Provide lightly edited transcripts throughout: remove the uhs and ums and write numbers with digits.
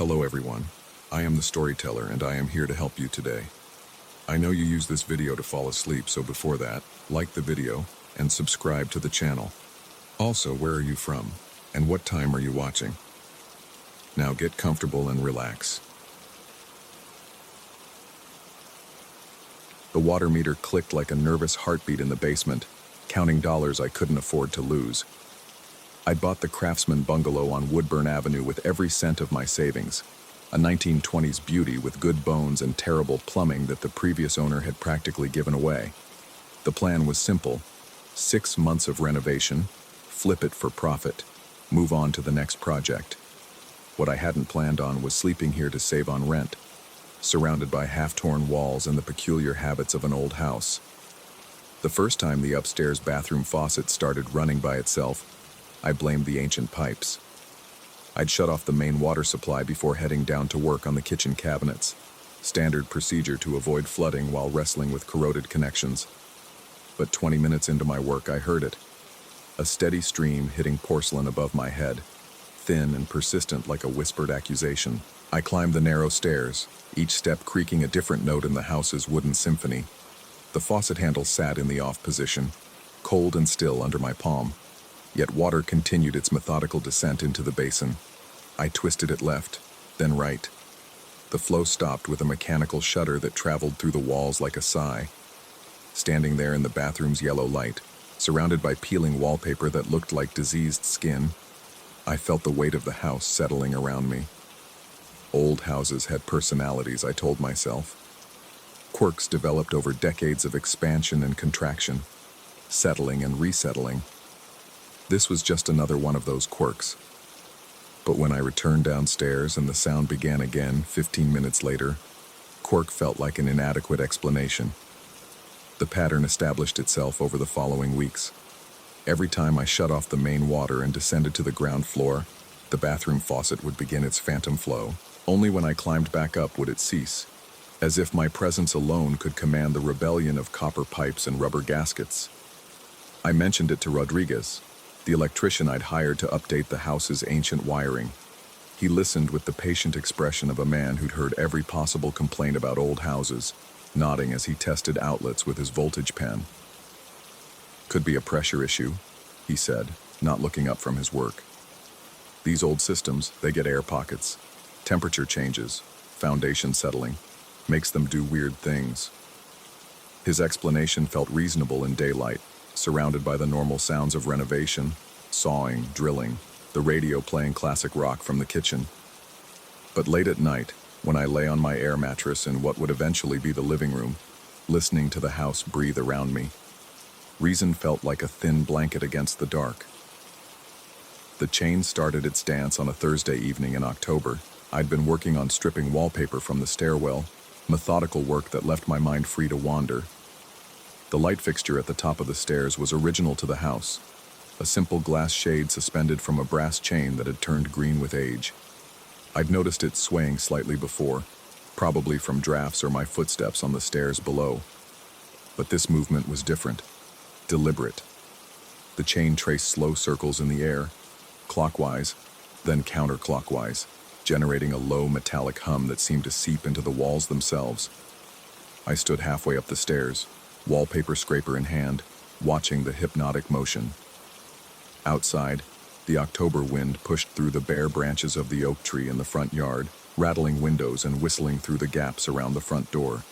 Hello everyone, I am the storyteller and I am here to help you today. I know you use this video to fall asleep, so before that, like the video and subscribe to the channel. Also, where are you from and what time are you watching? Now get comfortable and relax. The water meter clicked like a nervous heartbeat in the basement, counting dollars I couldn't afford to lose. I'd bought the Craftsman bungalow on Woodburn Avenue with every cent of my savings, a 1920s beauty with good bones and terrible plumbing that the previous owner had practically given away. The plan was simple: 6 months of renovation, flip it for profit, move on to the next project. What I hadn't planned on was sleeping here to save on rent, surrounded by half-torn walls and the peculiar habits of an old house. The first time the upstairs bathroom faucet started running by itself, I blamed the ancient pipes. I'd shut off the main water supply before heading down to work on the kitchen cabinets, standard procedure to avoid flooding while wrestling with corroded connections. But 20 minutes into my work, I heard it. A steady stream hitting porcelain above my head, thin and persistent like a whispered accusation. I climbed the narrow stairs, each step creaking a different note in the house's wooden symphony. The faucet handle sat in the off position, cold and still under my palm. Yet water continued its methodical descent into the basin. I twisted it left, then right. The flow stopped with a mechanical shudder that traveled through the walls like a sigh. Standing there in the bathroom's yellow light, surrounded by peeling wallpaper that looked like diseased skin, I felt the weight of the house settling around me. Old houses had personalities, I told myself. Quirks developed over decades of expansion and contraction, settling and resettling. This was just another one of those quirks. But when I returned downstairs and the sound began again 15 minutes later, quirk felt like an inadequate explanation. The pattern established itself over the following weeks. Every time I shut off the main water and descended to the ground floor, the bathroom faucet would begin its phantom flow. Only when I climbed back up would it cease, as if my presence alone could command the rebellion of copper pipes and rubber gaskets. I mentioned it to Rodriguez, the electrician I'd hired to update the house's ancient wiring. He listened with the patient expression of a man who'd heard every possible complaint about old houses, nodding as he tested outlets with his voltage pen. "Could be a pressure issue," he said, not looking up from his work. "These old systems, they get air pockets. Temperature changes, foundation settling, makes them do weird things." His explanation felt reasonable in daylight, surrounded by the normal sounds of renovation, sawing, drilling, the radio playing classic rock from the kitchen. But late at night, when I lay on my air mattress in what would eventually be the living room, listening to the house breathe around me, reason felt like a thin blanket against the dark. The chain started its dance on a Thursday evening in October. I'd been working on stripping wallpaper from the stairwell, methodical work that left my mind free to wander. The light fixture at the top of the stairs was original to the house, a simple glass shade suspended from a brass chain that had turned green with age. I'd noticed it swaying slightly before, probably from drafts or my footsteps on the stairs below. But this movement was different, deliberate. The chain traced slow circles in the air, clockwise, then counterclockwise, generating a low metallic hum that seemed to seep into the walls themselves. I stood halfway up the stairs, wallpaper scraper in hand, watching the hypnotic motion. Outside, the October wind pushed through the bare branches of the oak tree in the front yard, rattling windows and whistling through the gaps around the front door.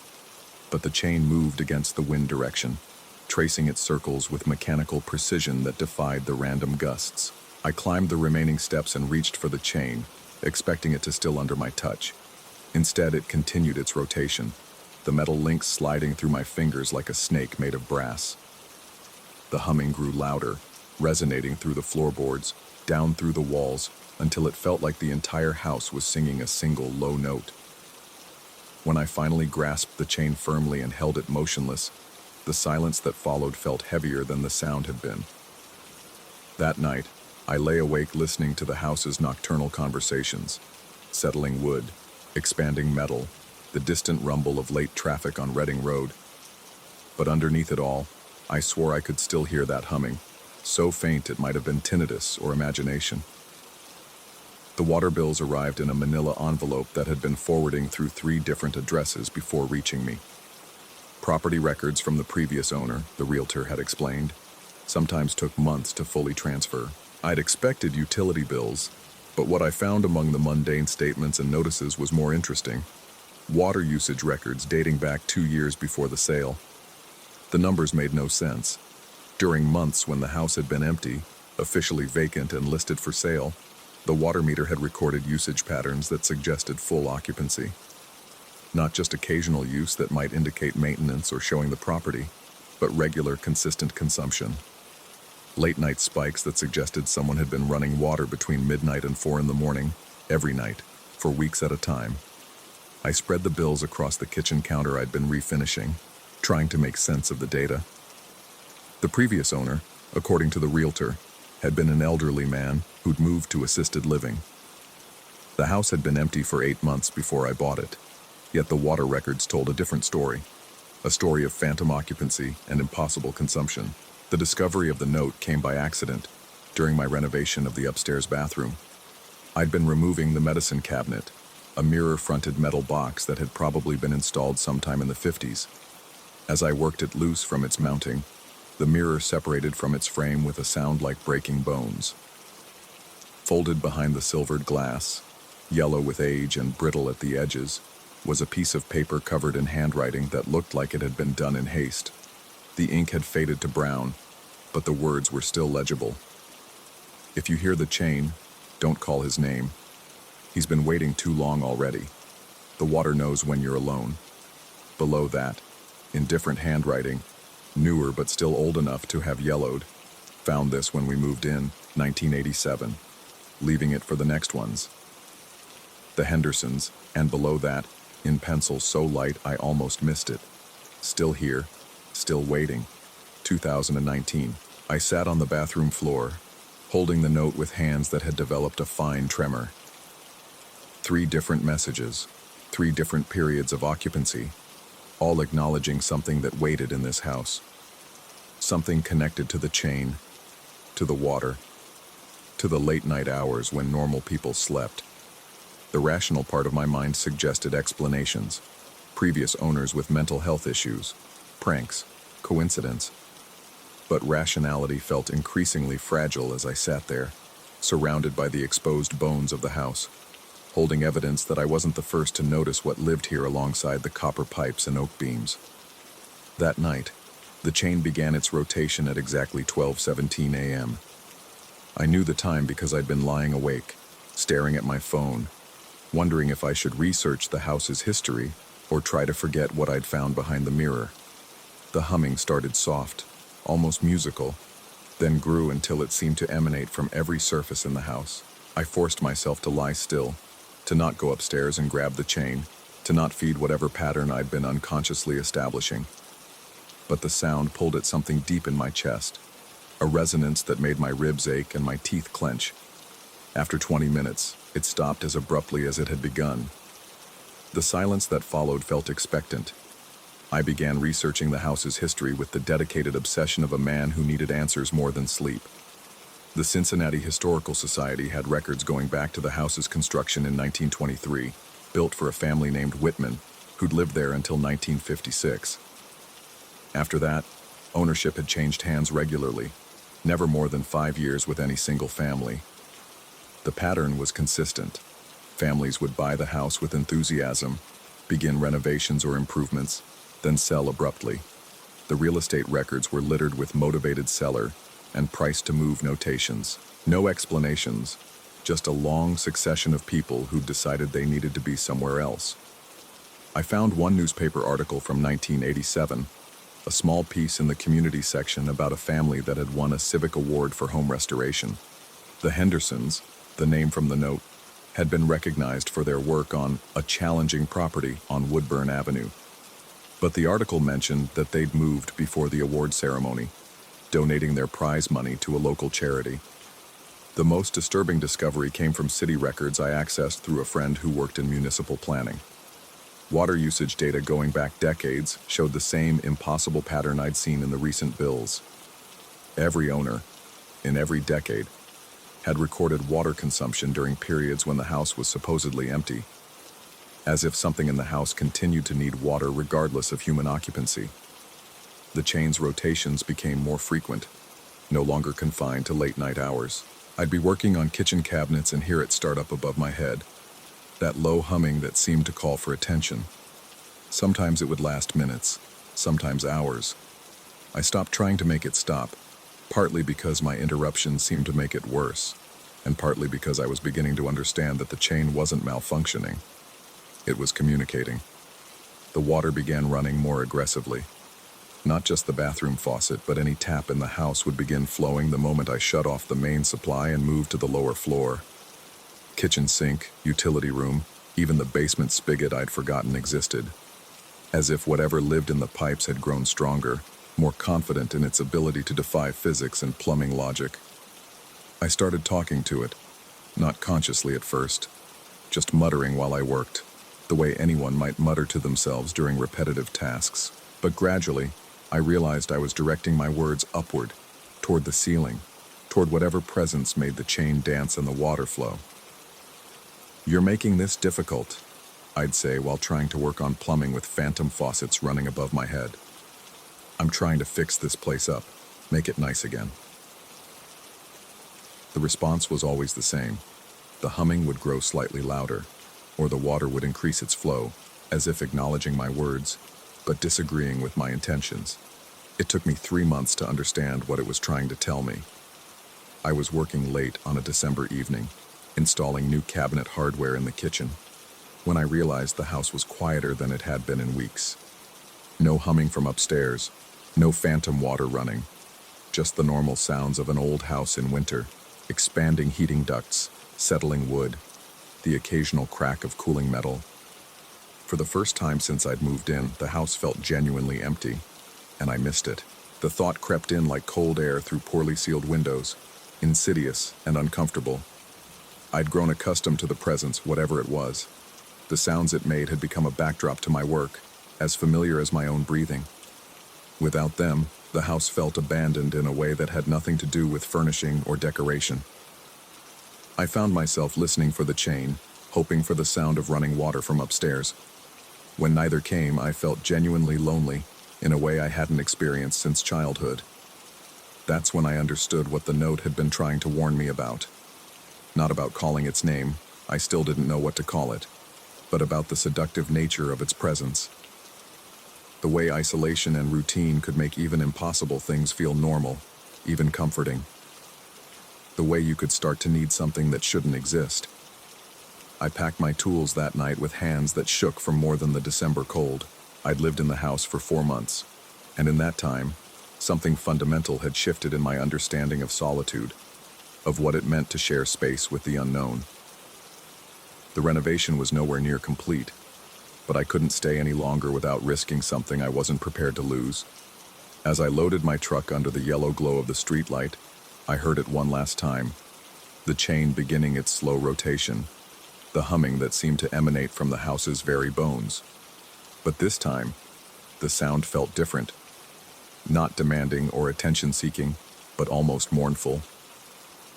But the chain moved against the wind direction, tracing its circles with mechanical precision that defied the random gusts. I climbed the remaining steps and reached for the chain, expecting it to still under my touch. Instead, it continued its rotation, the metal links sliding through my fingers like a snake made of brass. The humming grew louder, resonating through the floorboards, down through the walls, until it felt like the entire house was singing a single low note. When I finally grasped the chain firmly and held it motionless, the silence that followed felt heavier than the sound had been. That night, I lay awake listening to the house's nocturnal conversations, settling wood, expanding metal, the distant rumble of late traffic on Reading Road. But underneath it all, I swore I could still hear that humming, so faint it might have been tinnitus or imagination. The water bills arrived in a manila envelope that had been forwarding through 3 different addresses before reaching me. Property records from the previous owner, the realtor had explained, sometimes took months to fully transfer. I'd expected utility bills, but what I found among the mundane statements and notices was more interesting. Water usage records dating back 2 years before the sale. The numbers made no sense. During months when the house had been empty, officially vacant and listed for sale, the water meter had recorded usage patterns that suggested full occupancy. Not just occasional use that might indicate maintenance or showing the property, but regular, consistent consumption. Late-night spikes that suggested someone had been running water between midnight and 4 in the morning, every night, for weeks at a time. I spread the bills across the kitchen counter I'd been refinishing, trying to make sense of the data. The previous owner, according to the realtor, had been an elderly man who'd moved to assisted living. The house had been empty for 8 months before I bought it, yet the water records told a different story, a story of phantom occupancy and impossible consumption. The discovery of the note came by accident during my renovation of the upstairs bathroom. I'd been removing the medicine cabinet, a mirror-fronted metal box that had probably been installed sometime in the 50s. As I worked it loose from its mounting, the mirror separated from its frame with a sound like breaking bones. Folded behind the silvered glass, yellow with age and brittle at the edges, was a piece of paper covered in handwriting that looked like it had been done in haste. The ink had faded to brown, but the words were still legible. "If you hear the chain, don't call his name. He's been waiting too long already. The water knows when you're alone." Below that, in different handwriting, newer but still old enough to have yellowed, "Found this when we moved in, 1987. Leaving it for the next ones." The Hendersons, and below that, in pencil so light I almost missed it. "Still here, still waiting. 2019. I sat on the bathroom floor, holding the note with hands that had developed a fine tremor. 3 different messages, 3 different periods of occupancy, all acknowledging something that waited in this house. Something connected to the chain, to the water, to the late night hours when normal people slept. The rational part of my mind suggested explanations. Previous owners with mental health issues, pranks, coincidence. But rationality felt increasingly fragile as I sat there, surrounded by the exposed bones of the house, holding evidence that I wasn't the first to notice what lived here alongside the copper pipes and oak beams. That night, the chain began its rotation at exactly 12:17 a.m. I knew the time because I'd been lying awake, staring at my phone, wondering if I should research the house's history or try to forget what I'd found behind the mirror. The humming started soft, almost musical, then grew until it seemed to emanate from every surface in the house. I forced myself to lie still, to not go upstairs and grab the chain, to not feed whatever pattern I'd been unconsciously establishing. But the sound pulled at something deep in my chest, a resonance that made my ribs ache and my teeth clench. After 20 minutes, it stopped as abruptly as it had begun. The silence that followed felt expectant. I began researching the house's history with the dedicated obsession of a man who needed answers more than sleep. The Cincinnati Historical Society had records going back to the house's construction in 1923, built for a family named Whitman, who'd lived there until 1956. After that, ownership had changed hands regularly, never more than 5 years with any single family. The pattern was consistent. Families would buy the house with enthusiasm, begin renovations or improvements, then sell abruptly. The real estate records were littered with motivated seller and price-to-move notations. No explanations, just a long succession of people who decided they needed to be somewhere else. I found one newspaper article from 1987, a small piece in the community section about a family that had won a civic award for home restoration. The Hendersons, the name from the note, had been recognized for their work on a challenging property on Woodburn Avenue. But the article mentioned that they'd moved before the award ceremony, donating their prize money to a local charity. The most disturbing discovery came from city records I accessed through a friend who worked in municipal planning. Water usage data going back decades showed the same impossible pattern I'd seen in the recent bills. Every owner, in every decade, had recorded water consumption during periods when the house was supposedly empty, as if something in the house continued to need water regardless of human occupancy. The chain's rotations became more frequent, no longer confined to late-night hours. I'd be working on kitchen cabinets and hear it start up above my head, that low humming that seemed to call for attention. Sometimes it would last minutes, sometimes hours. I stopped trying to make it stop, partly because my interruptions seemed to make it worse, and partly because I was beginning to understand that the chain wasn't malfunctioning. It was communicating. The water began running more aggressively. Not just the bathroom faucet, but any tap in the house would begin flowing the moment I shut off the main supply and moved to the lower floor. Kitchen sink, utility room, even the basement spigot I'd forgotten existed. As if whatever lived in the pipes had grown stronger, more confident in its ability to defy physics and plumbing logic. I started talking to it, not consciously at first, just muttering while I worked, the way anyone might mutter to themselves during repetitive tasks. But gradually, I realized I was directing my words upward, toward the ceiling, toward whatever presence made the chain dance and the water flow. "You're making this difficult," I'd say while trying to work on plumbing with phantom faucets running above my head. "I'm trying to fix this place up, make it nice again." The response was always the same. The humming would grow slightly louder, or the water would increase its flow, as if acknowledging my words, but disagreeing with my intentions. It took me 3 months to understand what it was trying to tell me. I was working late on a December evening, installing new cabinet hardware in the kitchen, when I realized the house was quieter than it had been in weeks. No humming from upstairs, no phantom water running, just the normal sounds of an old house in winter, expanding heating ducts, settling wood, the occasional crack of cooling metal. For the first time since I'd moved in, the house felt genuinely empty, and I missed it. The thought crept in like cold air through poorly sealed windows, insidious and uncomfortable. I'd grown accustomed to the presence, whatever it was. The sounds it made had become a backdrop to my work, as familiar as my own breathing. Without them, the house felt abandoned in a way that had nothing to do with furnishing or decoration. I found myself listening for the chain, hoping for the sound of running water from upstairs. When neither came, I felt genuinely lonely, in a way I hadn't experienced since childhood. That's when I understood what the note had been trying to warn me about. Not about calling its name, I still didn't know what to call it, but about the seductive nature of its presence. The way isolation and routine could make even impossible things feel normal, even comforting. The way you could start to need something that shouldn't exist. I packed my tools that night with hands that shook from more than the December cold. I'd lived in the house for 4 months, and in that time, something fundamental had shifted in my understanding of solitude, of what it meant to share space with the unknown. The renovation was nowhere near complete, but I couldn't stay any longer without risking something I wasn't prepared to lose. As I loaded my truck under the yellow glow of the streetlight, I heard it one last time, the chain beginning its slow rotation, the humming that seemed to emanate from the house's very bones. But this time, the sound felt different. Not demanding or attention-seeking, but almost mournful.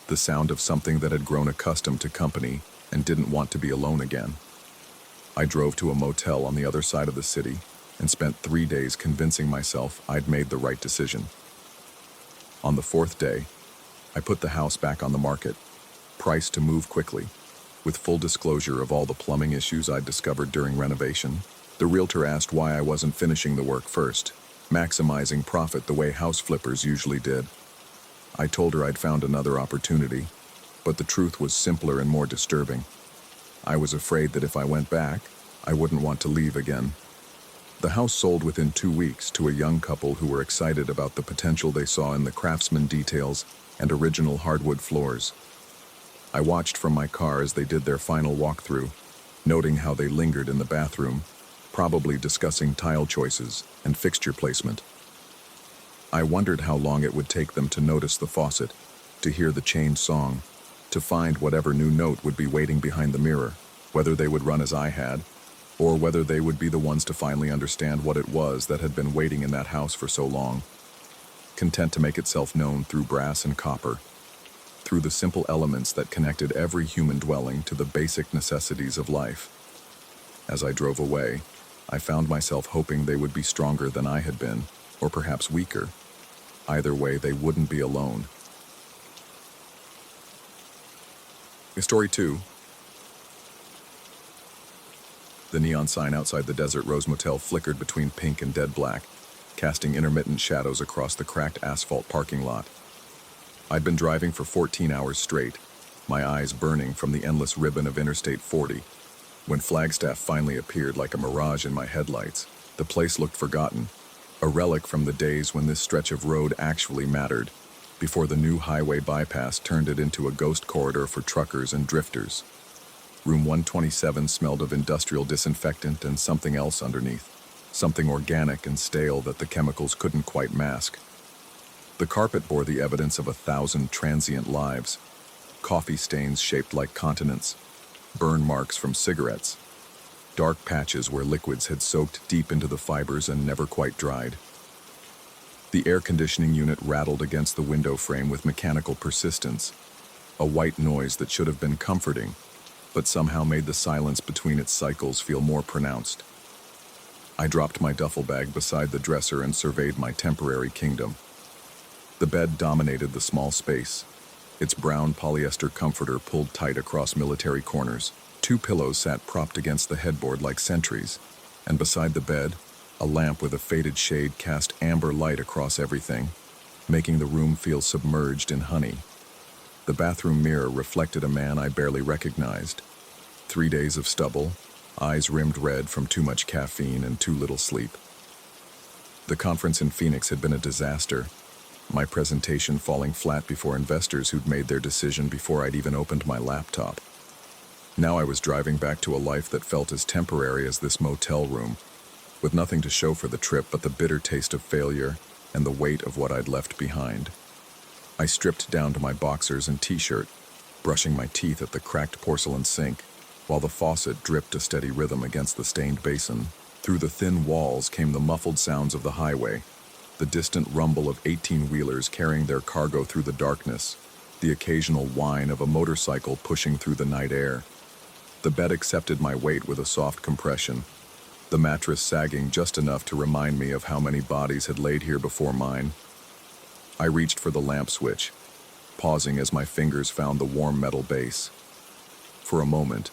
The sound of something that had grown accustomed to company and didn't want to be alone again. I drove to a motel on the other side of the city and spent 3 days convincing myself I'd made the right decision. On the 4th day, I put the house back on the market, priced to move quickly. With full disclosure of all the plumbing issues I'd discovered during renovation, the realtor asked why I wasn't finishing the work first, maximizing profit the way house flippers usually did. I told her I'd found another opportunity, but the truth was simpler and more disturbing. I was afraid that if I went back, I wouldn't want to leave again. The house sold within 2 weeks to a young couple who were excited about the potential they saw in the craftsman details and original hardwood floors. I watched from my car as they did their final walkthrough, noting how they lingered in the bathroom, probably discussing tile choices and fixture placement. I wondered how long it would take them to notice the faucet, to hear the chain song, to find whatever new note would be waiting behind the mirror, whether they would run as I had, or whether they would be the ones to finally understand what it was that had been waiting in that house for so long, content to make itself known through brass and copper. through the simple elements that connected every human dwelling to the basic necessities of life. As I drove away, I found myself hoping they would be stronger than I had been, or perhaps weaker. Either way, they wouldn't be alone. Story 2. The neon sign outside the Desert Rose Motel flickered between pink and dead black, casting intermittent shadows across the cracked asphalt parking lot. I'd been driving for 14 hours straight, my eyes burning from the endless ribbon of Interstate 40. When Flagstaff finally appeared like a mirage in my headlights, the place looked forgotten, a relic from the days when this stretch of road actually mattered, before the new highway bypass turned it into a ghost corridor for truckers and drifters. Room 127 smelled of industrial disinfectant and something else underneath, something organic and stale that the chemicals couldn't quite mask. The carpet bore the evidence of 1,000 transient lives, coffee stains shaped like continents, burn marks from cigarettes, dark patches where liquids had soaked deep into the fibers and never quite dried. The air conditioning unit rattled against the window frame with mechanical persistence, a white noise that should have been comforting, but somehow made the silence between its cycles feel more pronounced. I dropped my duffel bag beside the dresser and surveyed my temporary kingdom. The bed dominated the small space, its brown polyester comforter pulled tight across military corners. 2 pillows sat propped against the headboard like sentries, and beside the bed, a lamp with a faded shade cast amber light across everything, making the room feel submerged in honey. The bathroom mirror reflected a man I barely recognized. 3 days of stubble, eyes rimmed red from too much caffeine and too little sleep. The conference in Phoenix had been a disaster, my presentation falling flat before investors who'd made their decision before I'd even opened my laptop. Now I was driving back to a life that felt as temporary as this motel room, with nothing to show for the trip but the bitter taste of failure and the weight of what I'd left behind. I stripped down to my boxers and t-shirt, brushing my teeth at the cracked porcelain sink, while the faucet dripped a steady rhythm against the stained basin. Through the thin walls came the muffled sounds of the highway, the distant rumble of 18-wheelers carrying their cargo through the darkness, the occasional whine of a motorcycle pushing through the night air. The bed accepted my weight with a soft compression, the mattress sagging just enough to remind me of how many bodies had laid here before mine. I reached for the lamp switch, pausing as my fingers found the warm metal base. For a moment,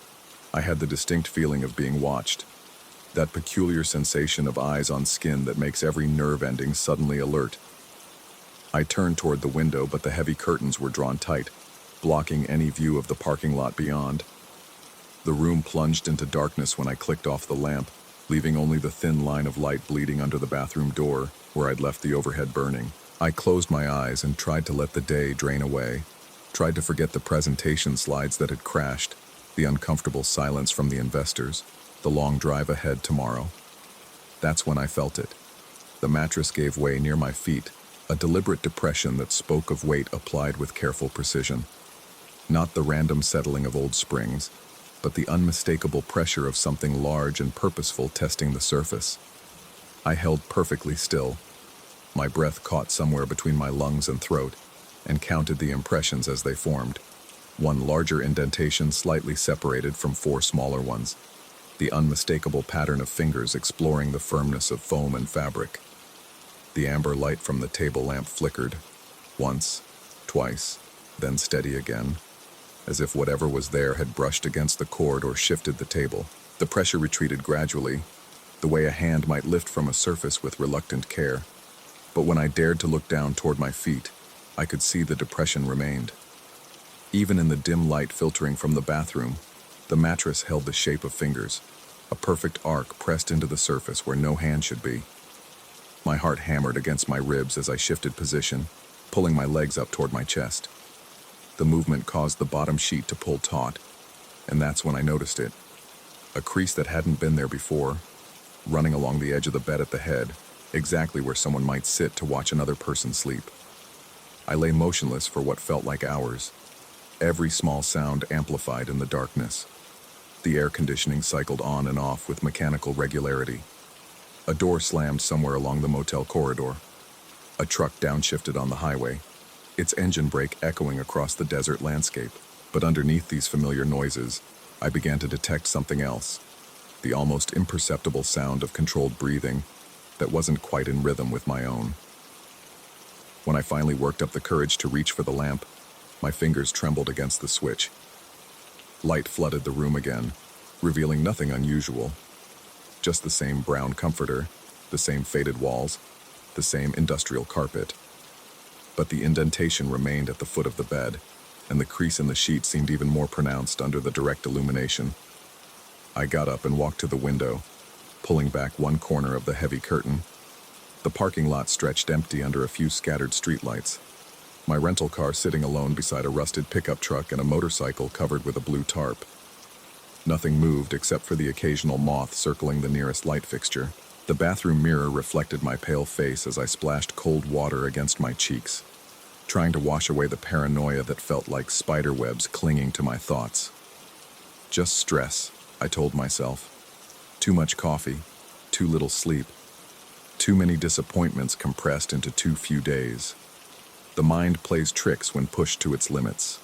I had the distinct feeling of being watched, that peculiar sensation of eyes on skin that makes every nerve ending suddenly alert. I turned toward the window, but the heavy curtains were drawn tight, blocking any view of the parking lot beyond. The room plunged into darkness when I clicked off the lamp, leaving only the thin line of light bleeding under the bathroom door, where I'd left the overhead burning. I closed my eyes and tried to let the day drain away, tried to forget the presentation slides that had crashed, the uncomfortable silence from the investors, the long drive ahead tomorrow. That's when I felt it. The mattress gave way near my feet, a deliberate depression that spoke of weight applied with careful precision. Not the random settling of old springs, but the unmistakable pressure of something large and purposeful testing the surface. I held perfectly still, my breath caught somewhere between my lungs and throat, and counted the impressions as they formed. One larger indentation slightly separated from 4 smaller ones, the unmistakable pattern of fingers exploring the firmness of foam and fabric. The amber light from the table lamp flickered, once, twice, then steady again, as if whatever was there had brushed against the cord or shifted the table. The pressure retreated gradually, the way a hand might lift from a surface with reluctant care. But when I dared to look down toward my feet, I could see the depression remained. Even in the dim light filtering from the bathroom, the mattress held the shape of fingers, a perfect arc pressed into the surface where no hand should be. My heart hammered against my ribs as I shifted position, pulling my legs up toward my chest. The movement caused the bottom sheet to pull taut, and that's when I noticed it. A crease that hadn't been there before, running along the edge of the bed at the head, exactly where someone might sit to watch another person sleep. I lay motionless for what felt like hours, every small sound amplified in the darkness. The air conditioning cycled on and off with mechanical regularity. A door slammed somewhere along the motel corridor. A truck downshifted on the highway, its engine brake echoing across the desert landscape. But underneath these familiar noises, I began to detect something else, the almost imperceptible sound of controlled breathing that wasn't quite in rhythm with my own. When I finally worked up the courage to reach for the lamp, my fingers trembled against the switch. Light flooded the room again, revealing nothing unusual. Just the same brown comforter, the same faded walls, the same industrial carpet. But the indentation remained at the foot of the bed, and the crease in the sheet seemed even more pronounced under the direct illumination. I got up and walked to the window, pulling back one corner of the heavy curtain. The parking lot stretched empty under a few scattered streetlights. My rental car sitting alone beside a rusted pickup truck and a motorcycle covered with a blue tarp. Nothing moved except for the occasional moth circling the nearest light fixture. The bathroom mirror reflected my pale face as I splashed cold water against my cheeks, trying to wash away the paranoia that felt like spider webs clinging to my thoughts. Just stress, I told myself. Too much coffee, too little sleep, too many disappointments compressed into too few days. The mind plays tricks when pushed to its limits.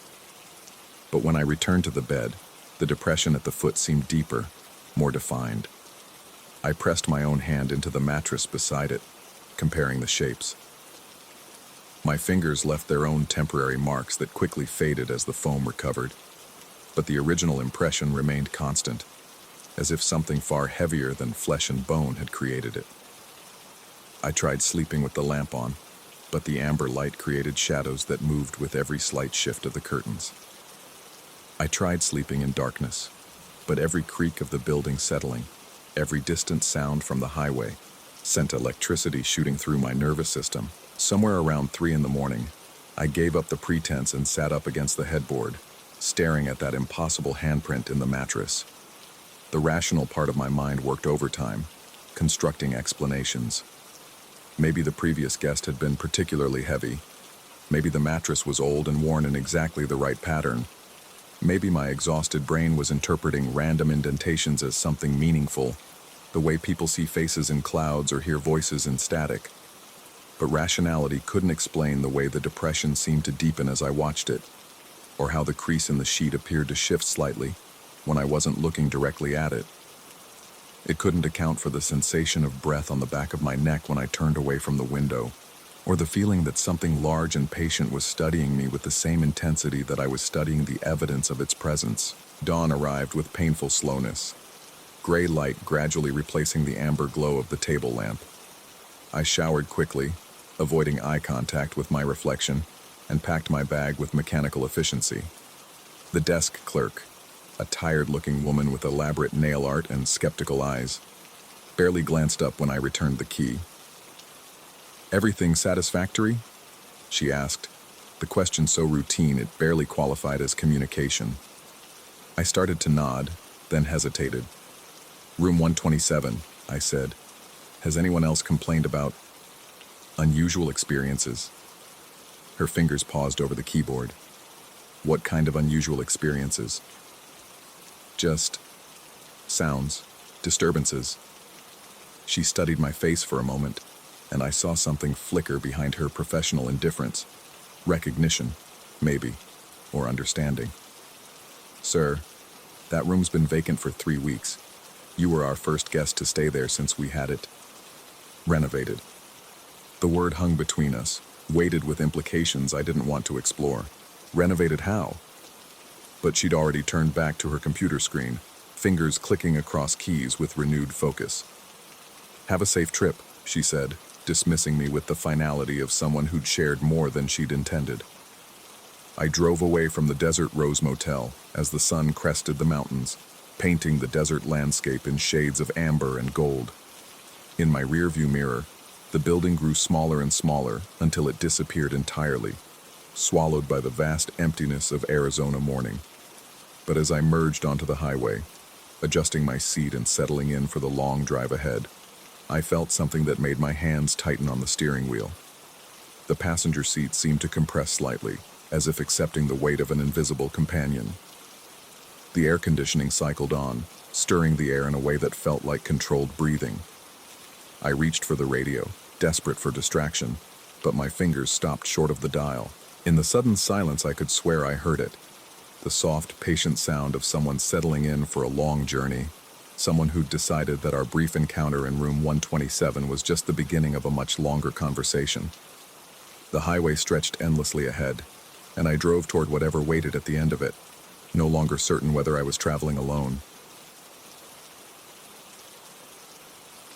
But when I returned to the bed, the depression at the foot seemed deeper, more defined. I pressed my own hand into the mattress beside it, comparing the shapes. My fingers left their own temporary marks that quickly faded as the foam recovered. But the original impression remained constant, as if something far heavier than flesh and bone had created it. I tried sleeping with the lamp on, but the amber light created shadows that moved with every slight shift of the curtains. I tried sleeping in darkness, but every creak of the building settling, every distant sound from the highway, sent electricity shooting through my nervous system. Somewhere around 3 a.m, I gave up the pretense and sat up against the headboard, staring at that impossible handprint in the mattress. The rational part of my mind worked overtime, constructing explanations. Maybe the previous guest had been particularly heavy. Maybe the mattress was old and worn in exactly the right pattern. Maybe my exhausted brain was interpreting random indentations as something meaningful, the way people see faces in clouds or hear voices in static. But rationality couldn't explain the way the depression seemed to deepen as I watched it, or how the crease in the sheet appeared to shift slightly when I wasn't looking directly at it. It couldn't account for the sensation of breath on the back of my neck when I turned away from the window, or the feeling that something large and patient was studying me with the same intensity that I was studying the evidence of its presence. Dawn arrived with painful slowness, gray light gradually replacing the amber glow of the table lamp. I showered quickly, avoiding eye contact with my reflection, and packed my bag with mechanical efficiency. The desk clerk, a tired-looking woman with elaborate nail art and skeptical eyes, barely glanced up when I returned the key. "Everything satisfactory?" she asked, the question so routine it barely qualified as communication. I started to nod, then hesitated. "Room 127, I said. "Has anyone else complained about unusual experiences?" Her fingers paused over the keyboard. "What kind of unusual experiences?" "Just sounds, disturbances." She studied my face for a moment, and I saw something flicker behind her professional indifference. Recognition, maybe, or understanding. "Sir, that room's been vacant for 3 weeks. You were our first guest to stay there since we had it renovated." The word hung between us, weighted with implications I didn't want to explore. Renovated how? But she'd already turned back to her computer screen, fingers clicking across keys with renewed focus. "Have a safe trip," she said, dismissing me with the finality of someone who'd shared more than she'd intended. I drove away from the Desert Rose Motel as the sun crested the mountains, painting the desert landscape in shades of amber and gold. In my rearview mirror, the building grew smaller and smaller until it disappeared entirely, swallowed by the vast emptiness of Arizona morning. But as I merged onto the highway, adjusting my seat and settling in for the long drive ahead, I felt something that made my hands tighten on the steering wheel. The passenger seat seemed to compress slightly, as if accepting the weight of an invisible companion. The air conditioning cycled on, stirring the air in a way that felt like controlled breathing. I reached for the radio, desperate for distraction, but my fingers stopped short of the dial. In the sudden silence, I could swear I heard it. The soft, patient sound of someone settling in for a long journey. Someone who'd decided that our brief encounter in room 127 was just the beginning of a much longer conversation. The highway stretched endlessly ahead, and I drove toward whatever waited at the end of it, no longer certain whether I was traveling alone.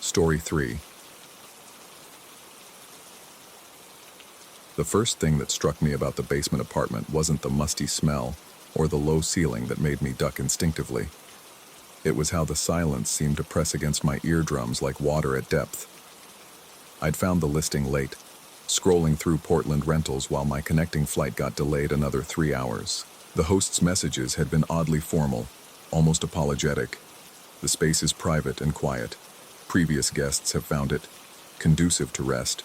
Story 3. The first thing that struck me about the basement apartment wasn't the musty smell or the low ceiling that made me duck instinctively. It was how the silence seemed to press against my eardrums like water at depth. I'd found the listing late, scrolling through Portland rentals while my connecting flight got delayed another 3 hours. The host's messages had been oddly formal, almost apologetic. The space is private and quiet. Previous guests have found it conducive to rest.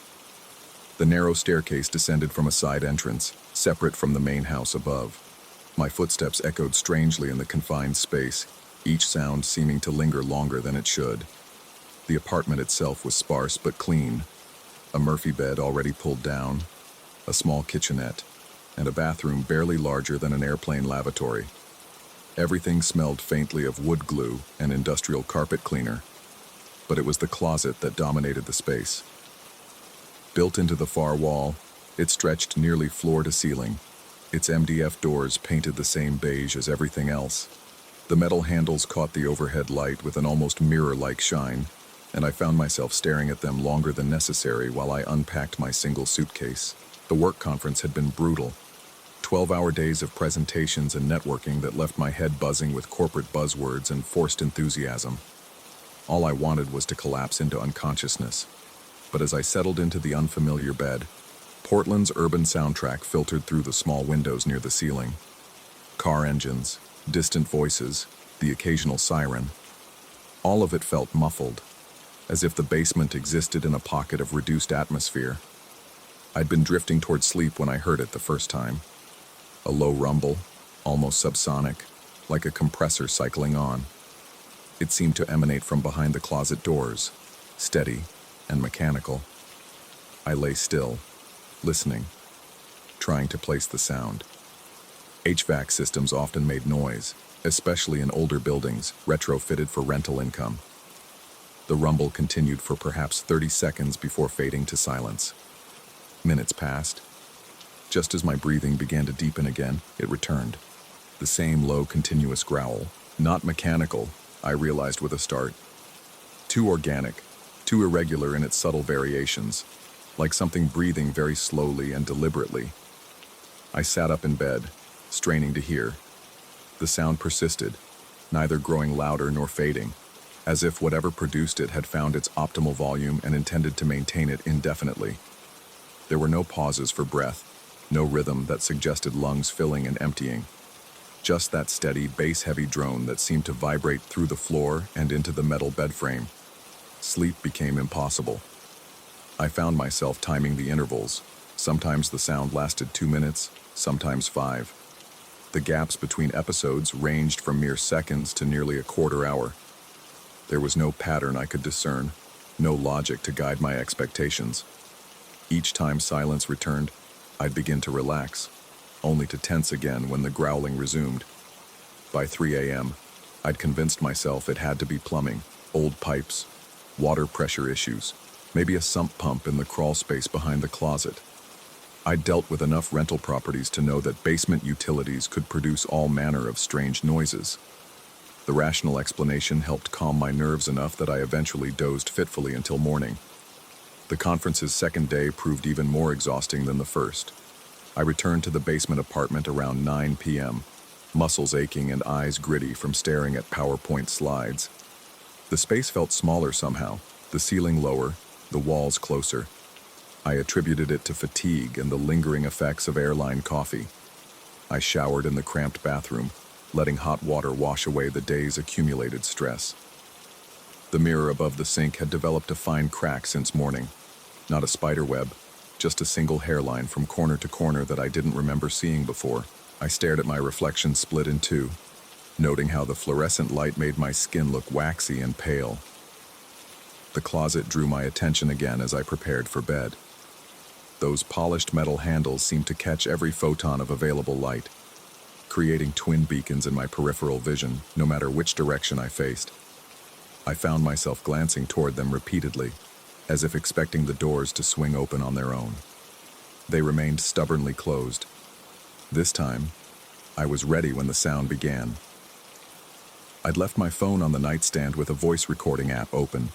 The narrow staircase descended from a side entrance, separate from the main house above. My footsteps echoed strangely in the confined space, each sound seeming to linger longer than it should. The apartment itself was sparse but clean. A Murphy bed already pulled down, a small kitchenette, and a bathroom barely larger than an airplane lavatory. Everything smelled faintly of wood glue and industrial carpet cleaner, but it was the closet that dominated the space. Built into the far wall, it stretched nearly floor to ceiling. Its MDF doors painted the same beige as everything else. The metal handles caught the overhead light with an almost mirror-like shine, and I found myself staring at them longer than necessary while I unpacked my single suitcase. The work conference had been brutal. 12-hour days of presentations and networking that left my head buzzing with corporate buzzwords and forced enthusiasm. All I wanted was to collapse into unconsciousness. But as I settled into the unfamiliar bed, Portland's urban soundtrack filtered through the small windows near the ceiling. Car engines, distant voices, the occasional siren. All of it felt muffled, as if the basement existed in a pocket of reduced atmosphere. I'd been drifting toward sleep when I heard it the first time. A low rumble, almost subsonic, like a compressor cycling on. It seemed to emanate from behind the closet doors, steady and mechanical. I lay still, listening, trying to place the sound. HVAC systems often made noise, especially in older buildings retrofitted for rental income. The rumble continued for perhaps 30 seconds before fading to silence. Minutes passed. Just as my breathing began to deepen again, it returned. The same low, continuous growl. Not mechanical, I realized with a start. Too organic, too irregular in its subtle variations, like something breathing very slowly and deliberately. I sat up in bed, straining to hear. The sound persisted, neither growing louder nor fading, as if whatever produced it had found its optimal volume and intended to maintain it indefinitely. There were no pauses for breath, no rhythm that suggested lungs filling and emptying. Just that steady, bass-heavy drone that seemed to vibrate through the floor and into the metal bed frame. Sleep became impossible. I found myself timing the intervals. Sometimes the sound lasted 2 minutes, sometimes 5. The gaps between episodes ranged from mere seconds to nearly a quarter hour. There was no pattern I could discern, no logic to guide my expectations. Each time silence returned, I'd begin to relax, only to tense again when the growling resumed. By 3 a.m., I'd convinced myself it had to be plumbing, old pipes, water pressure issues, maybe a sump pump in the crawl space behind the closet. I'd dealt with enough rental properties to know that basement utilities could produce all manner of strange noises. The rational explanation helped calm my nerves enough that I eventually dozed fitfully until morning. The conference's second day proved even more exhausting than the first. I returned to the basement apartment around 9 p.m., muscles aching and eyes gritty from staring at PowerPoint slides. The space felt smaller somehow, the ceiling lower, the walls closer. I attributed it to fatigue and the lingering effects of airline coffee. I showered in the cramped bathroom, letting hot water wash away the day's accumulated stress. The mirror above the sink had developed a fine crack since morning. Not a spider web, just a single hairline from corner to corner that I didn't remember seeing before. I stared at my reflection split in two, noting how the fluorescent light made my skin look waxy and pale. The closet drew my attention again as I prepared for bed. Those polished metal handles seemed to catch every photon of available light, creating twin beacons in my peripheral vision, no matter which direction I faced. I found myself glancing toward them repeatedly, as if expecting the doors to swing open on their own. They remained stubbornly closed. This time, I was ready when the sound began. I'd left my phone on the nightstand with a voice recording app open,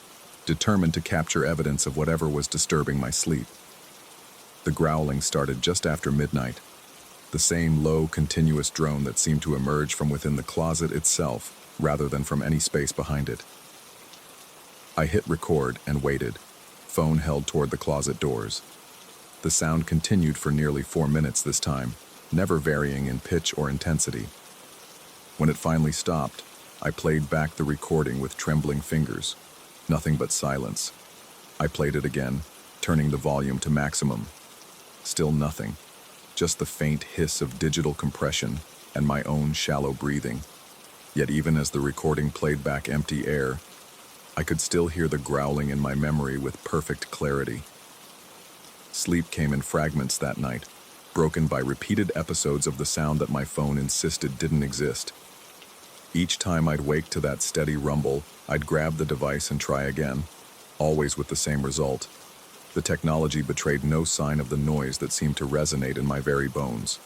determined to capture evidence of whatever was disturbing my sleep. The growling started just after midnight, the same low, continuous drone that seemed to emerge from within the closet itself, rather than from any space behind it. I hit record and waited, phone held toward the closet doors. The sound continued for nearly 4 minutes this time, never varying in pitch or intensity. When it finally stopped, I played back the recording with trembling fingers. Nothing but silence. I played it again, turning the volume to maximum. Still nothing. Just the faint hiss of digital compression and my own shallow breathing. Yet even as the recording played back empty air, I could still hear the growling in my memory with perfect clarity. Sleep came in fragments that night, broken by repeated episodes of the sound that my phone insisted didn't exist. Each time I'd wake to that steady rumble, I'd grab the device and try again, always with the same result. The technology betrayed no sign of the noise that seemed to resonate in my very bones.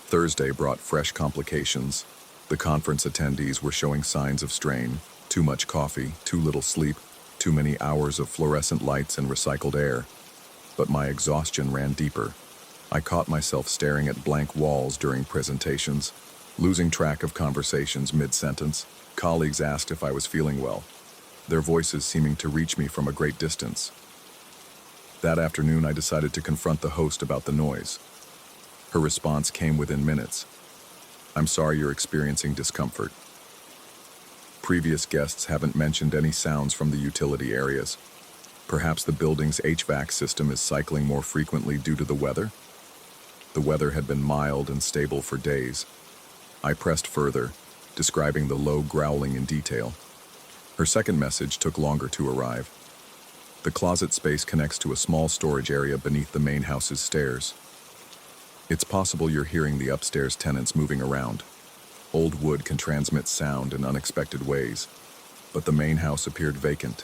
Thursday brought fresh complications. The conference attendees were showing signs of strain: too much coffee, too little sleep, too many hours of fluorescent lights and recycled air. But my exhaustion ran deeper. I caught myself staring at blank walls during presentations, losing track of conversations mid-sentence. Colleagues asked if I was feeling well, their voices seeming to reach me from a great distance. That afternoon, I decided to confront the host about the noise. Her response came within minutes. "I'm sorry you're experiencing discomfort. Previous guests haven't mentioned any sounds from the utility areas. Perhaps the building's HVAC system is cycling more frequently due to the weather?" The weather had been mild and stable for days. I pressed further, describing the low growling in detail. Her second message took longer to arrive. The closet space connects to a small storage area beneath the main house's stairs. It's possible you're hearing the upstairs tenants moving around. Old wood can transmit sound in unexpected ways, but the main house appeared vacant.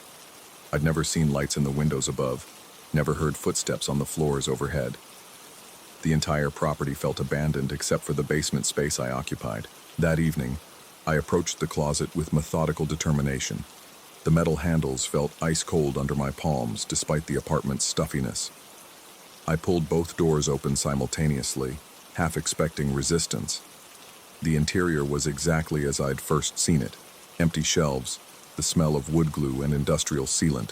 I'd never seen lights in the windows above, never heard footsteps on the floors overhead. The entire property felt abandoned except for the basement space I occupied. That evening, I approached the closet with methodical determination. The metal handles felt ice-cold under my palms despite the apartment's stuffiness. I pulled both doors open simultaneously, half expecting resistance. The interior was exactly as I'd first seen it: empty shelves, the smell of wood glue and industrial sealant.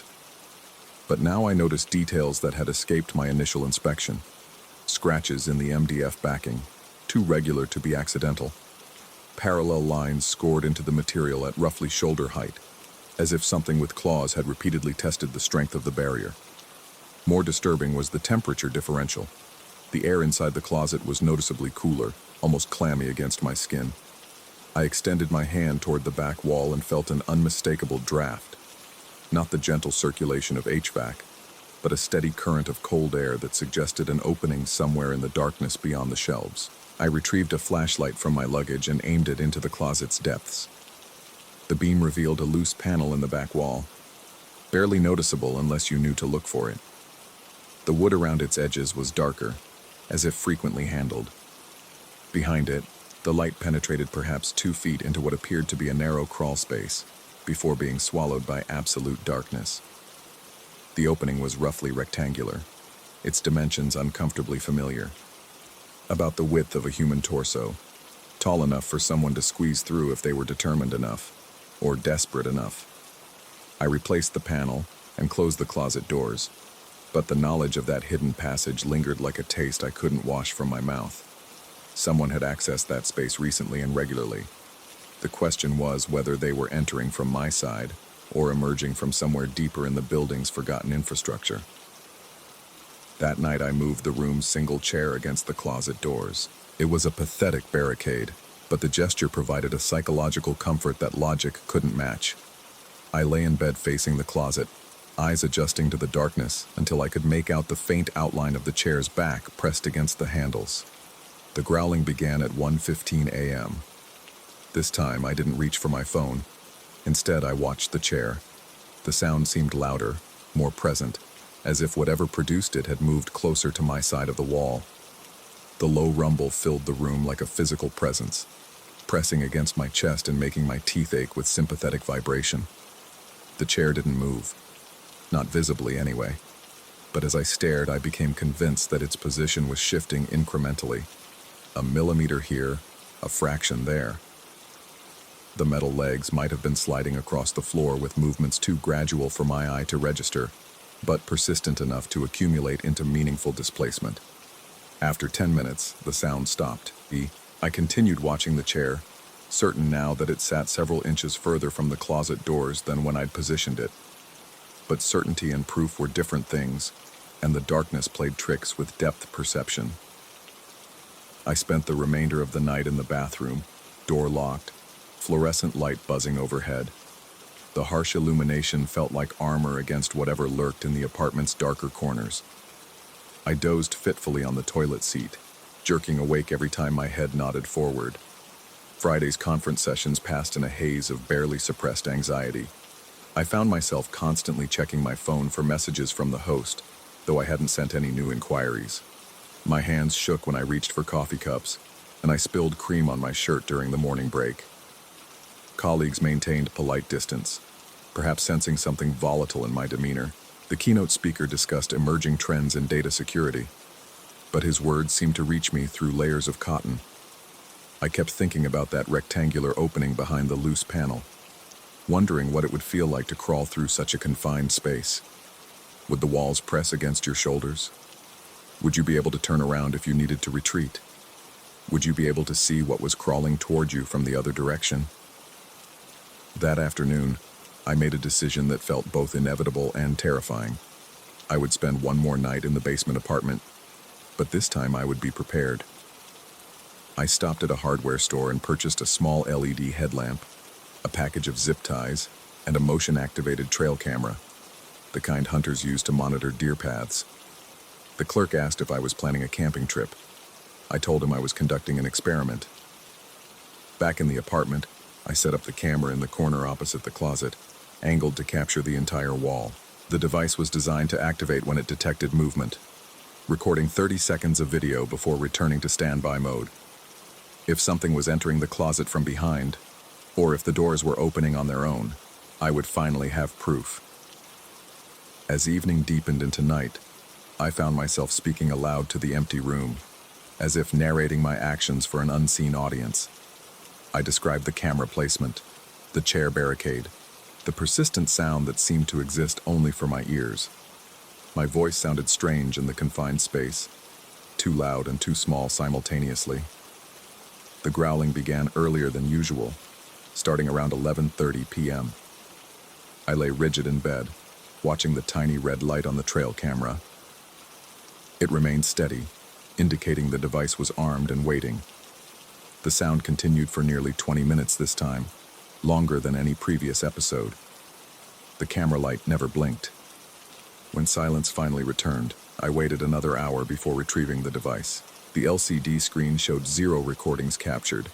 But now I noticed details that had escaped my initial inspection. Scratches in the MDF backing, too regular to be accidental. Parallel lines scored into the material at roughly shoulder height, as if something with claws had repeatedly tested the strength of the barrier. More disturbing was the temperature differential. The air inside the closet was noticeably cooler, almost clammy against my skin. I extended my hand toward the back wall and felt an unmistakable draft. Not the gentle circulation of HVAC, but a steady current of cold air that suggested an opening somewhere in the darkness beyond the shelves. I retrieved a flashlight from my luggage and aimed it into the closet's depths. The beam revealed a loose panel in the back wall, barely noticeable unless you knew to look for it. The wood around its edges was darker, as if frequently handled. Behind it, the light penetrated perhaps 2 feet into what appeared to be a narrow crawl space, before being swallowed by absolute darkness. The opening was roughly rectangular, its dimensions uncomfortably familiar. About the width of a human torso, tall enough for someone to squeeze through if they were determined enough, or desperate enough. I replaced the panel and closed the closet doors, but the knowledge of that hidden passage lingered like a taste I couldn't wash from my mouth. Someone had accessed that space recently and regularly. The question was whether they were entering from my side or emerging from somewhere deeper in the building's forgotten infrastructure. That night I moved the room's single chair against the closet doors. It was a pathetic barricade, but the gesture provided a psychological comfort that logic couldn't match. I lay in bed facing the closet, eyes adjusting to the darkness until I could make out the faint outline of the chair's back pressed against the handles. The growling began at 1:15 a.m. This time, I didn't reach for my phone. Instead, I watched the chair. The sound seemed louder, more present, as if whatever produced it had moved closer to my side of the wall. The low rumble filled the room like a physical presence, pressing against my chest and making my teeth ache with sympathetic vibration. The chair didn't move. Not visibly, anyway. But as I stared, I became convinced that its position was shifting incrementally. A millimeter here, a fraction there. The metal legs might have been sliding across the floor with movements too gradual for my eye to register, but persistent enough to accumulate into meaningful displacement. After 10 minutes, the sound stopped. I continued watching the chair, certain now that it sat several inches further from the closet doors than when I'd positioned it. But certainty and proof were different things, and the darkness played tricks with depth perception. I spent the remainder of the night in the bathroom, door locked, fluorescent light buzzing overhead. The harsh illumination felt like armor against whatever lurked in the apartment's darker corners. I dozed fitfully on the toilet seat, jerking awake every time my head nodded forward. Friday's conference sessions passed in a haze of barely suppressed anxiety. I found myself constantly checking my phone for messages from the host, though I hadn't sent any new inquiries. My hands shook when I reached for coffee cups, and I spilled cream on my shirt during the morning break. Colleagues maintained polite distance, perhaps sensing something volatile in my demeanor. The keynote speaker discussed emerging trends in data security, but his words seemed to reach me through layers of cotton. I kept thinking about that rectangular opening behind the loose panel, wondering what it would feel like to crawl through such a confined space. Would the walls press against your shoulders? Would you be able to turn around if you needed to retreat? Would you be able to see what was crawling toward you from the other direction? That afternoon, I made a decision that felt both inevitable and terrifying. I would spend one more night in the basement apartment, but this time I would be prepared. I stopped at a hardware store and purchased a small LED headlamp, a package of zip ties, and a motion-activated trail camera, the kind hunters use to monitor deer paths. The clerk asked if I was planning a camping trip. I told him I was conducting an experiment. Back in the apartment, I set up the camera in the corner opposite the closet, angled to capture the entire wall. The device was designed to activate when it detected movement, recording 30 seconds of video before returning to standby mode. If something was entering the closet from behind, or if the doors were opening on their own, I would finally have proof. As evening deepened into night, I found myself speaking aloud to the empty room, as if narrating my actions for an unseen audience. I described the camera placement, the chair barricade, the persistent sound that seemed to exist only for my ears. My voice sounded strange in the confined space, too loud and too small simultaneously. The growling began earlier than usual, starting around 11:30 p.m. I lay rigid in bed, watching the tiny red light on the trail camera. It remained steady, indicating the device was armed and waiting. The sound continued for nearly 20 minutes this time, longer than any previous episode. The camera light never blinked. When silence finally returned, I waited another hour before retrieving the device. The LCD screen showed 0 recordings captured.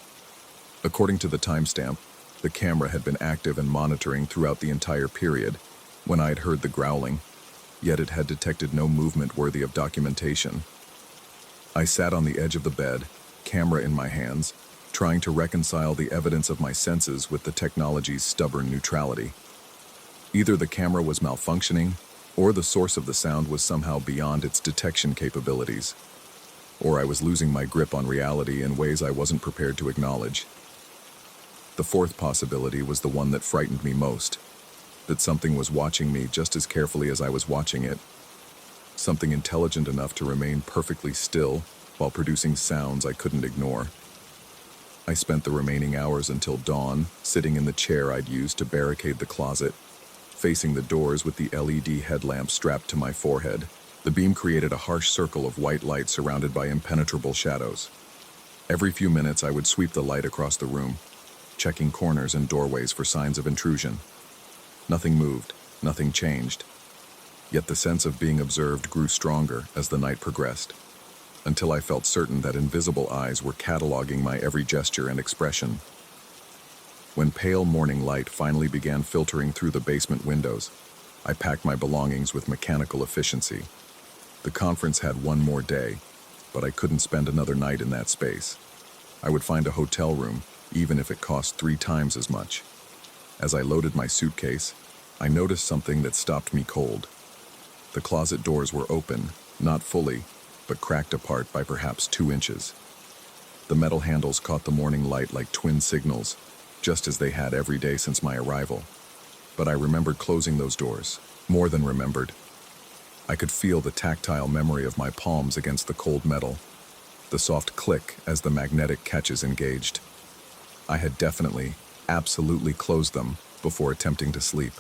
According to the timestamp, the camera had been active and monitoring throughout the entire period when I had heard the growling, yet it had detected no movement worthy of documentation. I sat on the edge of the bed, camera in my hands, trying to reconcile the evidence of my senses with the technology's stubborn neutrality. Either the camera was malfunctioning, or the source of the sound was somehow beyond its detection capabilities, or I was losing my grip on reality in ways I wasn't prepared to acknowledge. The fourth possibility was the one that frightened me most, that something was watching me just as carefully as I was watching it, something intelligent enough to remain perfectly still while producing sounds I couldn't ignore. I spent the remaining hours until dawn, sitting in the chair I'd used to barricade the closet, facing the doors with the LED headlamp strapped to my forehead. The beam created a harsh circle of white light surrounded by impenetrable shadows. Every few minutes I would sweep the light across the room, checking corners and doorways for signs of intrusion. Nothing moved, nothing changed, Yet the sense of being observed grew stronger as the night progressed, until I felt certain that invisible eyes were cataloging my every gesture and expression. When pale morning light finally began filtering through the basement windows, I packed my belongings with mechanical efficiency. The conference had one more day, but I couldn't spend another night in that space. I would find a hotel room, even if it cost 3 times as much. As I loaded my suitcase, I noticed something that stopped me cold. The closet doors were open, not fully, but cracked apart by perhaps 2 inches. The metal handles caught the morning light like twin signals, just as they had every day since my arrival. But I remembered closing those doors, more than remembered. I could feel the tactile memory of my palms against the cold metal, the soft click as the magnetic catches engaged. I had definitely, absolutely closed them before attempting to sleep.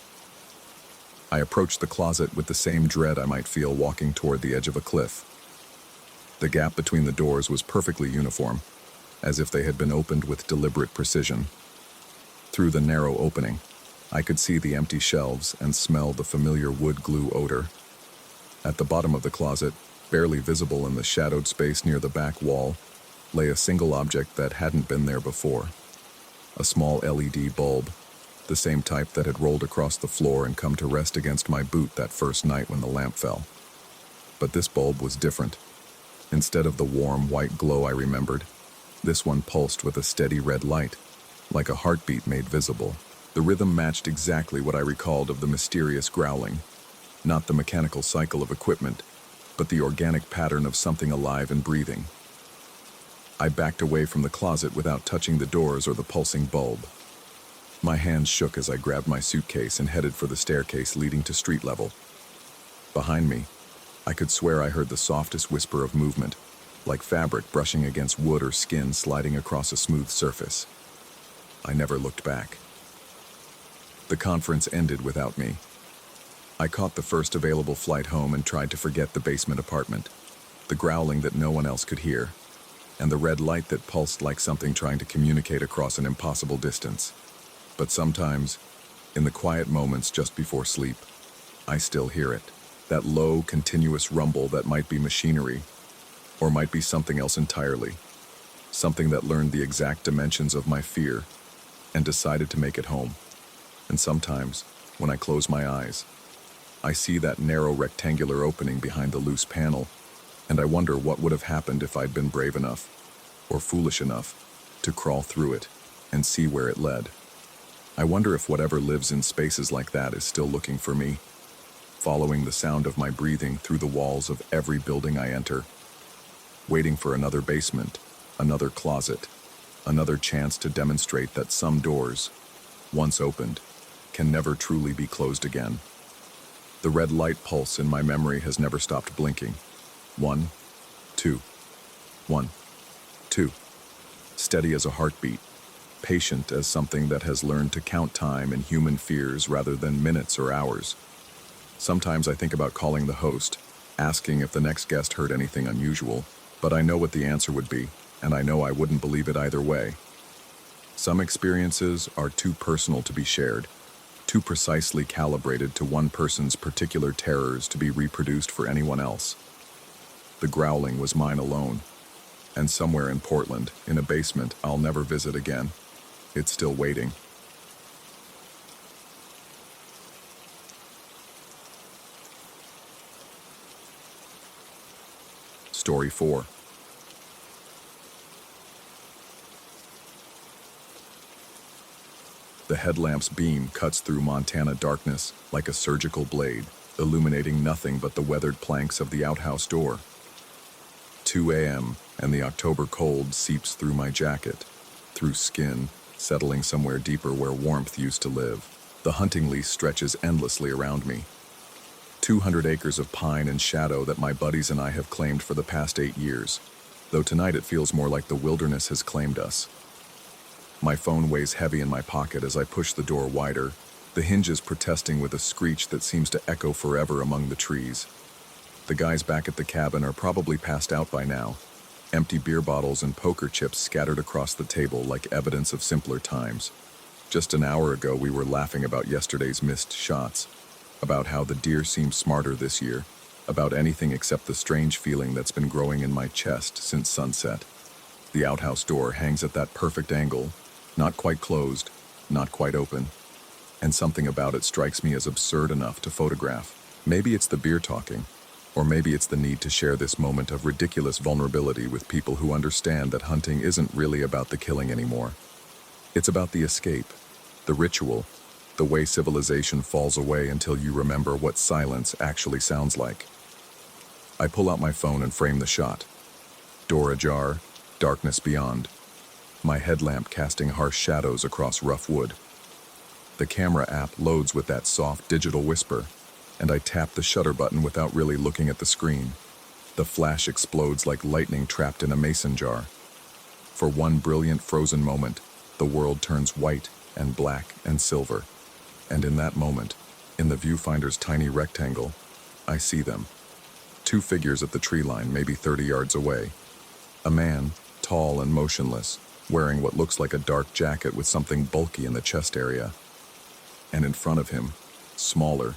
I approached the closet with the same dread I might feel walking toward the edge of a cliff. The gap between the doors was perfectly uniform, as if they had been opened with deliberate precision. Through the narrow opening, I could see the empty shelves and smell the familiar wood glue odor. At the bottom of the closet, barely visible in the shadowed space near the back wall, lay a single object that hadn't been there before. A small LED bulb, the same type that had rolled across the floor and come to rest against my boot that first night when the lamp fell. But this bulb was different. Instead of the warm white glow I remembered, this one pulsed with a steady red light, like a heartbeat made visible. The rhythm matched exactly what I recalled of the mysterious growling, not the mechanical cycle of equipment, but the organic pattern of something alive and breathing. I backed away from the closet without touching the doors or the pulsing bulb. My hands shook as I grabbed my suitcase and headed for the staircase leading to street level. Behind me, I could swear I heard the softest whisper of movement, like fabric brushing against wood or skin sliding across a smooth surface. I never looked back. The conference ended without me. I caught the first available flight home and tried to forget the basement apartment, the growling that no one else could hear, and the red light that pulsed like something trying to communicate across an impossible distance. But sometimes, in the quiet moments just before sleep, I still hear it, that low, continuous rumble that might be machinery, or might be something else entirely, something that learned the exact dimensions of my fear and decided to make it home. And sometimes, when I close my eyes, I see that narrow rectangular opening behind the loose panel, and I wonder what would have happened if I'd been brave enough, or foolish enough, to crawl through it and see where it led. I wonder if whatever lives in spaces like that is still looking for me, following the sound of my breathing through the walls of every building I enter, waiting for another basement, another closet, another chance to demonstrate that some doors, once opened, can never truly be closed again. The red light pulse in my memory has never stopped blinking. 1, 2, 1, 2. Steady as a heartbeat, patient as something that has learned to count time in human fears rather than minutes or hours. Sometimes I think about calling the host, asking if the next guest heard anything unusual, but I know what the answer would be, and I know I wouldn't believe it either way. Some experiences are too personal to be shared, too precisely calibrated to one person's particular terrors to be reproduced for anyone else. The growling was mine alone, and somewhere in Portland, in a basement I'll never visit again, it's still waiting. Story 4. The headlamp's beam cuts through Montana darkness like a surgical blade, illuminating nothing but the weathered planks of the outhouse door. 2 a.m., and the October cold seeps through my jacket, through skin, settling somewhere deeper where warmth used to live. The hunting lease stretches endlessly around me. 200 acres of pine and shadow that my buddies and I have claimed for the past 8 years, though tonight it feels more like the wilderness has claimed us. My phone weighs heavy in my pocket as I push the door wider, the hinges protesting with a screech that seems to echo forever among the trees. The guys back at the cabin are probably passed out by now, empty beer bottles and poker chips scattered across the table like evidence of simpler times. Just an hour ago we were laughing about yesterday's missed shots. about how the deer seem smarter this year, about anything except the strange feeling that's been growing in my chest since sunset. The outhouse door hangs at that perfect angle, not quite closed, not quite open, and something about it strikes me as absurd enough to photograph. Maybe it's the beer talking, or maybe it's the need to share this moment of ridiculous vulnerability with people who understand that hunting isn't really about the killing anymore. It's about the escape, the ritual, the way civilization falls away until you remember what silence actually sounds like. I pull out my phone and frame the shot. Door ajar, darkness beyond. My headlamp casting harsh shadows across rough wood. The camera app loads with that soft digital whisper, and I tap the shutter button without really looking at the screen. The flash explodes like lightning trapped in a mason jar. For one brilliant frozen moment, the world turns white and black and silver. And in that moment, in the viewfinder's tiny rectangle, I see them. Two figures at the tree line, maybe 30 yards away. A man, tall and motionless, wearing what looks like a dark jacket with something bulky in the chest area. And in front of him, smaller,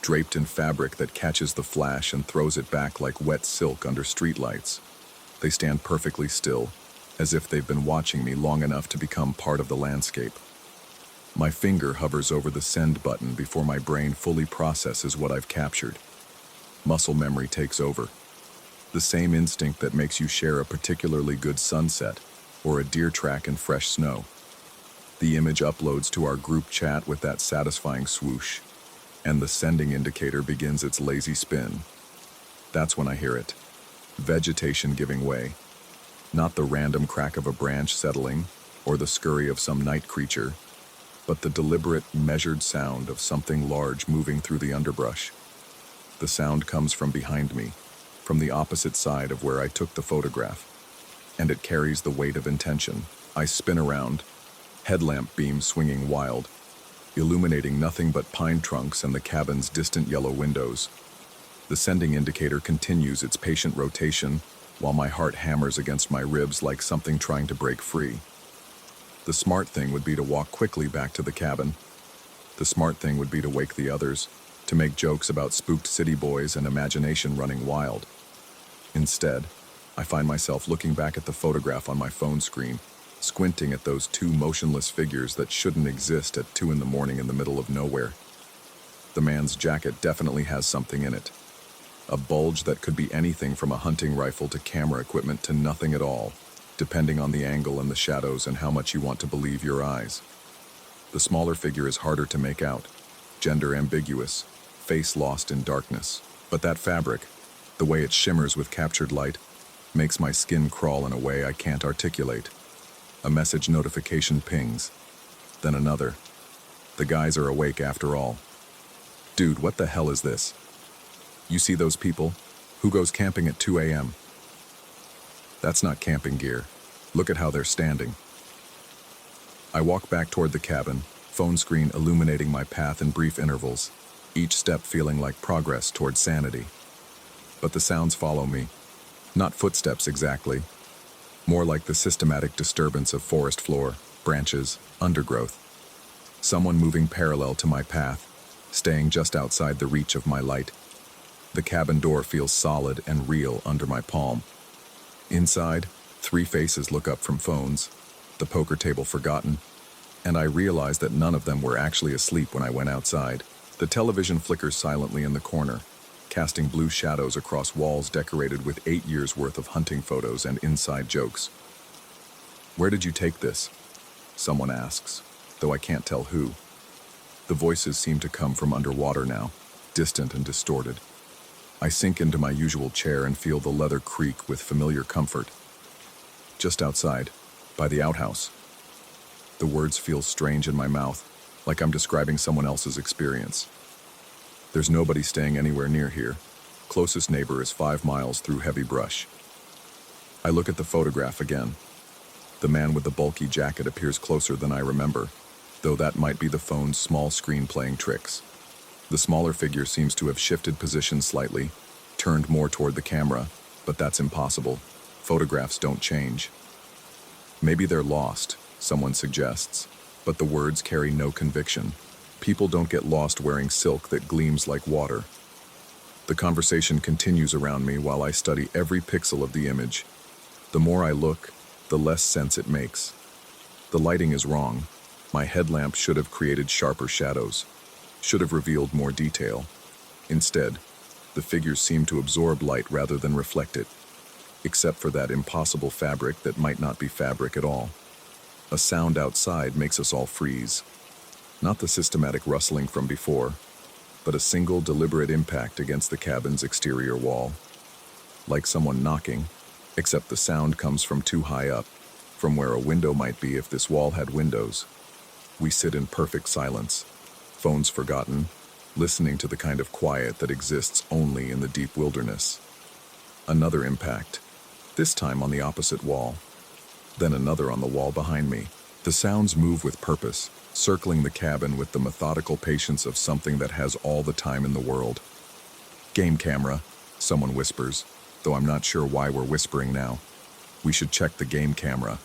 draped in fabric that catches the flash and throws it back like wet silk under streetlights. They stand perfectly still, as if they've been watching me long enough to become part of the landscape. My finger hovers over the send button before my brain fully processes what I've captured. Muscle memory takes over. The same instinct that makes you share a particularly good sunset or a deer track in fresh snow. The image uploads to our group chat with that satisfying swoosh, and the sending indicator begins its lazy spin. That's when I hear it. Vegetation giving way. Not the random crack of a branch settling or the scurry of some night creature, but the deliberate, measured sound of something large moving through the underbrush. The sound comes from behind me, from the opposite side of where I took the photograph, and it carries the weight of intention. I spin around, headlamp beam swinging wild, illuminating nothing but pine trunks and the cabin's distant yellow windows. The sending indicator continues its patient rotation, while my heart hammers against my ribs like something trying to break free. The smart thing would be to walk quickly back to the cabin. The smart thing would be to wake the others, to make jokes about spooked city boys and imagination running wild. Instead, I find myself looking back at the photograph on my phone screen, squinting at those two motionless figures that shouldn't exist at 2 a.m. in the middle of nowhere. The man's jacket definitely has something in it. A bulge that could be anything from a hunting rifle to camera equipment to nothing at all, depending on the angle and the shadows and how much you want to believe your eyes. The smaller figure is harder to make out, gender ambiguous, face lost in darkness. But that fabric, the way it shimmers with captured light, makes my skin crawl in a way I can't articulate. A message notification pings, then another. The guys are awake after all. Dude, what the hell is this? You see those people? Who goes camping at 2 a.m.? That's not camping gear. Look at how they're standing. I walk back toward the cabin, phone screen illuminating my path in brief intervals, each step feeling like progress toward sanity. But the sounds follow me. Not footsteps exactly. More like the systematic disturbance of forest floor, branches, undergrowth. Someone moving parallel to my path, staying just outside the reach of my light. The cabin door feels solid and real under my palm. Inside, 3 faces look up from phones, the poker table forgotten, and I realize that none of them were actually asleep when I went outside. The television flickers silently in the corner, casting blue shadows across walls decorated with 8 years' worth of hunting photos and inside jokes. "Where did you take this?" someone asks, though I can't tell who. The voices seem to come from underwater now, distant and distorted. I sink into my usual chair and feel the leather creak with familiar comfort. Just outside, by the outhouse. The words feel strange in my mouth, like I'm describing someone else's experience. There's nobody staying anywhere near here. Closest neighbor is 5 miles through heavy brush. I look at the photograph again. The man with the bulky jacket appears closer than I remember, though that might be the phone's small screen playing tricks. The smaller figure seems to have shifted position slightly, turned more toward the camera, but that's impossible. Photographs don't change. Maybe they're lost, someone suggests, but the words carry no conviction. People don't get lost wearing silk that gleams like water. The conversation continues around me while I study every pixel of the image. The more I look, the less sense it makes. The lighting is wrong. My headlamp should have created sharper shadows, should have revealed more detail. Instead, the figures seem to absorb light rather than reflect it, except for that impossible fabric that might not be fabric at all. A sound outside makes us all freeze. Not the systematic rustling from before, but a single deliberate impact against the cabin's exterior wall. Like someone knocking, except the sound comes from too high up, from where a window might be if this wall had windows. We sit in perfect silence, phones forgotten, listening to the kind of quiet that exists only in the deep wilderness. Another impact, this time on the opposite wall, then another on the wall behind me. The sounds move with purpose, circling the cabin with the methodical patience of something that has all the time in the world. "Game camera," someone whispers, though I'm not sure why we're whispering now. We should check the game camera.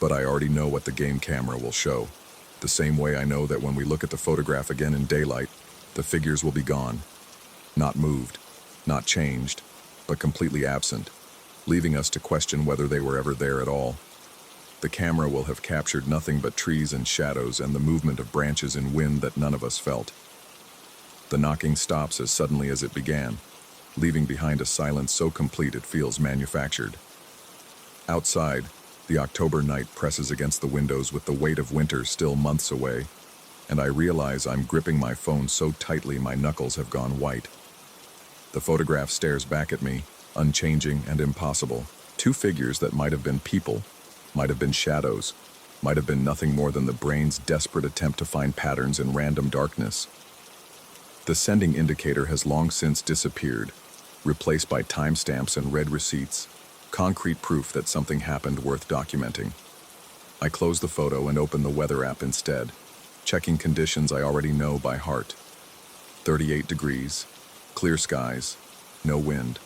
But I already know what the game camera will show. The same way I know that when we look at the photograph again in daylight, the figures will be gone. Not moved, not changed, but completely absent, leaving us to question whether they were ever there at all. The camera will have captured nothing but trees and shadows and the movement of branches in wind that none of us felt. The knocking stops as suddenly as it began, leaving behind a silence so complete it feels manufactured. Outside, the October night presses against the windows with the weight of winter still months away, and I realize I'm gripping my phone so tightly my knuckles have gone white. The photograph stares back at me, unchanging and impossible. Two figures that might have been people, might have been shadows, might have been nothing more than the brain's desperate attempt to find patterns in random darkness. The sending indicator has long since disappeared, replaced by timestamps and red receipts, concrete proof that something happened worth documenting. I close the photo and open the weather app instead, checking conditions I already know by heart. 38 degrees, clear skies, no wind.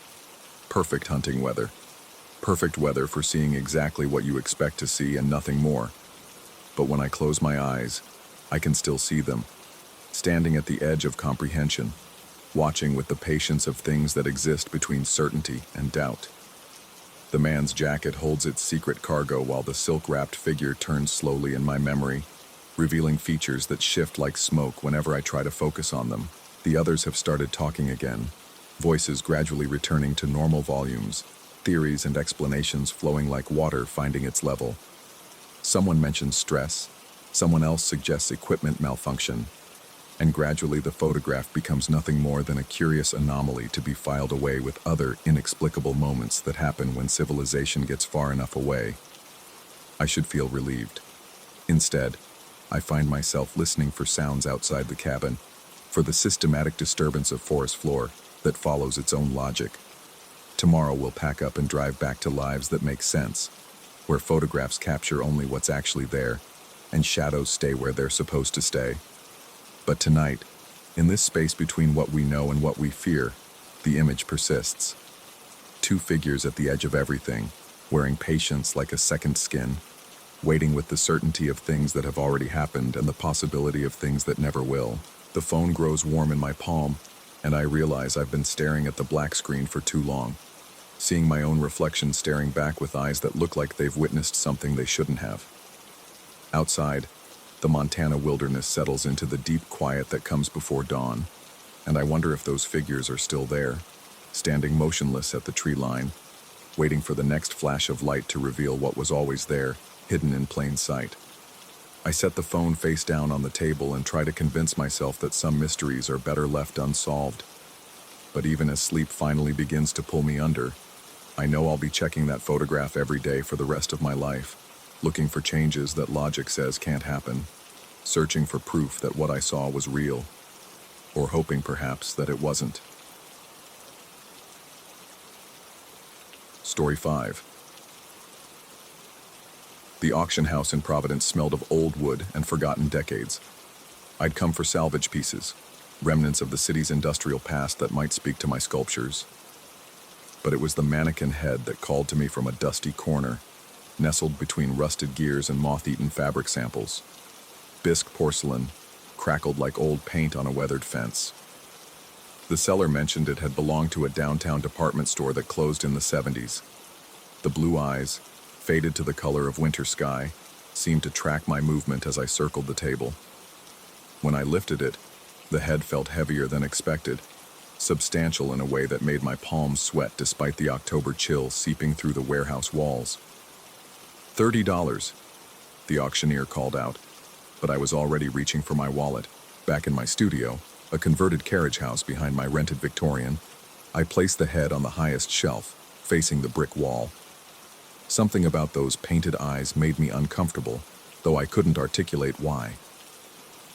Perfect hunting weather. Perfect weather for seeing exactly what you expect to see and nothing more. But when I close my eyes, I can still see them, standing at the edge of comprehension, watching with the patience of things that exist between certainty and doubt. The man's jacket holds its secret cargo while the silk-wrapped figure turns slowly in my memory, revealing features that shift like smoke whenever I try to focus on them. The others have started talking again, voices gradually returning to normal volumes, theories and explanations flowing like water finding its level. Someone mentions stress, someone else suggests equipment malfunction, and gradually the photograph becomes nothing more than a curious anomaly to be filed away with other inexplicable moments that happen when civilization gets far enough away. I should feel relieved. Instead, I find myself listening for sounds outside the cabin, for the systematic disturbance of forest floor that follows its own logic. Tomorrow we'll pack up and drive back to lives that make sense, where photographs capture only what's actually there, and shadows stay where they're supposed to stay. But tonight, in this space between what we know and what we fear, the image persists. Two figures at the edge of everything, wearing patience like a second skin, waiting with the certainty of things that have already happened and the possibility of things that never will. The phone grows warm in my palm, and I realize I've been staring at the black screen for too long, seeing my own reflection staring back with eyes that look like they've witnessed something they shouldn't have. Outside, the Montana wilderness settles into the deep quiet that comes before dawn, and I wonder if those figures are still there, standing motionless at the tree line, waiting for the next flash of light to reveal what was always there, hidden in plain sight. I set the phone face down on the table and try to convince myself that some mysteries are better left unsolved. But even as sleep finally begins to pull me under, I know I'll be checking that photograph every day for the rest of my life, looking for changes that logic says can't happen, searching for proof that what I saw was real, or hoping perhaps that it wasn't. Story 5. The auction house in Providence smelled of old wood and forgotten decades. I'd come for salvage pieces, remnants of the city's industrial past that might speak to my sculptures. But it was the mannequin head that called to me from a dusty corner, nestled between rusted gears and moth-eaten fabric samples. Bisque porcelain, crackled like old paint on a weathered fence. The seller mentioned it had belonged to a downtown department store that closed in the 70s. The blue eyes, faded to the color of winter sky, seemed to track my movement as I circled the table. When I lifted it, the head felt heavier than expected, substantial in a way that made my palms sweat despite the October chill seeping through the warehouse walls. $30, the auctioneer called out, but I was already reaching for my wallet. Back in my studio, a converted carriage house behind my rented Victorian, I placed the head on the highest shelf, facing the brick wall. Something about those painted eyes made me uncomfortable, though I couldn't articulate why.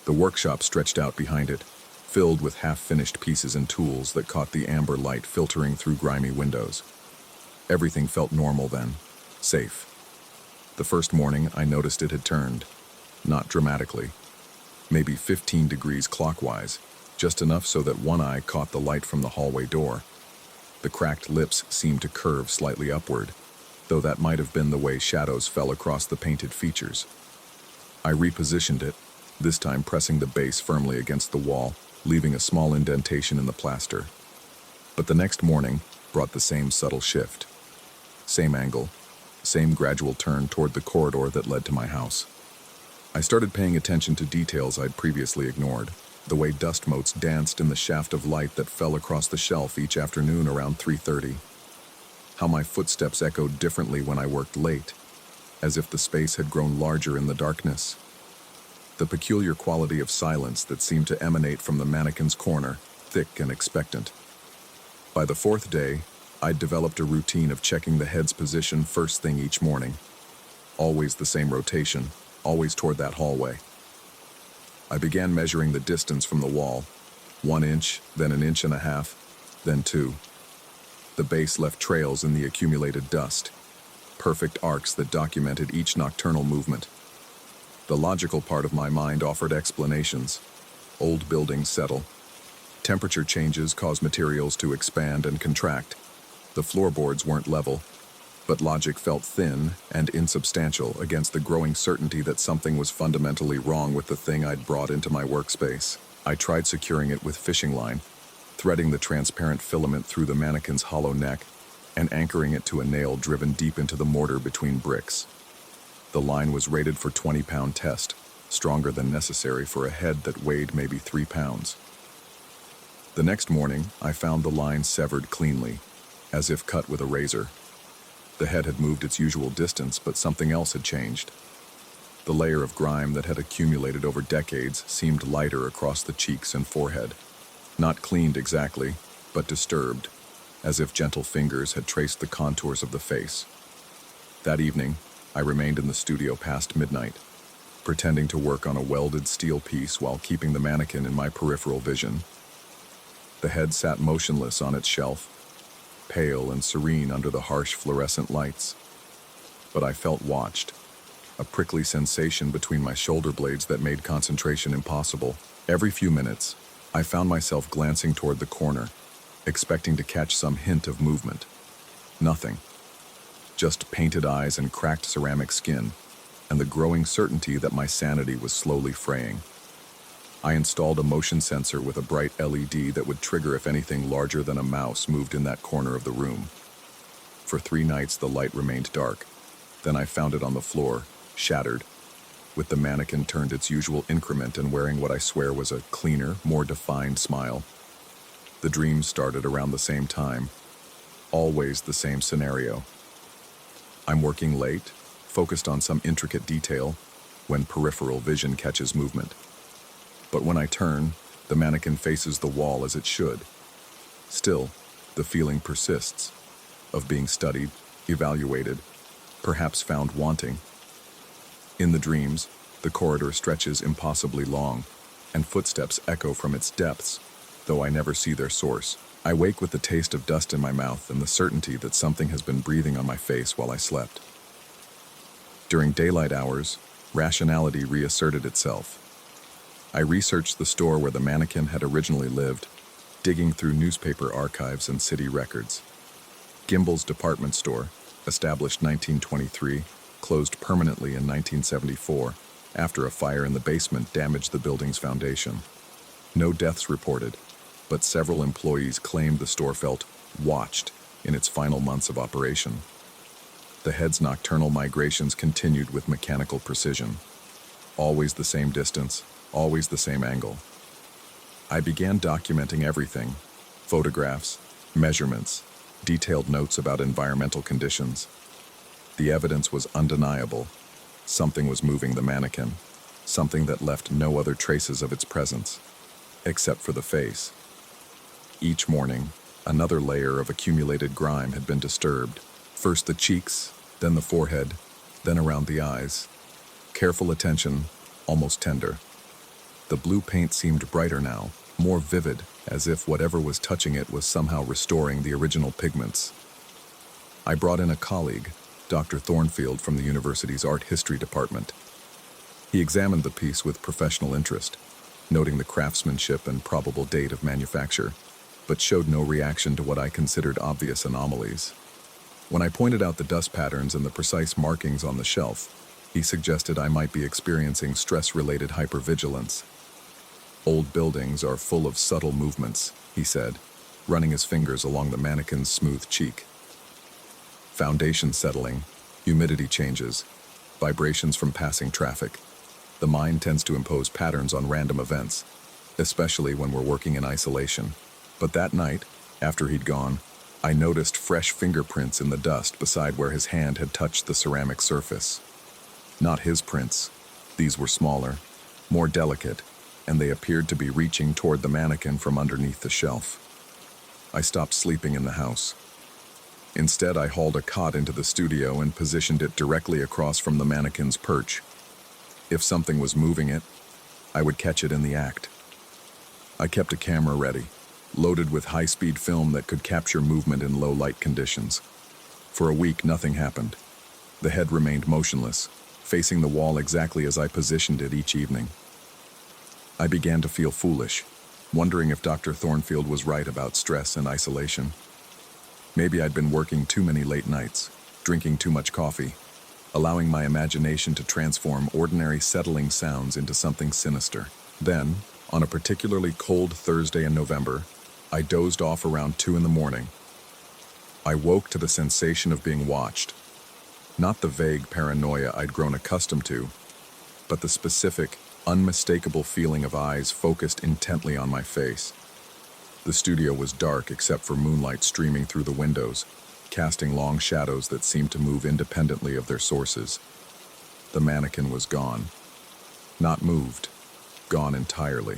The workshop stretched out behind it, filled with half-finished pieces and tools that caught the amber light filtering through grimy windows. Everything felt normal then, safe. The first morning, I noticed it had turned, not dramatically, maybe 15 degrees clockwise, just enough so that one eye caught the light from the hallway door. The cracked lips seemed to curve slightly upward, though that might have been the way shadows fell across the painted features. I repositioned it, this time pressing the base firmly against the wall, leaving a small indentation in the plaster. But the next morning brought the same subtle shift. Same angle, same gradual turn toward the corridor that led to my house. I started paying attention to details I'd previously ignored, the way dust motes danced in the shaft of light that fell across the shelf each afternoon around 3:30. How my footsteps echoed differently when I worked late, as if the space had grown larger in the darkness. The peculiar quality of silence that seemed to emanate from the mannequin's corner, thick and expectant. By the fourth day, I'd developed a routine of checking the head's position first thing each morning. Always the same rotation, always toward that hallway. I began measuring the distance from the wall, 1 inch, then 1.5 inches, then 2. The base left trails in the accumulated dust, perfect arcs that documented each nocturnal movement. The logical part of my mind offered explanations. Old buildings settle. Temperature changes cause materials to expand and contract. The floorboards weren't level, but logic felt thin and insubstantial against the growing certainty that something was fundamentally wrong with the thing I'd brought into my workspace. I tried securing it with fishing line, threading the transparent filament through the mannequin's hollow neck and anchoring it to a nail driven deep into the mortar between bricks. The line was rated for 20-pound test, stronger than necessary for a head that weighed maybe 3 pounds. The next morning, I found the line severed cleanly, as if cut with a razor. The head had moved its usual distance, but something else had changed. The layer of grime that had accumulated over decades seemed lighter across the cheeks and forehead. Not cleaned exactly, but disturbed, as if gentle fingers had traced the contours of the face. That evening, I remained in the studio past midnight, pretending to work on a welded steel piece while keeping the mannequin in my peripheral vision. The head sat motionless on its shelf, pale and serene under the harsh fluorescent lights. But I felt watched, a prickly sensation between my shoulder blades that made concentration impossible. Every few minutes, I found myself glancing toward the corner, expecting to catch some hint of movement. Nothing. Just painted eyes and cracked ceramic skin, and the growing certainty that my sanity was slowly fraying. I installed a motion sensor with a bright LED that would trigger if anything larger than a mouse moved in that corner of the room. For 3 nights, the light remained dark. Then I found it on the floor, shattered, with the mannequin turned its usual increment and wearing what I swear was a cleaner, more defined smile. The dreams started around the same time. Always the same scenario. I'm working late, focused on some intricate detail, when peripheral vision catches movement. But when I turn, the mannequin faces the wall as it should. Still, the feeling persists, of being studied, evaluated, perhaps found wanting. In the dreams, the corridor stretches impossibly long, and footsteps echo from its depths, though I never see their source. I wake with the taste of dust in my mouth and the certainty that something has been breathing on my face while I slept. During daylight hours, rationality reasserted itself. I researched the store where the mannequin had originally lived, digging through newspaper archives and city records. Gimbel's department store, established 1923, closed permanently in 1974, after a fire in the basement damaged the building's foundation. No deaths reported, but several employees claimed the store felt watched in its final months of operation. The head's nocturnal migrations continued with mechanical precision. Always the same distance, always the same angle. I began documenting everything: photographs, measurements, detailed notes about environmental conditions. The evidence was undeniable. Something was moving the mannequin, something that left no other traces of its presence, except for the face. Each morning, another layer of accumulated grime had been disturbed. First the cheeks, then the forehead, then around the eyes. Careful attention, almost tender. The blue paint seemed brighter now, more vivid, as if whatever was touching it was somehow restoring the original pigments. I brought in a colleague, Dr. Thornfield from the university's art history department. He examined the piece with professional interest, noting the craftsmanship and probable date of manufacture, but showed no reaction to what I considered obvious anomalies. When I pointed out the dust patterns and the precise markings on the shelf, he suggested I might be experiencing stress-related hypervigilance. Old buildings are full of subtle movements, he said, running his fingers along the mannequin's smooth cheek. Foundation settling, humidity changes, vibrations from passing traffic. The mind tends to impose patterns on random events, especially when we're working in isolation. But that night, after he'd gone, I noticed fresh fingerprints in the dust beside where his hand had touched the ceramic surface. Not his prints. These were smaller, more delicate, and they appeared to be reaching toward the mannequin from underneath the shelf. I stopped sleeping in the house. Instead, I hauled a cot into the studio and positioned it directly across from the mannequin's perch. If something was moving it, I would catch it in the act. I kept a camera ready, loaded with high-speed film that could capture movement in low-light conditions. For a week, nothing happened. The head remained motionless, facing the wall exactly as I positioned it each evening. I began to feel foolish, wondering if Dr. Thornfield was right about stress and isolation. Maybe I'd been working too many late nights, drinking too much coffee, allowing my imagination to transform ordinary settling sounds into something sinister. Then, on a particularly cold Thursday in November, I dozed off around 2 a.m. I woke to the sensation of being watched. Not the vague paranoia I'd grown accustomed to, but the specific, unmistakable feeling of eyes focused intently on my face. The studio was dark except for moonlight streaming through the windows, casting long shadows that seemed to move independently of their sources. The mannequin was gone. Not moved. Gone entirely.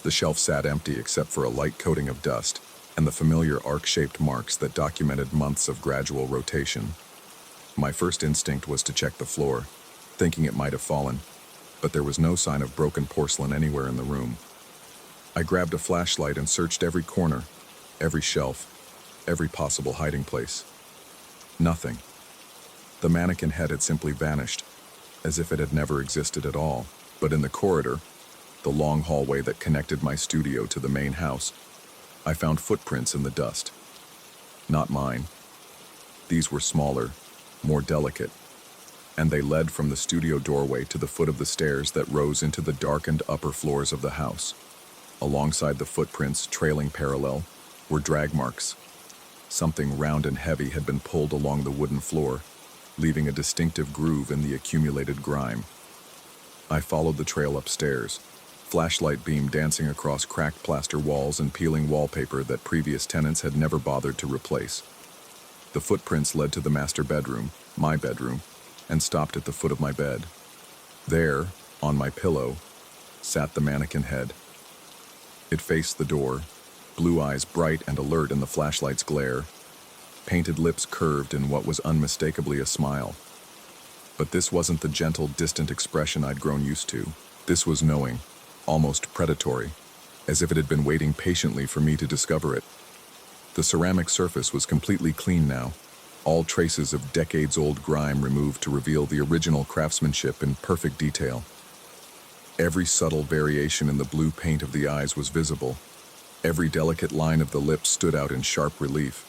The shelf sat empty except for a light coating of dust and the familiar arc-shaped marks that documented months of gradual rotation. My first instinct was to check the floor, thinking it might have fallen, but there was no sign of broken porcelain anywhere in the room. I grabbed a flashlight and searched every corner, every shelf, every possible hiding place. Nothing. The mannequin head had simply vanished, as if it had never existed at all. But in the corridor, the long hallway that connected my studio to the main house, I found footprints in the dust. Not mine. These were smaller, more delicate, and they led from the studio doorway to the foot of the stairs that rose into the darkened upper floors of the house. Alongside the footprints, trailing parallel, were drag marks. Something round and heavy had been pulled along the wooden floor, leaving a distinctive groove in the accumulated grime. I followed the trail upstairs, flashlight beam dancing across cracked plaster walls and peeling wallpaper that previous tenants had never bothered to replace. The footprints led to the master bedroom, my bedroom, and stopped at the foot of my bed. There, on my pillow, sat the mannequin head. It faced the door, blue eyes bright and alert in the flashlight's glare, painted lips curved in what was unmistakably a smile. But this wasn't the gentle, distant expression I'd grown used to. This was knowing, almost predatory, as if it had been waiting patiently for me to discover it. The ceramic surface was completely clean now, all traces of decades-old grime removed to reveal the original craftsmanship in perfect detail. Every subtle variation in the blue paint of the eyes was visible. Every delicate line of the lips stood out in sharp relief.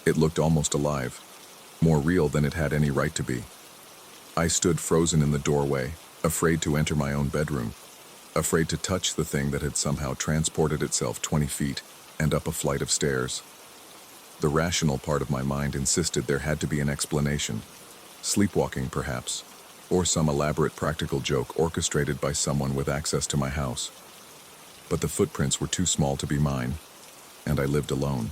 It looked almost alive, more real than it had any right to be. I stood frozen in the doorway, afraid to enter my own bedroom, afraid to touch the thing that had somehow transported itself 20 feet and up a flight of stairs. The rational part of my mind insisted there had to be an explanation. Sleepwalking, perhaps, or some elaborate practical joke orchestrated by someone with access to my house. But the footprints were too small to be mine, and I lived alone.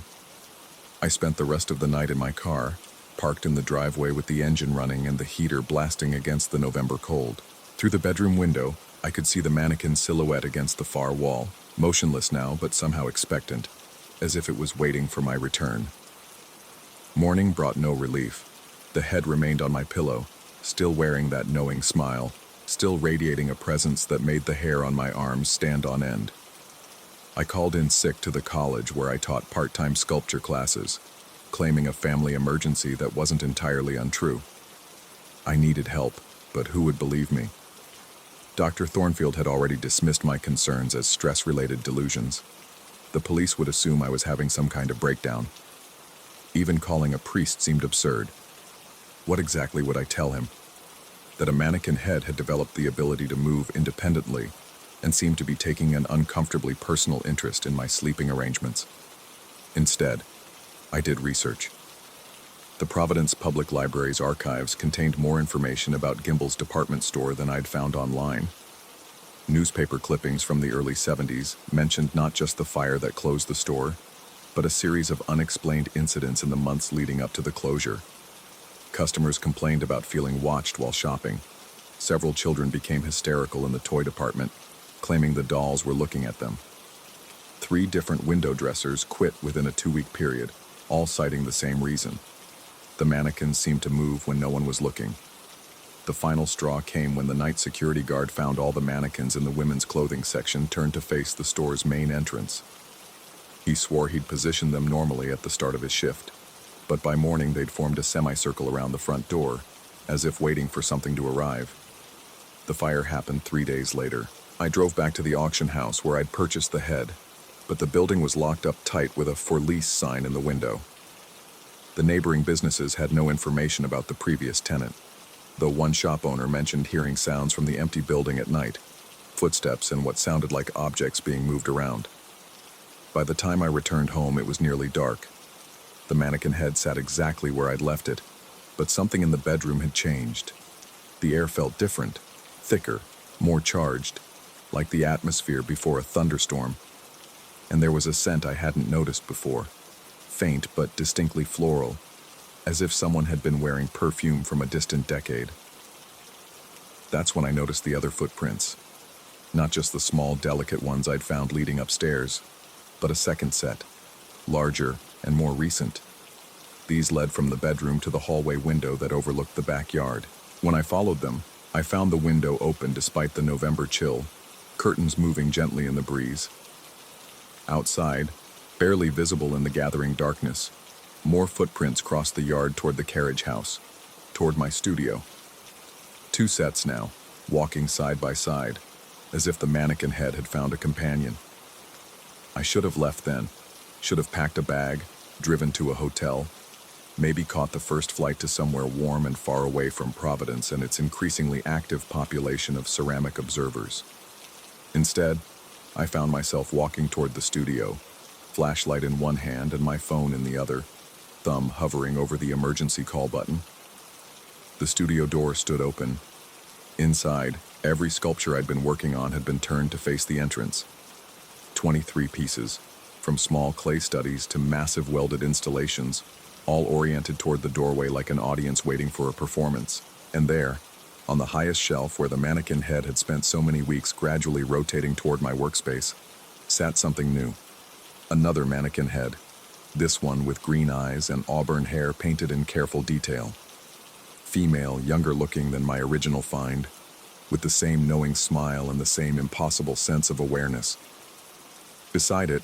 I spent the rest of the night in my car, parked in the driveway with the engine running and the heater blasting against the November cold. Through the bedroom window, I could see the mannequin's silhouette against the far wall, motionless now but somehow expectant, as if it was waiting for my return. Morning brought no relief. The head remained on my pillow, still wearing that knowing smile, still radiating a presence that made the hair on my arms stand on end. I called in sick to the college where I taught part-time sculpture classes, claiming a family emergency that wasn't entirely untrue. I needed help, but who would believe me? Dr. Thornfield had already dismissed my concerns as stress-related delusions. The police would assume I was having some kind of breakdown. Even calling a priest seemed absurd. What exactly would I tell him? That a mannequin head had developed the ability to move independently and seemed to be taking an uncomfortably personal interest in my sleeping arrangements. Instead, I did research. The Providence Public Library's archives contained more information about Gimbel's department store than I'd found online. Newspaper clippings from the early 70s mentioned not just the fire that closed the store, but a series of unexplained incidents in the months leading up to the closure. Customers complained about feeling watched while shopping. Several children became hysterical in the toy department, claiming the dolls were looking at them. 3 different window dressers quit within a 2-week period, all citing the same reason. The mannequins seemed to move when no one was looking. The final straw came when the night security guard found all the mannequins in the women's clothing section turned to face the store's main entrance. He swore he'd positioned them normally at the start of his shift, but by morning they'd formed a semicircle around the front door, as if waiting for something to arrive. The fire happened 3 days later. I drove back to the auction house where I'd purchased the head, but the building was locked up tight with a "for lease" sign in the window. The neighboring businesses had no information about the previous tenant, though one shop owner mentioned hearing sounds from the empty building at night, footsteps and what sounded like objects being moved around. By the time I returned home, it was nearly dark. The mannequin head sat exactly where I'd left it, but something in the bedroom had changed. The air felt different, thicker, more charged, like the atmosphere before a thunderstorm. And there was a scent I hadn't noticed before, faint but distinctly floral, as if someone had been wearing perfume from a distant decade. That's when I noticed the other footprints. Not just the small, delicate ones I'd found leading upstairs, but a second set, larger and more recent. These led from the bedroom to the hallway window that overlooked the backyard. When I followed them, I found the window open despite the November chill, curtains moving gently in the breeze. Outside, barely visible in the gathering darkness, more footprints crossed the yard toward the carriage house, toward my studio. 2 sets now, walking side by side, as if the mannequin head had found a companion. I should have left then, should have packed a bag, driven to a hotel, maybe caught the first flight to somewhere warm and far away from Providence and its increasingly active population of ceramic observers. Instead, I found myself walking toward the studio, flashlight in one hand and my phone in the other, thumb hovering over the emergency call button. The studio door stood open. Inside, every sculpture I'd been working on had been turned to face the entrance. 23 pieces, from small clay studies to massive welded installations, all oriented toward the doorway like an audience waiting for a performance. And there, on the highest shelf where the mannequin head had spent so many weeks gradually rotating toward my workspace, sat something new. Another mannequin head, this one with green eyes and auburn hair painted in careful detail. Female, younger looking than my original find, with the same knowing smile and the same impossible sense of awareness. Beside it,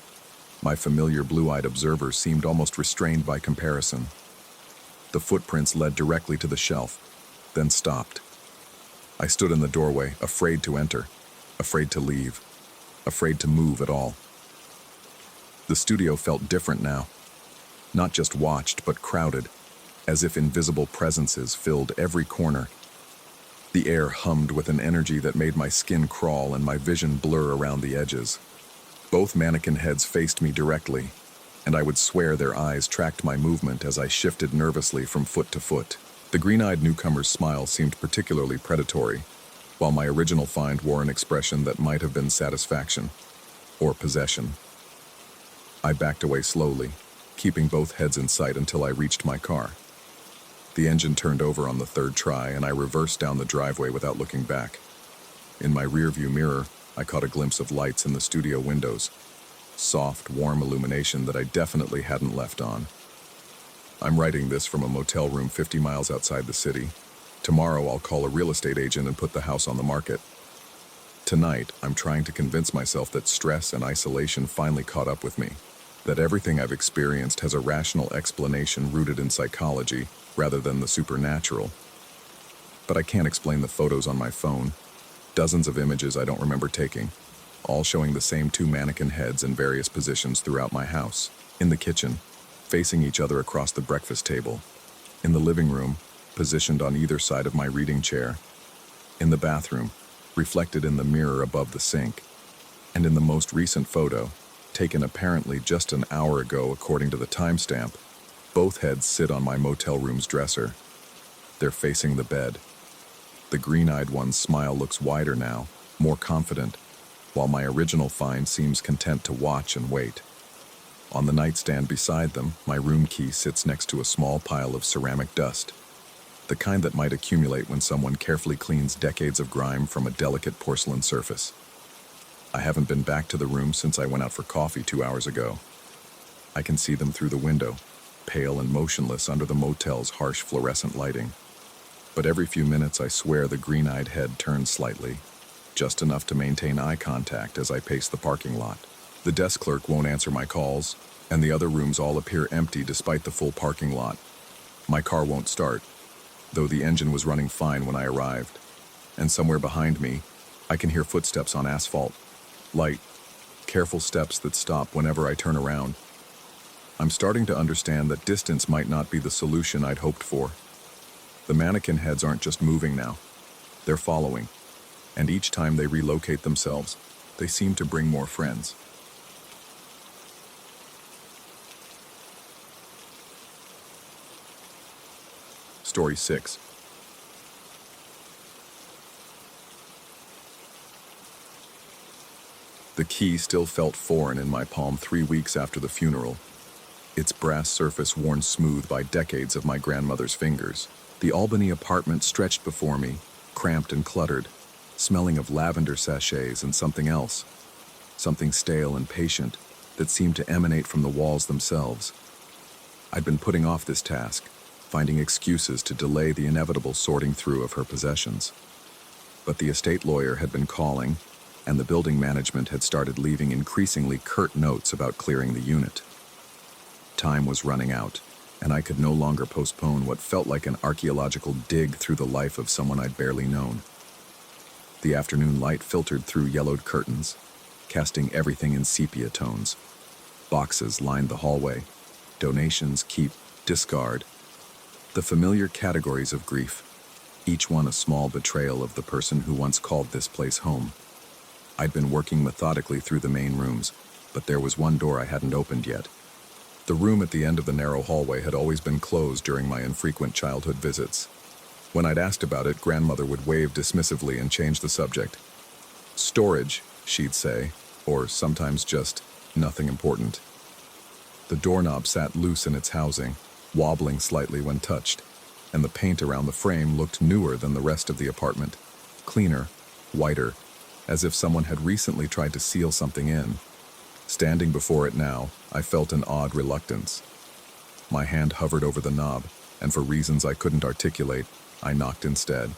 my familiar blue-eyed observer seemed almost restrained by comparison. The footprints led directly to the shelf, then stopped. I stood in the doorway, afraid to enter, afraid to leave, afraid to move at all. The studio felt different now. Not just watched, but crowded, as if invisible presences filled every corner. The air hummed with an energy that made my skin crawl and my vision blur around the edges. Both mannequin heads faced me directly, and I would swear their eyes tracked my movement as I shifted nervously from foot to foot. The green-eyed newcomer's smile seemed particularly predatory, while my original find wore an expression that might have been satisfaction or possession. I backed away slowly, keeping both heads in sight until I reached my car. The engine turned over on the third try, and I reversed down the driveway without looking back. In my rearview mirror, I caught a glimpse of lights in the studio windows. Soft, warm illumination that I definitely hadn't left on. I'm writing this from a motel room 50 miles outside the city. Tomorrow I'll call a real estate agent and put the house on the market. Tonight, I'm trying to convince myself that stress and isolation finally caught up with me, that everything I've experienced has a rational explanation rooted in psychology rather than the supernatural. But I can't explain the photos on my phone. Dozens of images I don't remember taking, all showing the same two mannequin heads in various positions throughout my house. In the kitchen, facing each other across the breakfast table. In the living room, positioned on either side of my reading chair. In the bathroom, reflected in the mirror above the sink. And in the most recent photo, taken apparently just an hour ago according to the timestamp, both heads sit on my motel room's dresser. They're facing the bed. The green-eyed one's smile looks wider now, more confident, while my original find seems content to watch and wait. On the nightstand beside them, my room key sits next to a small pile of ceramic dust, the kind that might accumulate when someone carefully cleans decades of grime from a delicate porcelain surface. I haven't been back to the room since I went out for coffee 2 hours ago. I can see them through the window, pale and motionless under the motel's harsh fluorescent lighting. But every few minutes I swear the green-eyed head turns slightly, just enough to maintain eye contact as I pace the parking lot. The desk clerk won't answer my calls, and the other rooms all appear empty despite the full parking lot. My car won't start, though the engine was running fine when I arrived. And somewhere behind me, I can hear footsteps on asphalt. Light, careful steps that stop whenever I turn around. I'm starting to understand that distance might not be the solution I'd hoped for. The mannequin heads aren't just moving now. They're following. And each time they relocate themselves, they seem to bring more friends. Story 6. The key still felt foreign in my palm 3 weeks after the funeral, its brass surface worn smooth by decades of my grandmother's fingers. The Albany apartment stretched before me, cramped and cluttered, smelling of lavender sachets and something else, something stale and patient that seemed to emanate from the walls themselves. I'd been putting off this task, finding excuses to delay the inevitable sorting through of her possessions. But the estate lawyer had been calling, and the building management had started leaving increasingly curt notes about clearing the unit. Time was running out, and I could no longer postpone what felt like an archaeological dig through the life of someone I'd barely known. The afternoon light filtered through yellowed curtains, casting everything in sepia tones. Boxes lined the hallway. Donations, keep, discard. The familiar categories of grief, each one a small betrayal of the person who once called this place home. I'd been working methodically through the main rooms, but there was one door I hadn't opened yet. The room at the end of the narrow hallway had always been closed during my infrequent childhood visits. When I'd asked about it, grandmother would wave dismissively and change the subject. Storage, she'd say, or sometimes just nothing important. The doorknob sat loose in its housing, wobbling slightly when touched, and the paint around the frame looked newer than the rest of the apartment, cleaner, whiter, as if someone had recently tried to seal something in. Standing before it now, I felt an odd reluctance. My hand hovered over the knob, and for reasons I couldn't articulate, I knocked instead.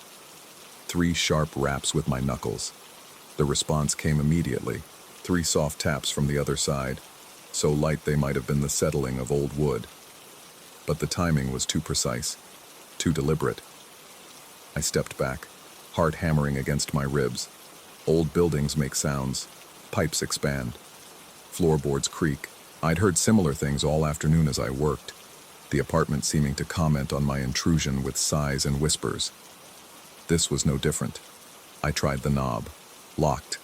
3 sharp raps with my knuckles. The response came immediately, 3 soft taps from the other side, so light they might have been the settling of old wood. But the timing was too precise, too deliberate. I stepped back, heart hammering against my ribs. Old buildings make sounds, pipes expand, floorboards creak. I'd heard similar things all afternoon as I worked, the apartment seeming to comment on my intrusion with sighs and whispers. This was no different. I tried the knob. Locked.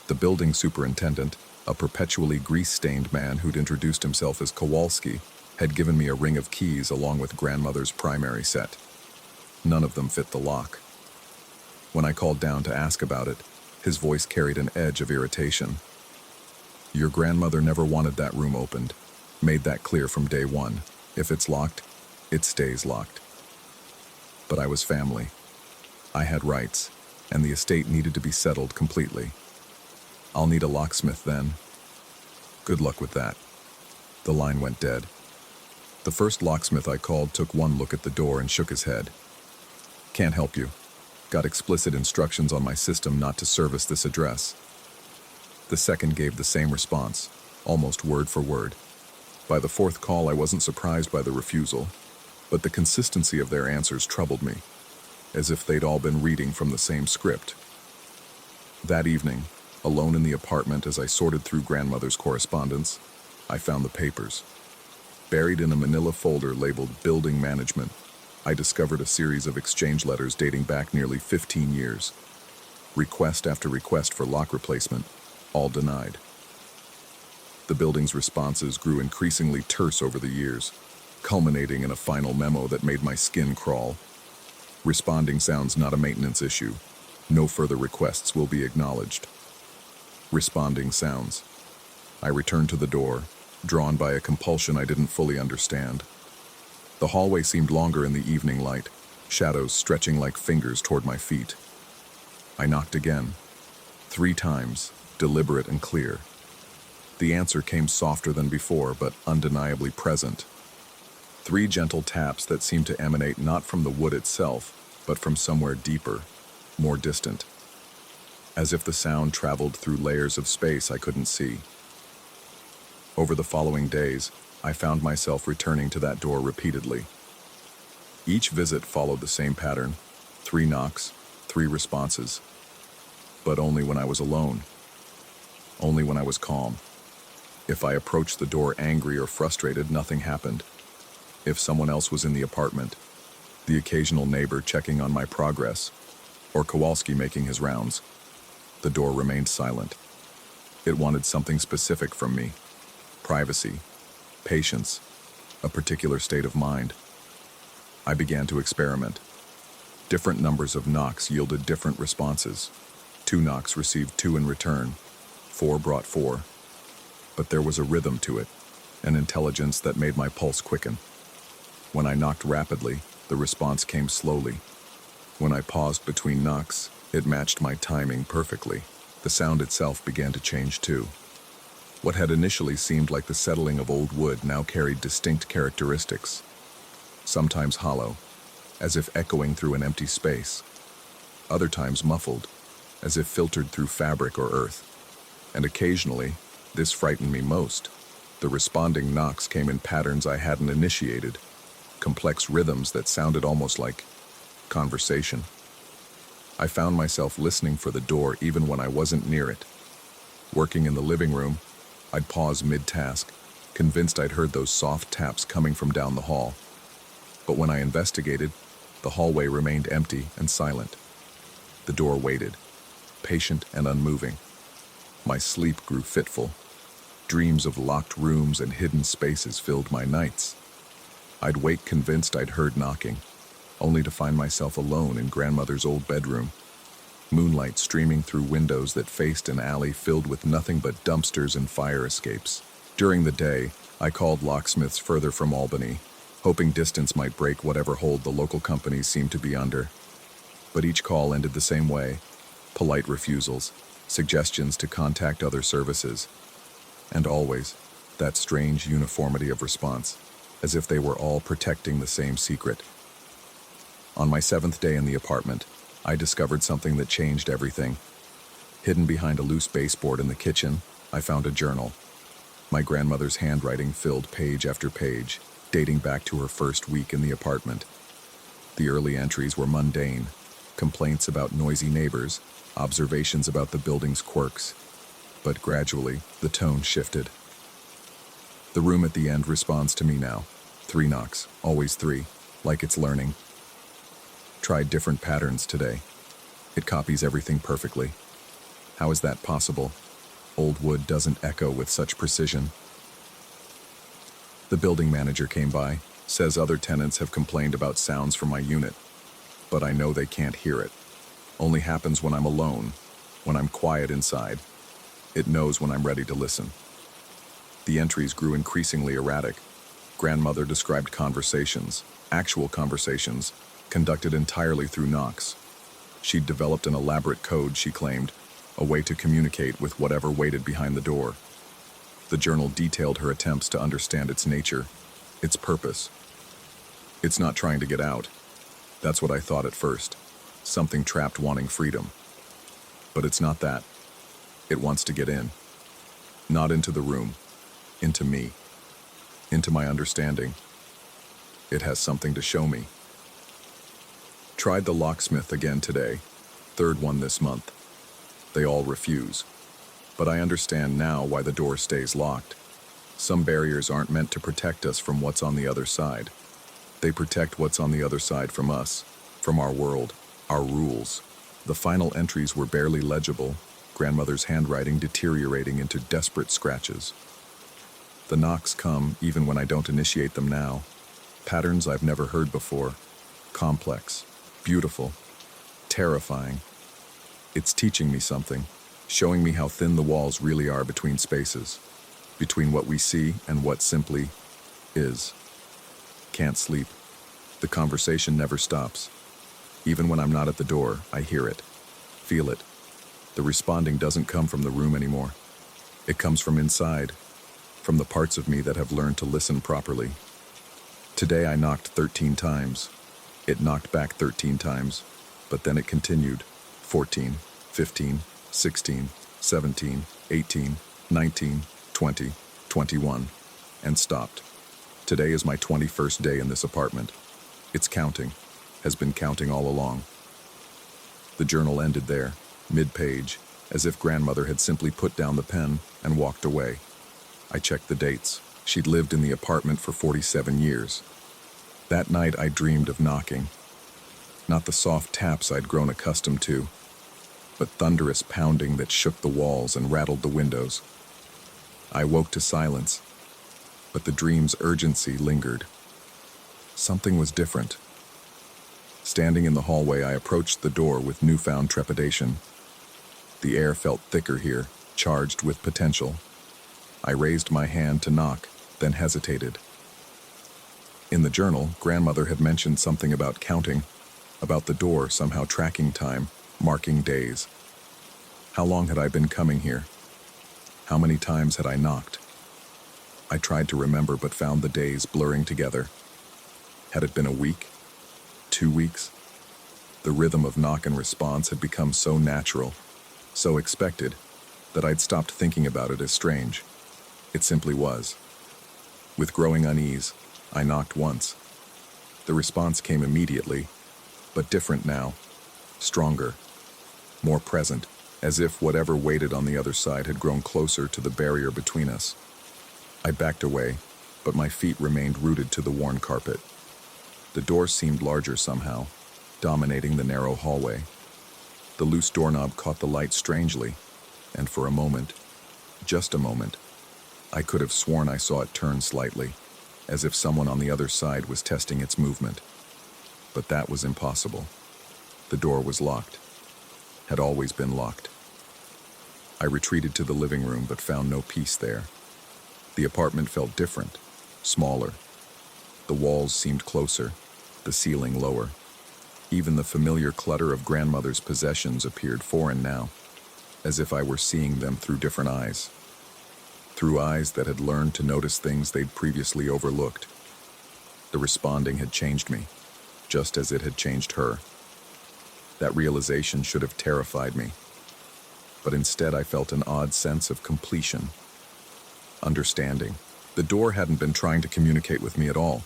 The building superintendent, a perpetually grease-stained man who'd introduced himself as Kowalski, had given me a ring of keys along with grandmother's primary set. None of them fit the lock. When I called down to ask about it, his voice carried an edge of irritation. Your grandmother never wanted that room opened. Made that clear from day one. If it's locked, it stays locked. But I was family. I had rights, and the estate needed to be settled completely. I'll need a locksmith then. Good luck with that. The line went dead. The first locksmith I called took one look at the door and shook his head. Can't help you. Got explicit instructions on my system not to service this address. The second gave the same response, almost word for word. By the fourth call, I wasn't surprised by the refusal, but the consistency of their answers troubled me, as if they'd all been reading from the same script. That evening, alone in the apartment as I sorted through grandmother's correspondence, I found the papers. Buried in a manila folder labeled Building Management, I discovered a series of exchange letters dating back nearly 15 years. Request after request for lock replacement, all denied. The building's responses grew increasingly terse over the years, culminating in a final memo that made my skin crawl. Responding sounds not a maintenance issue. No further requests will be acknowledged. Responding sounds. I returned to the door, drawn by a compulsion I didn't fully understand. The hallway seemed longer in the evening light, shadows stretching like fingers toward my feet. I knocked again. 3 times, deliberate and clear. The answer came softer than before, but undeniably present. 3 gentle taps that seemed to emanate not from the wood itself, but from somewhere deeper, more distant. As if the sound traveled through layers of space I couldn't see. Over the following days, I found myself returning to that door repeatedly. Each visit followed the same pattern: 3 knocks, 3 responses. But only when I was alone. Only when I was calm. If I approached the door angry or frustrated, nothing happened. If someone else was in the apartment, the occasional neighbor checking on my progress, or Kowalski making his rounds, the door remained silent. It wanted something specific from me: privacy, patience, a particular state of mind. I began to experiment. Different numbers of knocks yielded different responses. 2 knocks received 2 in return. 4 brought 4. But there was a rhythm to it, an intelligence that made my pulse quicken. When I knocked rapidly, the response came slowly. When I paused between knocks, it matched my timing perfectly. The sound itself began to change too. What had initially seemed like the settling of old wood now carried distinct characteristics. Sometimes hollow, as if echoing through an empty space. Other times muffled, as if filtered through fabric or earth. And occasionally, this frightened me most, the responding knocks came in patterns I hadn't initiated, complex rhythms that sounded almost like conversation. I found myself listening for the door even when I wasn't near it. Working in the living room, I'd pause mid-task, convinced I'd heard those soft taps coming from down the hall. But when I investigated, the hallway remained empty and silent. The door waited, patient and unmoving. My sleep grew fitful. Dreams of locked rooms and hidden spaces filled my nights. I'd wake convinced I'd heard knocking, only to find myself alone in grandmother's old bedroom. Moonlight streaming through windows that faced an alley filled with nothing but dumpsters and fire escapes. During the day, I called locksmiths further from Albany, hoping distance might break whatever hold the local companies seemed to be under. But each call ended the same way: polite refusals, suggestions to contact other services, and always that strange uniformity of response, as if they were all protecting the same secret. On my 7th day in the apartment, I discovered something that changed everything. Hidden behind a loose baseboard in the kitchen, I found a journal. My grandmother's handwriting filled page after page, dating back to her first week in the apartment. The early entries were mundane: complaints about noisy neighbors, observations about the building's quirks. But gradually, the tone shifted. The room at the end responds to me now. 3 knocks, always 3, like it's learning. Tried different patterns today. It copies everything perfectly. How is that possible? Old wood doesn't echo with such precision. The building manager came by, says other tenants have complained about sounds from my unit, but I know they can't hear it. Only happens when I'm alone, when I'm quiet inside. It knows when I'm ready to listen. The entries grew increasingly erratic. Grandmother described conversations, actual conversations, conducted entirely through knocks. She'd developed an elaborate code, she claimed, a way to communicate with whatever waited behind the door. The journal detailed her attempts to understand its nature, its purpose. It's not trying to get out. That's what I thought at first. Something trapped wanting freedom. But it's not that. It wants to get in. Not into the room. Into me. Into my understanding. It has something to show me. Tried the locksmith again today. Third one this month. They all refuse. But I understand now why the door stays locked. Some barriers aren't meant to protect us from what's on the other side. They protect what's on the other side from us, from our world, our rules. The final entries were barely legible, grandmother's handwriting deteriorating into desperate scratches. The knocks come even when I don't initiate them now. Patterns I've never heard before. Complex, beautiful, terrifying. It's teaching me something, showing me how thin the walls really are between spaces, between what we see and what simply is. Can't sleep. The conversation never stops. Even when I'm not at the door, I hear it, feel it. The responding doesn't come from the room anymore. It comes from inside, from the parts of me that have learned to listen properly. Today I knocked 13 times. It knocked back 13 times, but then it continued. 14, 15, 16, 17, 18, 19, 20, 21, and stopped. Today is my 21st day in this apartment. It's counting, has been counting all along. The journal ended there, mid-page, as if grandmother had simply put down the pen and walked away. I checked the dates. She'd lived in the apartment for 47 years. That night I dreamed of knocking. Not the soft taps I'd grown accustomed to, but thunderous pounding that shook the walls and rattled the windows. I woke to silence, but the dream's urgency lingered. Something was different. Standing in the hallway, I approached the door with newfound trepidation. The air felt thicker here, charged with potential. I raised my hand to knock, then hesitated. In the journal, grandmother had mentioned something about counting, about the door somehow tracking time, marking days. How long had I been coming here? How many times had I knocked? I tried to remember but found the days blurring together. Had it been a week? 2 weeks? The rhythm of knock and response had become so natural, so expected, that I'd stopped thinking about it as strange. It simply was. With growing unease, I knocked once. The response came immediately, but different now, stronger, more present, as if whatever waited on the other side had grown closer to the barrier between us. I backed away, but my feet remained rooted to the worn carpet. The door seemed larger somehow, dominating the narrow hallway. The loose doorknob caught the light strangely, and for a moment, just a moment, I could have sworn I saw it turn slightly, as if someone on the other side was testing its movement. But that was impossible. The door was locked, had always been locked. I retreated to the living room but found no peace there. The apartment felt different, smaller. The walls seemed closer, the ceiling lower. Even the familiar clutter of grandmother's possessions appeared foreign now, as if I were seeing them through different eyes. Through eyes that had learned to notice things they'd previously overlooked. The responding had changed me, just as it had changed her. That realization should have terrified me, but instead I felt an odd sense of completion. Understanding. The door hadn't been trying to communicate with me at all.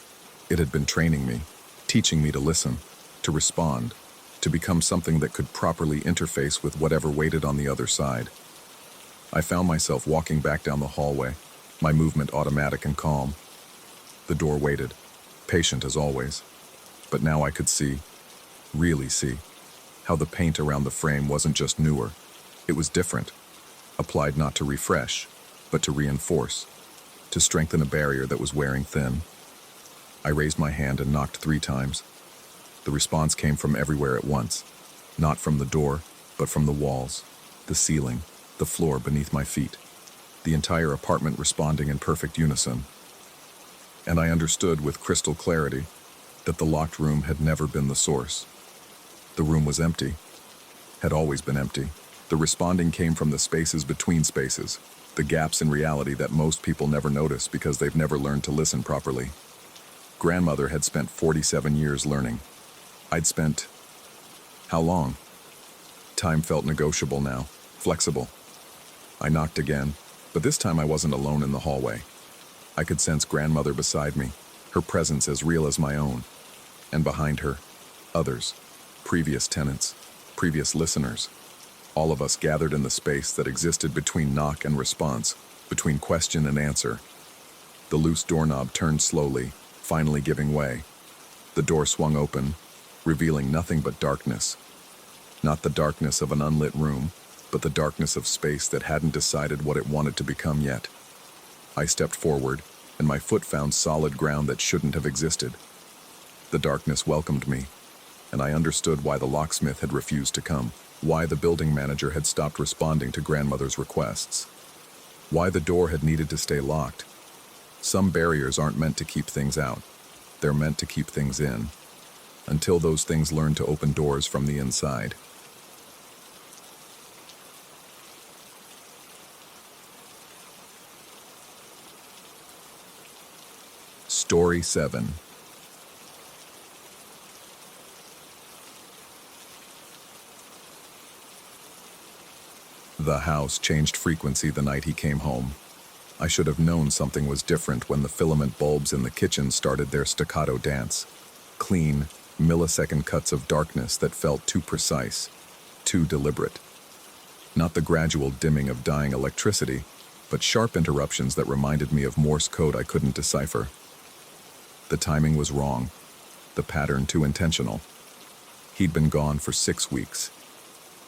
It had been training me, teaching me to listen, to respond, to become something that could properly interface with whatever waited on the other side. I found myself walking back down the hallway, my movement automatic and calm. The door waited, patient as always, but now I could see. really see how the paint around the frame wasn't just newer, it was different, applied not to refresh, but to reinforce, to strengthen a barrier that was wearing thin. I raised my hand and knocked 3 times. The response came from everywhere at once, not from the door, but from the walls, the ceiling, the floor beneath my feet, the entire apartment responding in perfect unison. And I understood with crystal clarity that the locked room had never been the source. The room was empty, had always been empty. The responding came from the spaces between spaces, the gaps in reality that most people never notice because they've never learned to listen properly. Grandmother had spent 47 years learning. I'd spent... how long? Time felt negotiable now, flexible. I knocked again, but this time I wasn't alone in the hallway. I could sense grandmother beside me, her presence as real as my own. And behind her, others, previous tenants, previous listeners. All of us gathered in the space that existed between knock and response, between question and answer. The loose doorknob turned slowly, finally giving way. The door swung open, revealing nothing but darkness. Not the darkness of an unlit room, but the darkness of space that hadn't decided what it wanted to become yet. I stepped forward, and my foot found solid ground that shouldn't have existed. The darkness welcomed me, and I understood why the locksmith had refused to come, why the building manager had stopped responding to grandmother's requests, why the door had needed to stay locked. Some barriers aren't meant to keep things out. They're meant to keep things in, until those things learn to open doors from the inside. Story 7. The house changed frequency the night he came home. I should have known something was different when the filament bulbs in the kitchen started their staccato dance. Clean, millisecond cuts of darkness that felt too precise, too deliberate. Not the gradual dimming of dying electricity, but sharp interruptions that reminded me of Morse code I couldn't decipher. The timing was wrong, the pattern too intentional. He'd been gone for 6 weeks.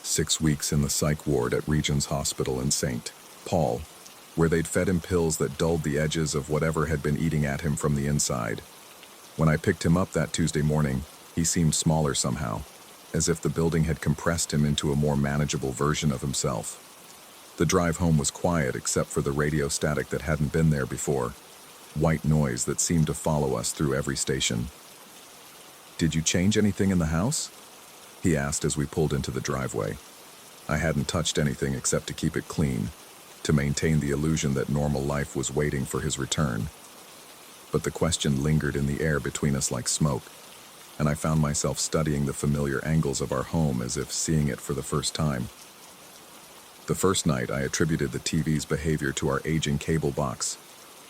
6 weeks in the psych ward at Regions Hospital in St. Paul, where they'd fed him pills that dulled the edges of whatever had been eating at him from the inside. When I picked him up that Tuesday morning, he seemed smaller somehow, as if the building had compressed him into a more manageable version of himself. The drive home was quiet except for the radio static that hadn't been there before, white noise that seemed to follow us through every station. "Did you change anything in the house?" he asked as we pulled into the driveway. I hadn't touched anything except to keep it clean, to maintain the illusion that normal life was waiting for his return. But the question lingered in the air between us like smoke, and I found myself studying the familiar angles of our home as if seeing it for the first time. The first night, I attributed the TV's behavior to our aging cable box.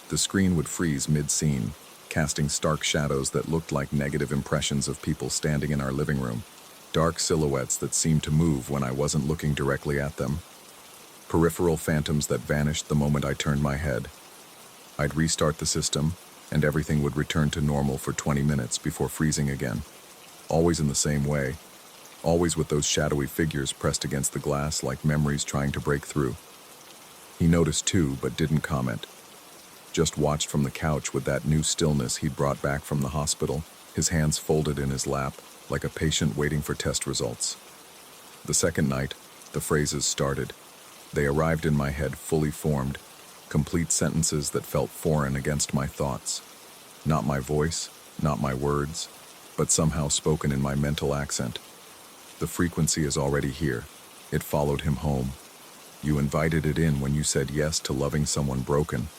The screen would freeze mid-scene, casting stark shadows that looked like negative impressions of people standing in our living room, dark silhouettes that seemed to move when I wasn't looking directly at them, peripheral phantoms that vanished the moment I turned my head. I'd restart the system, and everything would return to normal for 20 minutes before freezing again, always in the same way, always with those shadowy figures pressed against the glass like memories trying to break through. He noticed too, but didn't comment. Just watched from the couch with that new stillness he'd brought back from the hospital, his hands folded in his lap, like a patient waiting for test results. The second night, the phrases started. They arrived in my head fully formed, complete sentences that felt foreign against my thoughts. Not my voice, not my words, but somehow spoken in my mental accent. The frequency is already here. It followed him home. You invited it in when you said yes to loving someone broken.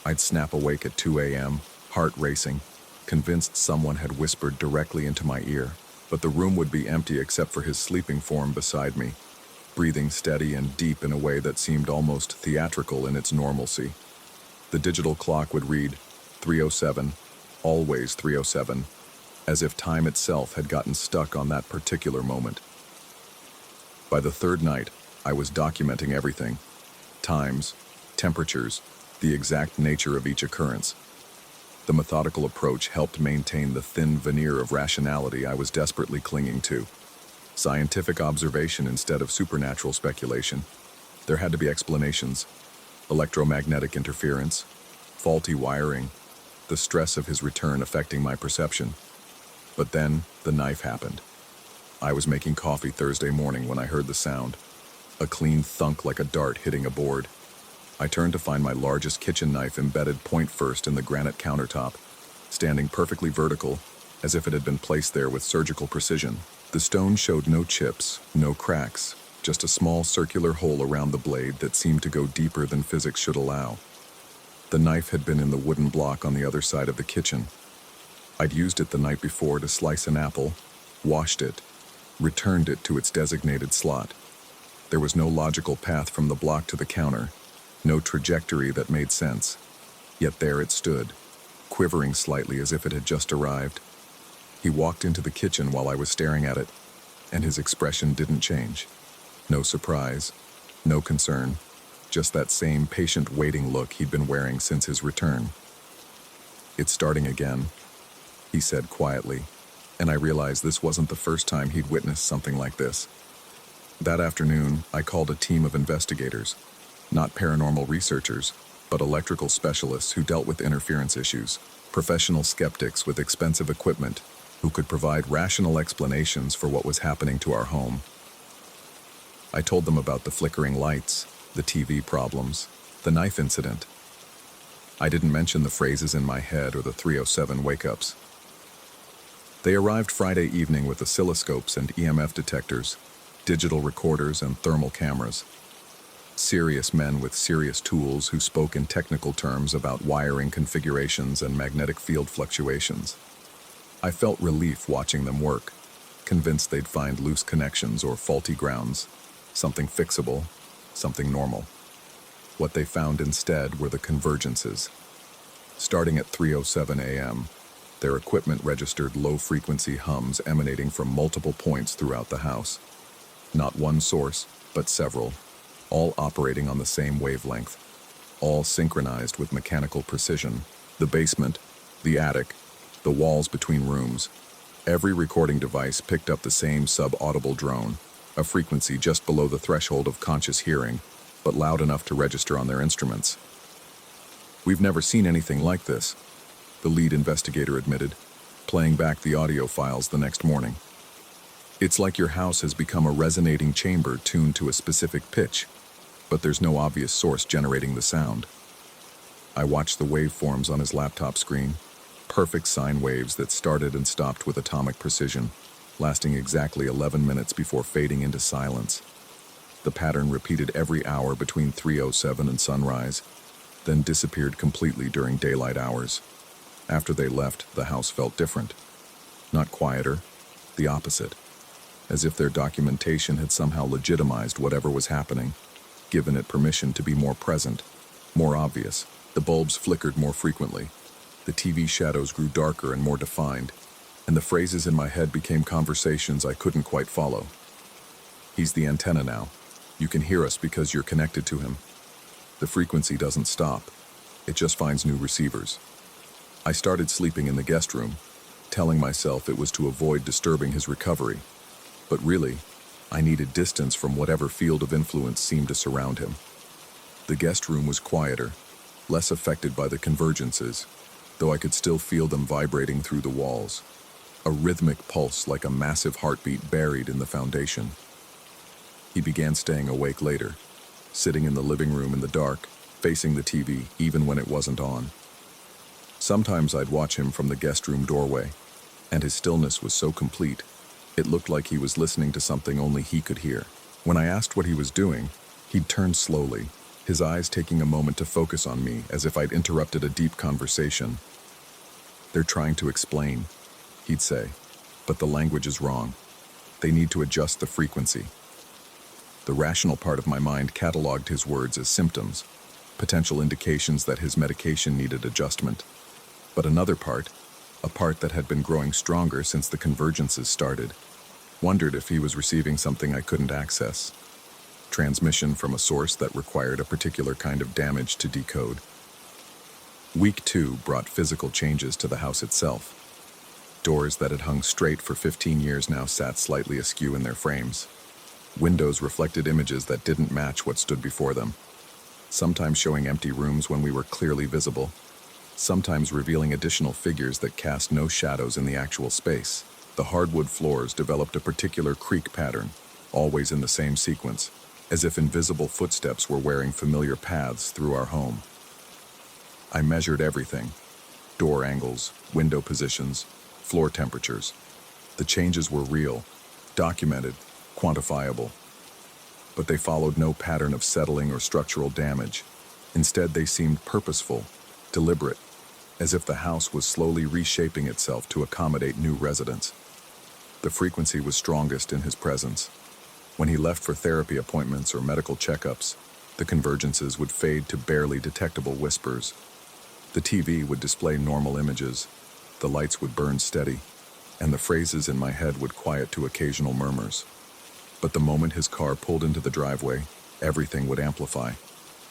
I'd snap awake at 2 a.m., heart racing, convinced someone had whispered directly into my ear, but the room would be empty except for his sleeping form beside me, breathing steady and deep in a way that seemed almost theatrical in its normalcy. The digital clock would read 3:07, always 3:07, as if time itself had gotten stuck on that particular moment. By the third night, I was documenting everything: times, temperatures, the exact nature of each occurrence. The methodical approach helped maintain the thin veneer of rationality I was desperately clinging to. Scientific observation instead of supernatural speculation. There had to be explanations. Electromagnetic interference, faulty wiring, the stress of his return affecting my perception. But then, the knife happened. I was making coffee Thursday morning when I heard the sound. A clean thunk like a dart hitting a board. I turned to find my largest kitchen knife embedded point first in the granite countertop, standing perfectly vertical, as if it had been placed there with surgical precision. The stone showed no chips, no cracks, just a small circular hole around the blade that seemed to go deeper than physics should allow. The knife had been in the wooden block on the other side of the kitchen. I'd used it the night before to slice an apple, washed it, returned it to its designated slot. There was no logical path from the block to the counter, no trajectory that made sense. Yet there it stood, quivering slightly as if it had just arrived. He walked into the kitchen while I was staring at it, and his expression didn't change. No surprise, no concern, just that same patient waiting look he'd been wearing since his return. "It's starting again," he said quietly, and I realized this wasn't the first time he'd witnessed something like this. That afternoon, I called a team of investigators, not paranormal researchers, but electrical specialists who dealt with interference issues, professional skeptics with expensive equipment who could provide rational explanations for what was happening to our home. I told them about the flickering lights, the TV problems, the knife incident. I didn't mention the phrases in my head or the 307 wake-ups. They arrived Friday evening with oscilloscopes and EMF detectors, digital recorders and thermal cameras. Serious men with serious tools who spoke in technical terms about wiring configurations and magnetic field fluctuations. I felt relief watching them work, convinced they'd find loose connections or faulty grounds, something fixable, something normal. What they found instead were the convergences. Starting at 3:07 a.m., their equipment registered low-frequency hums emanating from multiple points throughout the house. Not one source, but several, all operating on the same wavelength, all synchronized with mechanical precision. The basement, the attic, the walls between rooms. Every recording device picked up the same sub-audible drone, a frequency just below the threshold of conscious hearing, but loud enough to register on their instruments. "We've never seen anything like this," the lead investigator admitted, playing back the audio files the next morning. "It's like your house has become a resonating chamber tuned to a specific pitch, but there's no obvious source generating the sound." I watched the waveforms on his laptop screen, perfect sine waves that started and stopped with atomic precision, lasting exactly 11 minutes before fading into silence. The pattern repeated every hour between 3:07 and sunrise, then disappeared completely during daylight hours. After they left, the house felt different. Not quieter, the opposite. As if their documentation had somehow legitimized whatever was happening, given it permission to be more present, more obvious. The bulbs flickered more frequently. The TV shadows grew darker and more defined, and the phrases in my head became conversations I couldn't quite follow. "He's the antenna now. You can hear us because you're connected to him. The frequency doesn't stop. It just finds new receivers." I started sleeping in the guest room, telling myself it was to avoid disturbing his recovery. But really, I needed distance from whatever field of influence seemed to surround him. The guest room was quieter, less affected by the convergences, though I could still feel them vibrating through the walls. A rhythmic pulse like a massive heartbeat buried in the foundation. He began staying awake later, sitting in the living room in the dark, facing the TV even when it wasn't on. Sometimes I'd watch him from the guest room doorway, and his stillness was so complete, it looked like he was listening to something only he could hear. When I asked what he was doing, he'd turn slowly, his eyes taking a moment to focus on me as if I'd interrupted a deep conversation. "They're trying to explain," he'd say, "but the language is wrong. They need to adjust the frequency." The rational part of my mind cataloged his words as symptoms, potential indications that his medication needed adjustment. But another part, a part that had been growing stronger since the convergences started, wondered if he was receiving something I couldn't access. Transmission from a source that required a particular kind of damage to decode. Week 2 brought physical changes to the house itself. Doors that had hung straight for 15 years now sat slightly askew in their frames. Windows reflected images that didn't match what stood before them, sometimes showing empty rooms when we were clearly visible, sometimes revealing additional figures that cast no shadows in the actual space. The hardwood floors developed a particular creak pattern, always in the same sequence, as if invisible footsteps were wearing familiar paths through our home. I measured everything: door angles, window positions, floor temperatures. The changes were real, documented, quantifiable. But they followed no pattern of settling or structural damage. Instead, they seemed purposeful, deliberate, as if the house was slowly reshaping itself to accommodate new residents. The frequency was strongest in his presence. When he left for therapy appointments or medical checkups, the convergences would fade to barely detectable whispers. The TV would display normal images, the lights would burn steady, and the phrases in my head would quiet to occasional murmurs. But the moment his car pulled into the driveway, everything would amplify,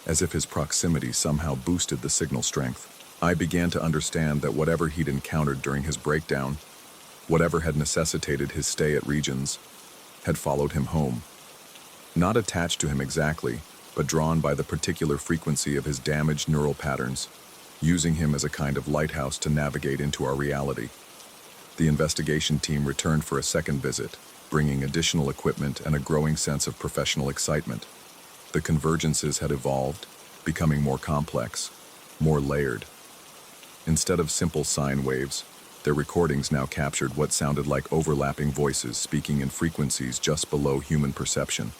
as if his proximity somehow boosted the signal strength. I began to understand that whatever he'd encountered during his breakdown, whatever had necessitated his stay at Regions, had followed him home. Not attached to him exactly, but drawn by the particular frequency of his damaged neural patterns, using him as a kind of lighthouse to navigate into our reality. The investigation team returned for a second visit, bringing additional equipment and a growing sense of professional excitement. The convergences had evolved, becoming more complex, more layered. Instead of simple sine waves, their recordings now captured what sounded like overlapping voices speaking in frequencies just below human perception.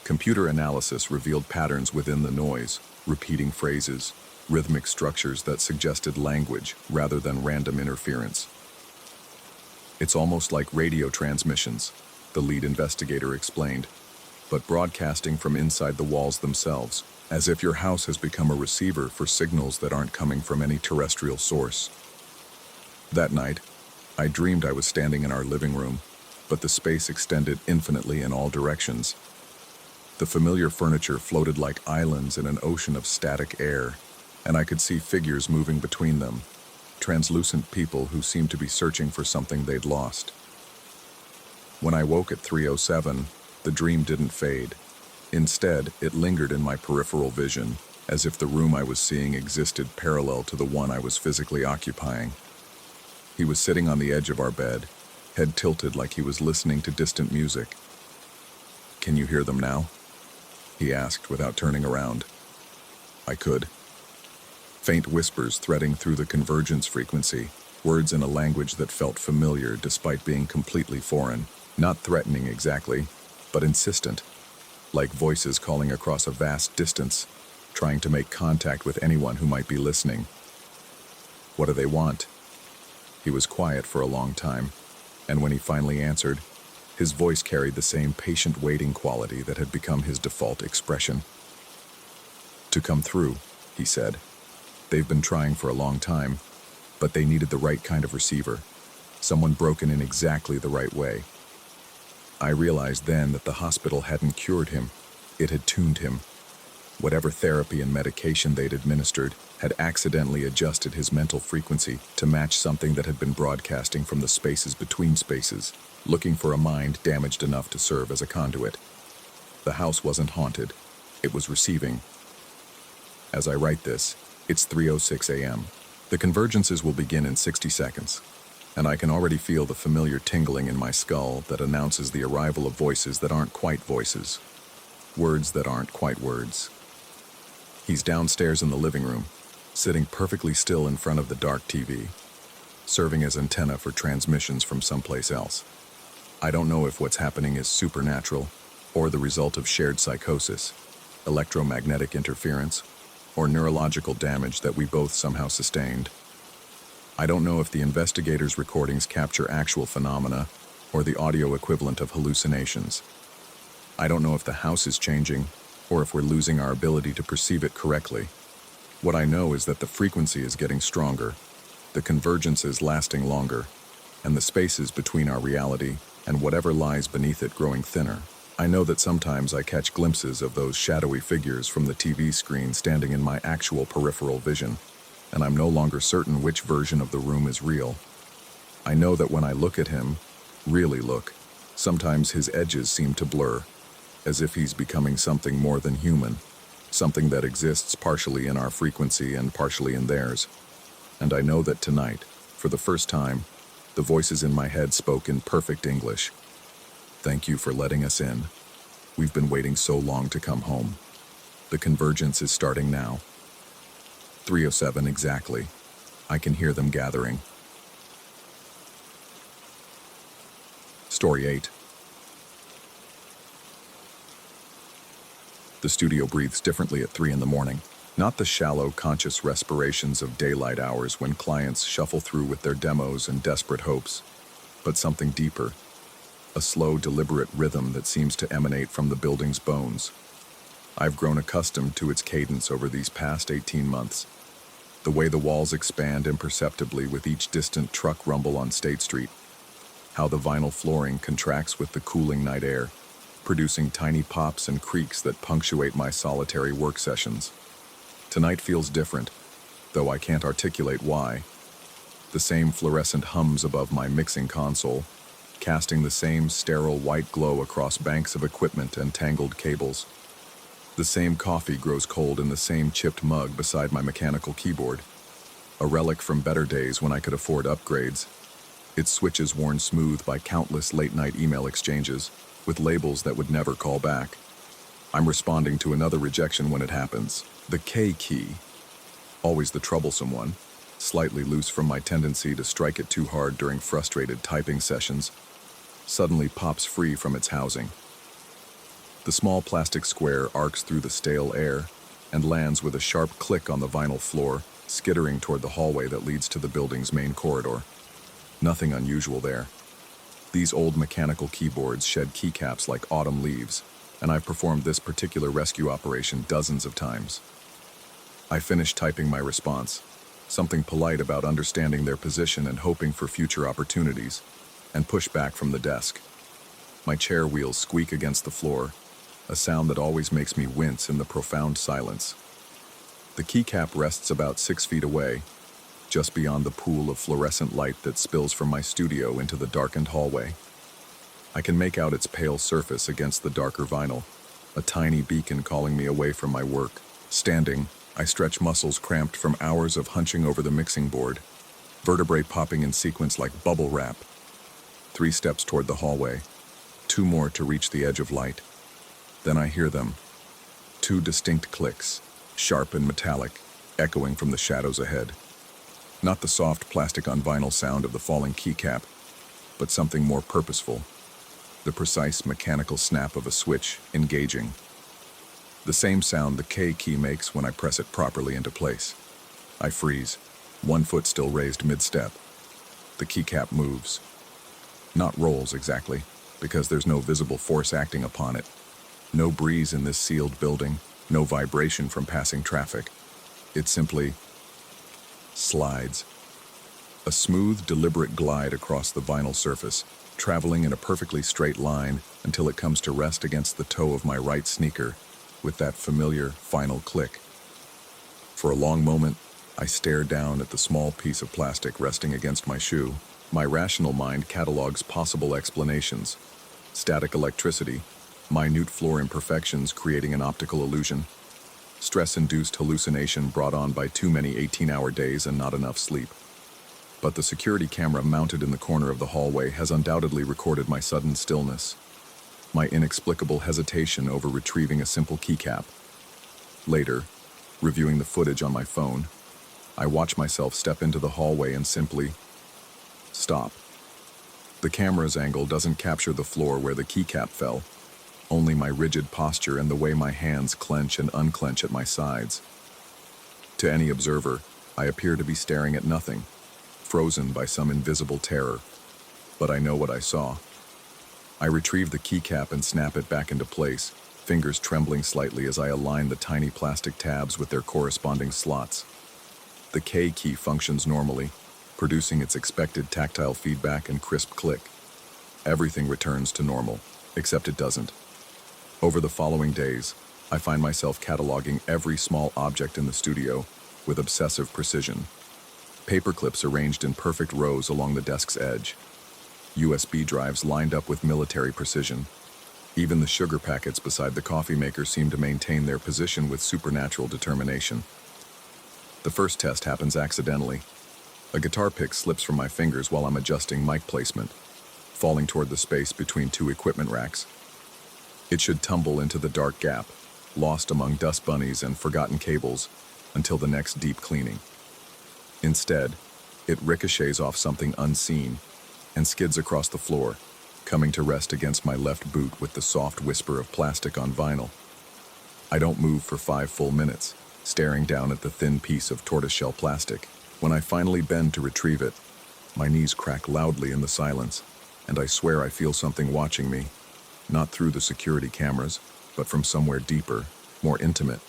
Computer analysis revealed patterns within the noise, repeating phrases, rhythmic structures that suggested language rather than random interference. "It's almost like radio transmissions," the lead investigator explained, "but broadcasting from inside the walls themselves, as if your house has become a receiver for signals that aren't coming from any terrestrial source." That night, I dreamed I was standing in our living room, but the space extended infinitely in all directions. The familiar furniture floated like islands in an ocean of static air, and I could see figures moving between them, translucent people who seemed to be searching for something they'd lost. When I woke at 3:07, the dream didn't fade. Instead, it lingered in my peripheral vision, as if the room I was seeing existed parallel to the one I was physically occupying. He was sitting on the edge of our bed, head tilted like he was listening to distant music. "Can you hear them now?" he asked without turning around. I could. Faint whispers threading through the convergence frequency, words in a language that felt familiar despite being completely foreign, not threatening exactly, but insistent, like voices calling across a vast distance, trying to make contact with anyone who might be listening. "What do they want?" He was quiet for a long time, and when he finally answered, his voice carried the same patient waiting quality that had become his default expression. "To come through," he said. "They've been trying for a long time, but they needed the right kind of receiver, someone broken in exactly the right way." I realized then that the hospital hadn't cured him, it had tuned him. Whatever therapy and medication they'd administered had accidentally adjusted his mental frequency to match something that had been broadcasting from the spaces between spaces, looking for a mind damaged enough to serve as a conduit. The house wasn't haunted, it was receiving. As I write this, it's 3:06 a.m. The convergences will begin in 60 seconds, and I can already feel the familiar tingling in my skull that announces the arrival of voices that aren't quite voices, words that aren't quite words. He's downstairs in the living room, sitting perfectly still in front of the dark TV, serving as antenna for transmissions from someplace else. I don't know if what's happening is supernatural, or the result of shared psychosis, electromagnetic interference, or neurological damage that we both somehow sustained. I don't know if the investigators' recordings capture actual phenomena, or the audio equivalent of hallucinations. I don't know if the house is changing, or if we're losing our ability to perceive it correctly. What I know is that the frequency is getting stronger, the convergence is lasting longer, and the spaces between our reality and whatever lies beneath it growing thinner. I know that sometimes I catch glimpses of those shadowy figures from the TV screen standing in my actual peripheral vision. and I'm no longer certain which version of the room is real. I know that when I look at him, really look, sometimes his edges seem to blur, as if he's becoming something more than human, something that exists partially in our frequency and partially in theirs. And I know that tonight, for the first time, the voices in my head spoke in perfect English. Thank you for letting us in. We've been waiting so long to come home. The convergence is starting now. 3:07 exactly. I can hear them gathering. Story 8. The studio breathes differently at 3 in the morning. Not the shallow, conscious respirations of daylight hours when clients shuffle through with their demos and desperate hopes, but something deeper. A slow, deliberate rhythm that seems to emanate from the building's bones. I've grown accustomed to its cadence over these past 18 months. The way the walls expand imperceptibly with each distant truck rumble on State Street. How the vinyl flooring contracts with the cooling night air, producing tiny pops and creaks that punctuate my solitary work sessions. Tonight feels different, though I can't articulate why. The same fluorescent hums above my mixing console, casting the same sterile white glow across banks of equipment and tangled cables. The same coffee grows cold in the same chipped mug beside my mechanical keyboard, a relic from better days when I could afford upgrades. Its switches worn smooth by countless late-night email exchanges, with labels that would never call back. I'm responding to another rejection when it happens. The K key, always the troublesome one, slightly loose from my tendency to strike it too hard during frustrated typing sessions, suddenly pops free from its housing. The small plastic square arcs through the stale air and lands with a sharp click on the vinyl floor, skittering toward the hallway that leads to the building's main corridor. Nothing unusual there. These old mechanical keyboards shed keycaps like autumn leaves, and I've performed this particular rescue operation dozens of times. I finish typing my response, something polite about understanding their position and hoping for future opportunities, and push back from the desk. My chair wheels squeak against the floor, a sound that always makes me wince in the profound silence. The keycap rests about 6 feet away, just beyond the pool of fluorescent light that spills from my studio into the darkened hallway. I can make out its pale surface against the darker vinyl, a tiny beacon calling me away from my work. Standing, I stretch muscles cramped from hours of hunching over the mixing board, vertebrae popping in sequence like bubble wrap. 3 steps toward the hallway, 2 more to reach the edge of light. Then I hear them. 2 distinct clicks, sharp and metallic, echoing from the shadows ahead. Not the soft plastic on vinyl sound of the falling keycap, but something more purposeful. The precise mechanical snap of a switch engaging. The same sound the K key makes when I press it properly into place. I freeze, 1 foot still raised mid-step. The keycap moves. Not rolls exactly, because there's no visible force acting upon it. No breeze in this sealed building, no vibration from passing traffic. It simply slides. A smooth, deliberate glide across the vinyl surface, traveling in a perfectly straight line until it comes to rest against the toe of my right sneaker, with that familiar final click. For a long moment, I stare down at the small piece of plastic resting against my shoe. My rational mind catalogs possible explanations. Static electricity, minute floor imperfections creating an optical illusion, stress-induced hallucination brought on by too many 18-hour days and not enough sleep. But the security camera mounted in the corner of the hallway has undoubtedly recorded my sudden stillness, my inexplicable hesitation over retrieving a simple keycap. Later, reviewing the footage on my phone, I watch myself step into the hallway and simply stop. The camera's angle doesn't capture the floor where the keycap fell, only my rigid posture and the way my hands clench and unclench at my sides. To any observer, I appear to be staring at nothing, frozen by some invisible terror. But I know what I saw. I retrieve the keycap and snap it back into place, fingers trembling slightly as I align the tiny plastic tabs with their corresponding slots. The K key functions normally, producing its expected tactile feedback and crisp click. Everything returns to normal, except it doesn't. Over the following days, I find myself cataloging every small object in the studio, with obsessive precision. Paper clips arranged in perfect rows along the desk's edge. USB drives lined up with military precision. Even the sugar packets beside the coffee maker seem to maintain their position with supernatural determination. The first test happens accidentally. A guitar pick slips from my fingers while I'm adjusting mic placement, falling toward the space between two equipment racks. It should tumble into the dark gap, lost among dust bunnies and forgotten cables, until the next deep cleaning. Instead, it ricochets off something unseen and skids across the floor, coming to rest against my left boot with the soft whisper of plastic on vinyl. I don't move for 5 full minutes, staring down at the thin piece of tortoiseshell plastic. When I finally bend to retrieve it, my knees crack loudly in the silence, and I swear I feel something watching me, not through the security cameras, but from somewhere deeper, more intimate.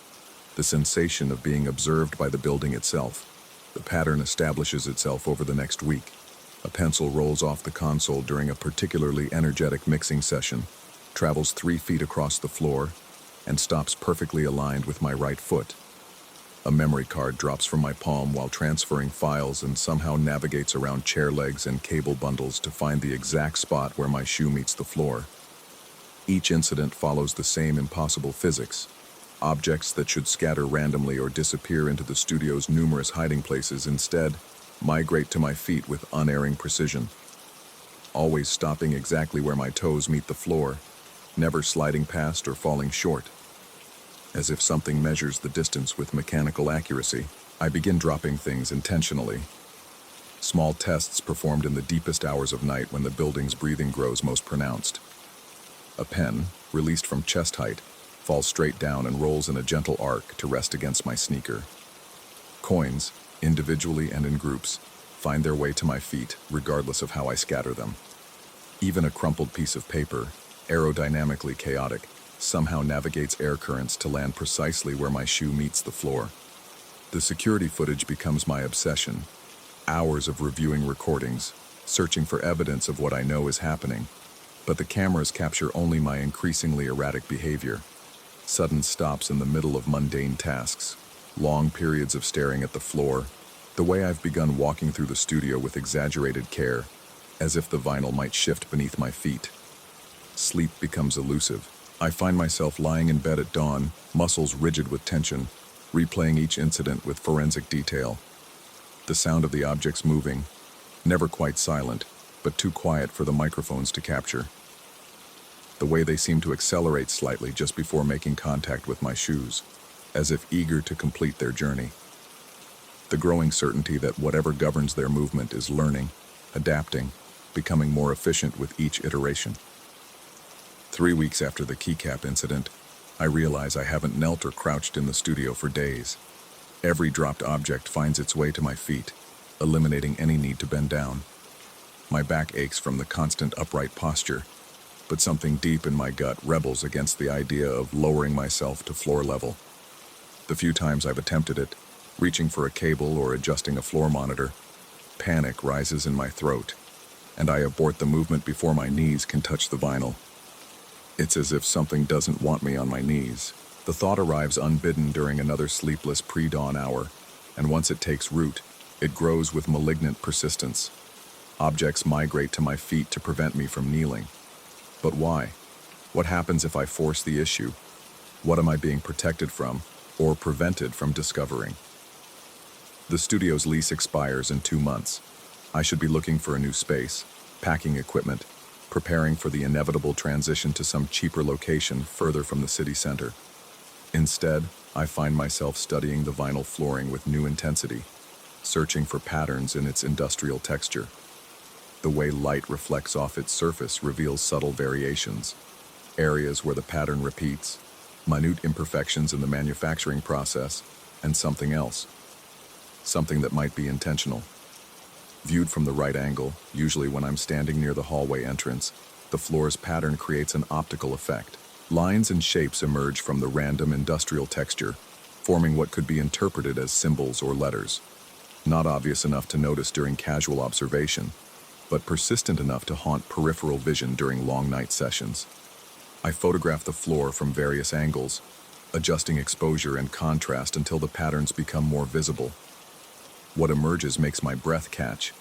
The sensation of being observed by the building itself. The pattern establishes itself over the next week. A pencil rolls off the console during a particularly energetic mixing session, travels 3 feet across the floor, and stops perfectly aligned with my right foot. A memory card drops from my palm while transferring files and somehow navigates around chair legs and cable bundles to find the exact spot where my shoe meets the floor. Each incident follows the same impossible physics. Objects that should scatter randomly or disappear into the studio's numerous hiding places instead migrate to my feet with unerring precision, always stopping exactly where my toes meet the floor, never sliding past or falling short. As if something measures the distance with mechanical accuracy, I begin dropping things intentionally. Small tests performed in the deepest hours of night when the building's breathing grows most pronounced. A pen, released from chest height, falls straight down and rolls in a gentle arc to rest against my sneaker. Coins, individually and in groups, find their way to my feet regardless of how I scatter them. Even a crumpled piece of paper, aerodynamically chaotic, somehow navigates air currents to land precisely where my shoe meets the floor. The security footage becomes my obsession. Hours of reviewing recordings, searching for evidence of what I know is happening. But the cameras capture only my increasingly erratic behavior. Sudden stops in the middle of mundane tasks, long periods of staring at the floor, the way I've begun walking through the studio with exaggerated care, as if the vinyl might shift beneath my feet. Sleep becomes elusive. I find myself lying in bed at dawn, muscles rigid with tension, replaying each incident with forensic detail. The sound of the objects moving, never quite silent, but too quiet for the microphones to capture. The way they seem to accelerate slightly just before making contact with my shoes, as if eager to complete their journey. The growing certainty that whatever governs their movement is learning, adapting, becoming more efficient with each iteration. 3 weeks after the keycap incident, I realize I haven't knelt or crouched in the studio for days. Every dropped object finds its way to my feet, eliminating any need to bend down. My back aches from the constant upright posture, but something deep in my gut rebels against the idea of lowering myself to floor level. The few times I've attempted it, reaching for a cable or adjusting a floor monitor, panic rises in my throat, and I abort the movement before my knees can touch the vinyl. It's as if something doesn't want me on my knees. The thought arrives unbidden during another sleepless pre-dawn hour, and once it takes root, it grows with malignant persistence. Objects migrate to my feet to prevent me from kneeling. But why? What happens if I force the issue? What am I being protected from, or prevented from discovering? The studio's lease expires in 2 months. I should be looking for a new space, packing equipment, preparing for the inevitable transition to some cheaper location further from the city center. Instead, I find myself studying the vinyl flooring with new intensity, searching for patterns in its industrial texture. The way light reflects off its surface reveals subtle variations, areas where the pattern repeats, minute imperfections in the manufacturing process, and something else, something that might be intentional. Viewed from the right angle, usually when I'm standing near the hallway entrance, the floor's pattern creates an optical effect. Lines and shapes emerge from the random industrial texture, forming what could be interpreted as symbols or letters. Not obvious enough to notice during casual observation, but persistent enough to haunt peripheral vision during long night sessions. I photograph the floor from various angles, adjusting exposure and contrast until the patterns become more visible. What emerges makes my breath catch,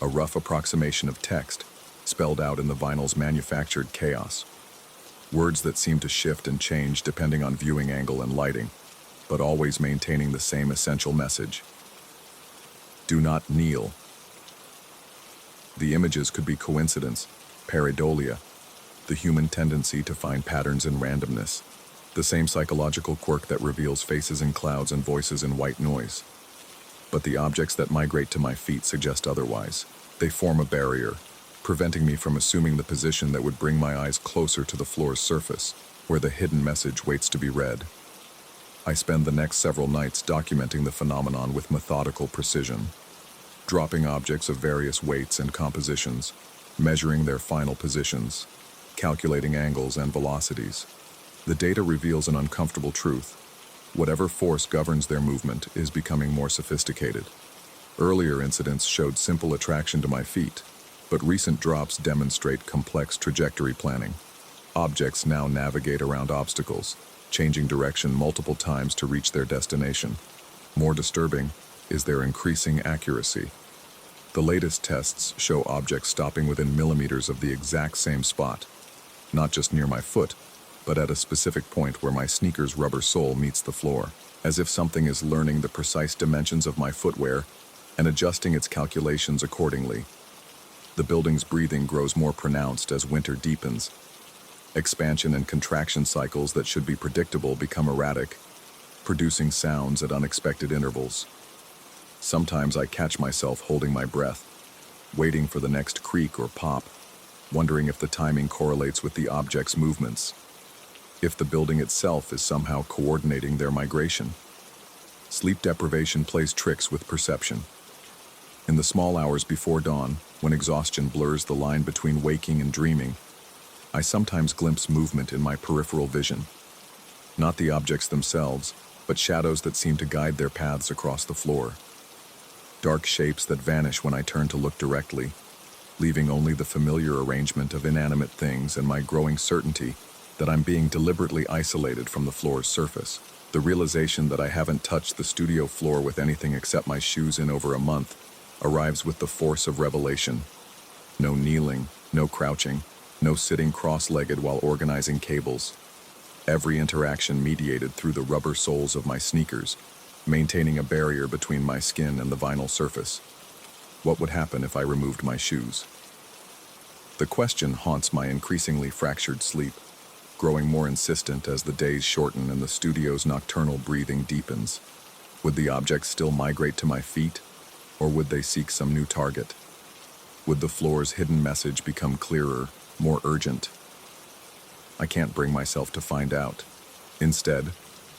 a rough approximation of text, spelled out in the vinyl's manufactured chaos. Words that seem to shift and change depending on viewing angle and lighting, but always maintaining the same essential message. Do not kneel. The images could be coincidence, pareidolia, the human tendency to find patterns in randomness, the same psychological quirk that reveals faces in clouds and voices in white noise. But the objects that migrate to my feet suggest otherwise. They form a barrier, preventing me from assuming the position that would bring my eyes closer to the floor's surface, where the hidden message waits to be read. I spend the next several nights documenting the phenomenon with methodical precision, dropping objects of various weights and compositions, measuring their final positions, calculating angles and velocities. The data reveals an uncomfortable truth. Whatever force governs their movement is becoming more sophisticated. Earlier incidents showed simple attraction to my feet, but recent drops demonstrate complex trajectory planning. Objects now navigate around obstacles, changing direction multiple times to reach their destination. More disturbing is their increasing accuracy. The latest tests show objects stopping within millimeters of the exact same spot, not just near my foot, but at a specific point where my sneaker's rubber sole meets the floor, as if something is learning the precise dimensions of my footwear and adjusting its calculations accordingly. The building's breathing grows more pronounced as winter deepens. Expansion and contraction cycles that should be predictable become erratic, producing sounds at unexpected intervals. Sometimes I catch myself holding my breath, waiting for the next creak or pop, wondering if the timing correlates with the object's movements, if the building itself is somehow coordinating their migration. Sleep deprivation plays tricks with perception. In the small hours before dawn, when exhaustion blurs the line between waking and dreaming, I sometimes glimpse movement in my peripheral vision. Not the objects themselves, but shadows that seem to guide their paths across the floor. Dark shapes that vanish when I turn to look directly, leaving only the familiar arrangement of inanimate things and my growing certainty that I'm being deliberately isolated from the floor's surface. The realization that I haven't touched the studio floor with anything except my shoes in over a month arrives with the force of revelation. No kneeling, no crouching, no sitting cross-legged while organizing cables. Every interaction mediated through the rubber soles of my sneakers, maintaining a barrier between my skin and the vinyl surface. What would happen if I removed my shoes? The question haunts my increasingly fractured sleep, growing more insistent as the days shorten and the studio's nocturnal breathing deepens. Would the objects still migrate to my feet, or would they seek some new target? Would the floor's hidden message become clearer, more urgent? I can't bring myself to find out. Instead,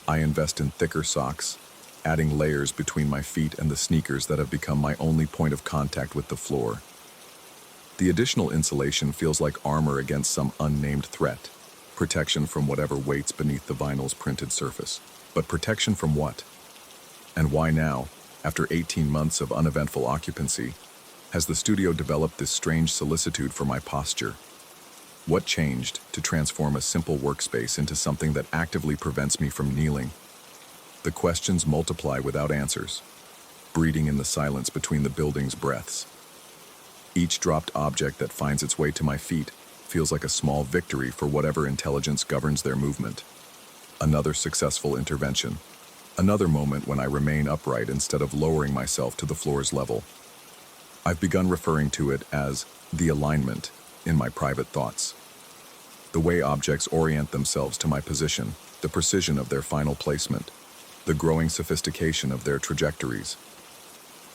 I invest in thicker socks, adding layers between my feet and the sneakers that have become my only point of contact with the floor. The additional insulation feels like armor against some unnamed threat, protection from whatever waits beneath the vinyl's printed surface. But protection from what? And why now, after 18 months of uneventful occupancy, has the studio developed this strange solicitude for my posture? What changed to transform a simple workspace into something that actively prevents me from kneeling? The questions multiply without answers, breeding in the silence between the building's breaths. Each dropped object that finds its way to my feet feels like a small victory for whatever intelligence governs their movement. Another successful intervention. Another moment when I remain upright instead of lowering myself to the floor's level. I've begun referring to it as the alignment in my private thoughts. The way objects orient themselves to my position, the precision of their final placement, the growing sophistication of their trajectories.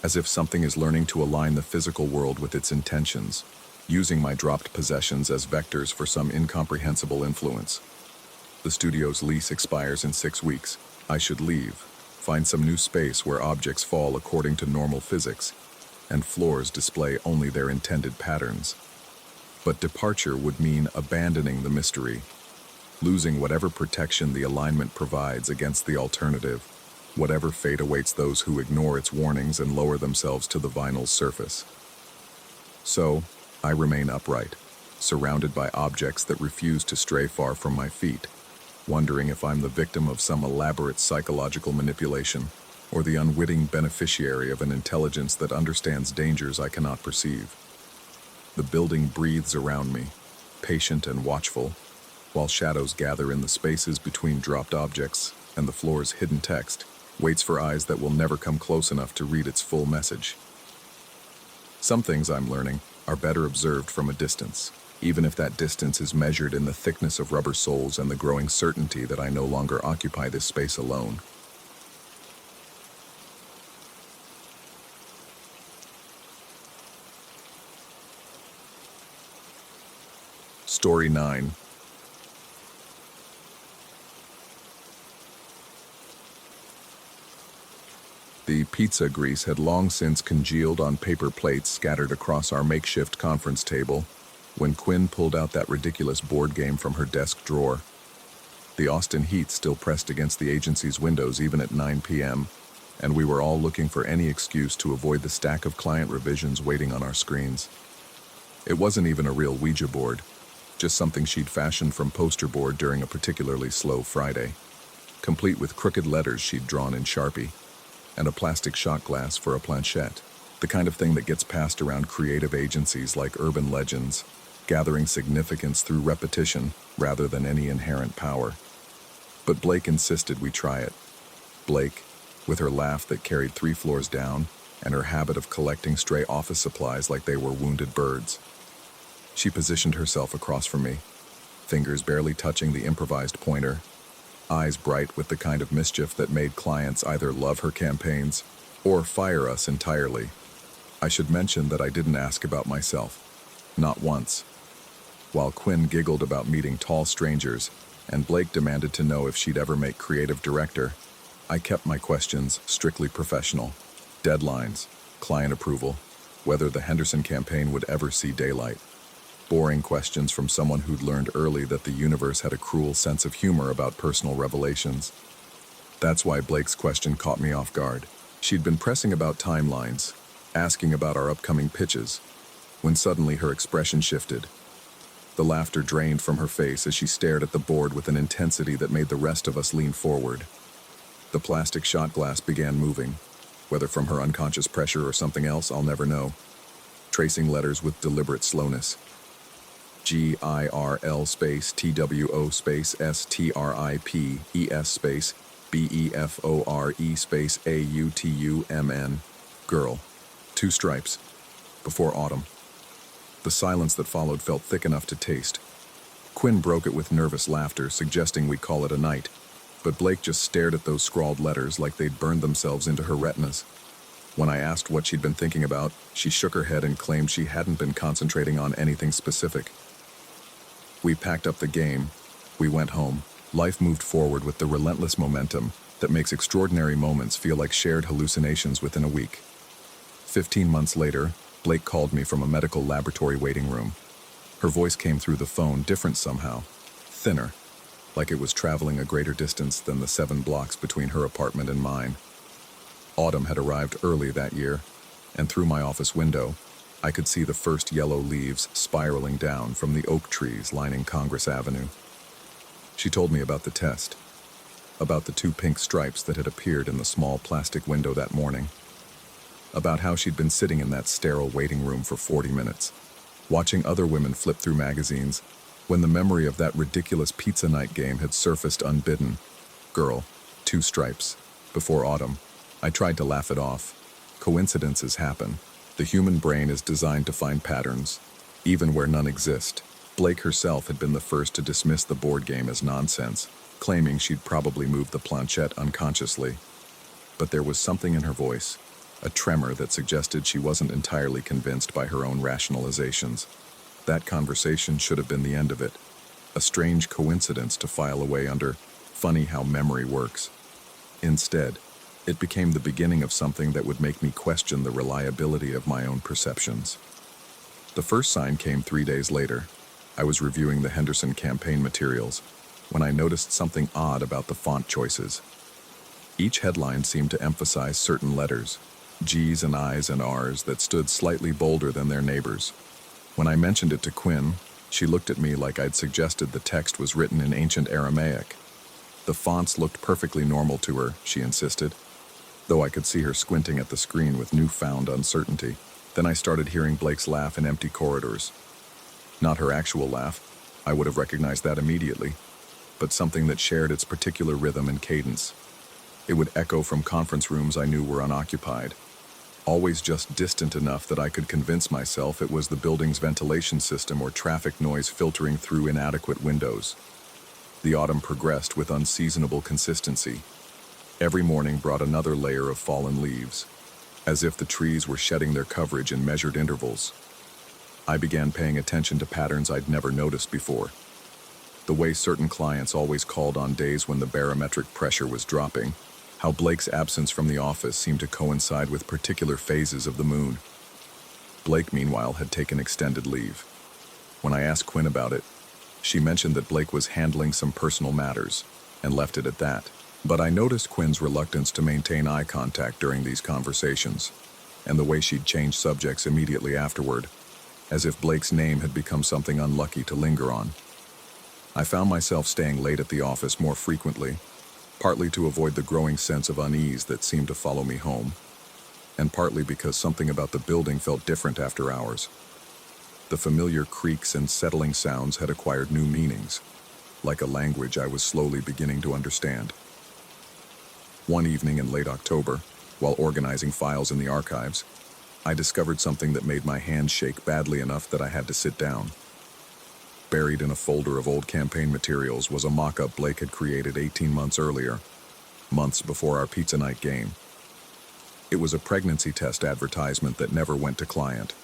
As if something is learning to align the physical world with its intentions, using my dropped possessions as vectors for some incomprehensible influence. The studio's lease expires in 6 weeks. I should leave, find some new space where objects fall according to normal physics, and floors display only their intended patterns. But departure would mean abandoning the mystery, losing whatever protection the alignment provides against the alternative, whatever fate awaits those who ignore its warnings and lower themselves to the vinyl's surface. So, I remain upright, surrounded by objects that refuse to stray far from my feet, wondering if I'm the victim of some elaborate psychological manipulation or the unwitting beneficiary of an intelligence that understands dangers I cannot perceive. The building breathes around me, patient and watchful, while shadows gather in the spaces between dropped objects and the floor's hidden text waits for eyes that will never come close enough to read its full message. Some things I'm learning are better observed from a distance, even if that distance is measured in the thickness of rubber soles and the growing certainty that I no longer occupy this space alone. Story 9. The pizza grease had long since congealed on paper plates scattered across our makeshift conference table when Quinn pulled out that ridiculous board game from her desk drawer. The Austin heat still pressed against the agency's windows even at 9 p.m., and we were all looking for any excuse to avoid the stack of client revisions waiting on our screens. It wasn't even a real Ouija board, just something she'd fashioned from poster board during a particularly slow Friday, complete with crooked letters she'd drawn in Sharpie, and a plastic shot glass for a planchette, the kind of thing that gets passed around creative agencies like urban legends, gathering significance through repetition rather than any inherent power. But Blake insisted we try it. Blake, with her laugh that carried 3 floors down, and her habit of collecting stray office supplies like they were wounded birds. She positioned herself across from me, fingers barely touching the improvised pointer, eyes bright with the kind of mischief that made clients either love her campaigns or fire us entirely. I should mention that I didn't ask about myself. Not once. While Quinn giggled about meeting tall strangers, and Blake demanded to know if she'd ever make creative director, I kept my questions strictly professional. Deadlines, client approval, whether the Henderson campaign would ever see daylight. Boring questions from someone who'd learned early that the universe had a cruel sense of humor about personal revelations. That's why Blake's question caught me off guard. She'd been pressing about timelines, asking about our upcoming pitches, when suddenly her expression shifted. The laughter drained from her face as she stared at the board with an intensity that made the rest of us lean forward. The plastic shot glass began moving, whether from her unconscious pressure or something else, I'll never know, tracing letters with deliberate slowness. GIRL space TWO space STRIPES space BEFORE space AUTUMN. Girl. 2 stripes. Before autumn. The silence that followed felt thick enough to taste. Quinn broke it with nervous laughter, suggesting we call it a night, but Blake just stared at those scrawled letters like they'd burned themselves into her retinas. When I asked what she'd been thinking about, she shook her head and claimed she hadn't been concentrating on anything specific. We packed up the game. We went home. Life moved forward with the relentless momentum that makes extraordinary moments feel like shared hallucinations within a week. 15 months later, Blake called me from a medical laboratory waiting room. Her voice came through the phone different somehow, thinner, like it was traveling a greater distance than the 7 blocks between her apartment and mine. Autumn had arrived early that year, and through my office window, I could see the first yellow leaves spiraling down from the oak trees lining Congress Avenue. She told me about the test, about the 2 pink stripes that had appeared in the small plastic window that morning, about how she'd been sitting in that sterile waiting room for 40 minutes, watching other women flip through magazines, when the memory of that ridiculous pizza night game had surfaced unbidden. Girl, 2 stripes. Before autumn. I tried to laugh it off. Coincidences happen. The human brain is designed to find patterns, even where none exist. Blake herself had been the first to dismiss the board game as nonsense, claiming she'd probably moved the planchette unconsciously. But there was something in her voice, a tremor that suggested she wasn't entirely convinced by her own rationalizations. That conversation should have been the end of it. A strange coincidence to file away under, funny how memory works. Instead, it became the beginning of something that would make me question the reliability of my own perceptions. The first sign came 3 days later. I was reviewing the Henderson campaign materials when I noticed something odd about the font choices. Each headline seemed to emphasize certain letters, G's and I's and R's, that stood slightly bolder than their neighbors. When I mentioned it to Quinn, she looked at me like I'd suggested the text was written in ancient Aramaic. The fonts looked perfectly normal to her, she insisted, though I could see her squinting at the screen with newfound uncertainty. Then I started hearing Blake's laugh in empty corridors. Not her actual laugh, I would have recognized that immediately, but something that shared its particular rhythm and cadence. It would echo from conference rooms I knew were unoccupied, always just distant enough that I could convince myself it was the building's ventilation system or traffic noise filtering through inadequate windows. The autumn progressed with unseasonable consistency. Every morning brought another layer of fallen leaves, as if the trees were shedding their coverage in measured intervals. I began paying attention to patterns I'd never noticed before. The way certain clients always called on days when the barometric pressure was dropping, how Blake's absence from the office seemed to coincide with particular phases of the moon. Blake, meanwhile, had taken extended leave. When I asked Quinn about it, she mentioned that Blake was handling some personal matters, and left it at that. But I noticed Quinn's reluctance to maintain eye contact during these conversations, and the way she'd change subjects immediately afterward, as if Blake's name had become something unlucky to linger on. I found myself staying late at the office more frequently, partly to avoid the growing sense of unease that seemed to follow me home, and partly because something about the building felt different after hours. The familiar creaks and settling sounds had acquired new meanings, like a language I was slowly beginning to understand. One evening in late October, while organizing files in the archives, I discovered something that made my hands shake badly enough that I had to sit down. Buried in a folder of old campaign materials was a mock-up Blake had created 18 months earlier, months before our pizza night game. It was a pregnancy test advertisement that never went to client,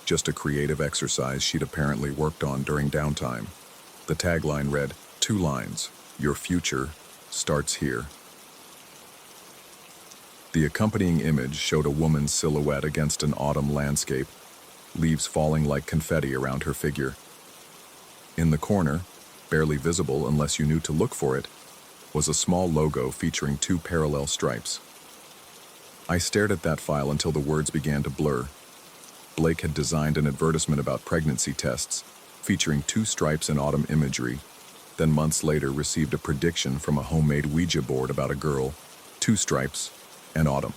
just a creative exercise she'd apparently worked on during downtime. The tagline read, 2 lines, "Your future starts here." The accompanying image showed a woman's silhouette against an autumn landscape, leaves falling like confetti around her figure. In the corner, barely visible unless you knew to look for it, was a small logo featuring 2 parallel stripes. I stared at that file until the words began to blur. Blake had designed an advertisement about pregnancy tests, featuring 2 stripes in autumn imagery, then months later received a prediction from a homemade Ouija board about a girl, 2 stripes, and autumn.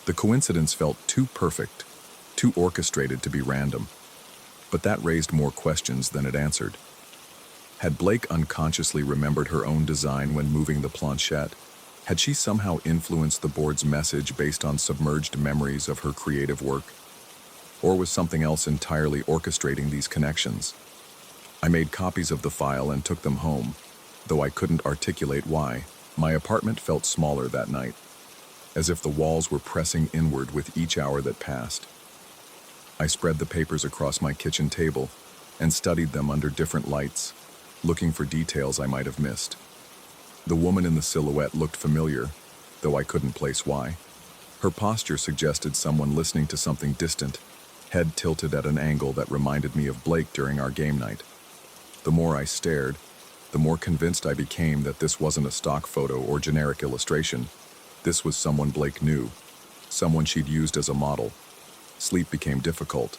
The coincidence felt too perfect, too orchestrated to be random. But that raised more questions than it answered. Had Blake unconsciously remembered her own design when moving the planchette? Had she somehow influenced the board's message based on submerged memories of her creative work? Or was something else entirely orchestrating these connections? I made copies of the file and took them home, though I couldn't articulate why. My apartment felt smaller that night, as if the walls were pressing inward with each hour that passed. I spread the papers across my kitchen table and studied them under different lights, looking for details I might have missed. The woman in the silhouette looked familiar, though I couldn't place why. Her posture suggested someone listening to something distant, head tilted at an angle that reminded me of Blake during our game night. The more I stared, the more convinced I became that this wasn't a stock photo or generic illustration. This was someone Blake knew, someone she'd used as a model. Sleep became difficult,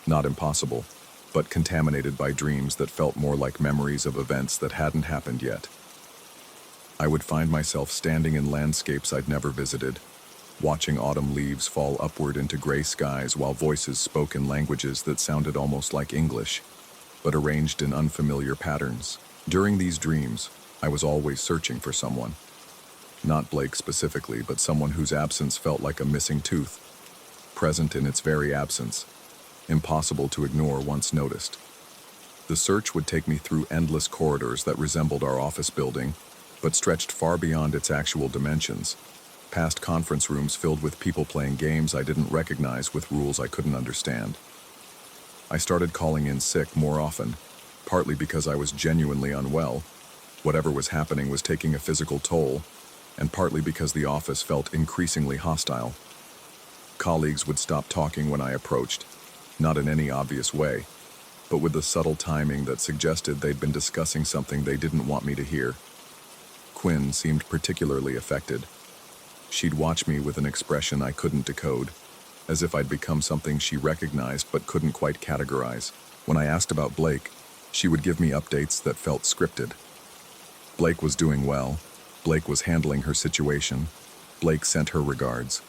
not impossible, but contaminated by dreams that felt more like memories of events that hadn't happened yet. I would find myself standing in landscapes I'd never visited, watching autumn leaves fall upward into gray skies while voices spoke in languages that sounded almost like English, but arranged in unfamiliar patterns. During these dreams, I was always searching for someone. Not Blake specifically, but someone whose absence felt like a missing tooth, present in its very absence, impossible to ignore once noticed. The search would take me through endless corridors that resembled our office building, but stretched far beyond its actual dimensions, past conference rooms filled with people playing games I didn't recognize with rules I couldn't understand. I started calling in sick more often, partly because I was genuinely unwell. Whatever was happening was taking a physical toll, and partly because the office felt increasingly hostile. Colleagues would stop talking when I approached, not in any obvious way, but with the subtle timing that suggested they'd been discussing something they didn't want me to hear. Quinn seemed particularly affected. She'd watch me with an expression I couldn't decode, as if I'd become something she recognized but couldn't quite categorize. When I asked about Blake, she would give me updates that felt scripted. Blake was doing well. Blake was handling her situation. Blake sent her regards.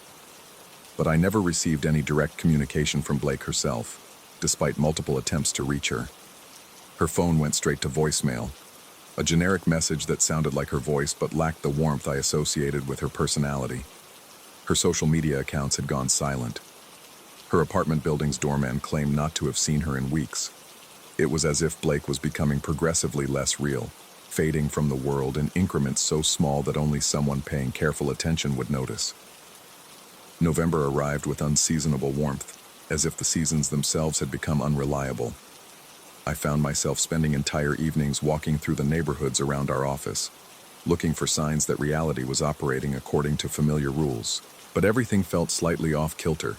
But I never received any direct communication from Blake herself, despite multiple attempts to reach her. Her phone went straight to voicemail, a generic message that sounded like her voice but lacked the warmth I associated with her personality. Her social media accounts had gone silent. Her apartment building's doorman claimed not to have seen her in weeks. It was as if Blake was becoming progressively less real, fading from the world in increments so small that only someone paying careful attention would notice. November arrived with unseasonable warmth, as if the seasons themselves had become unreliable. I found myself spending entire evenings walking through the neighborhoods around our office, looking for signs that reality was operating according to familiar rules. But everything felt slightly off-kilter,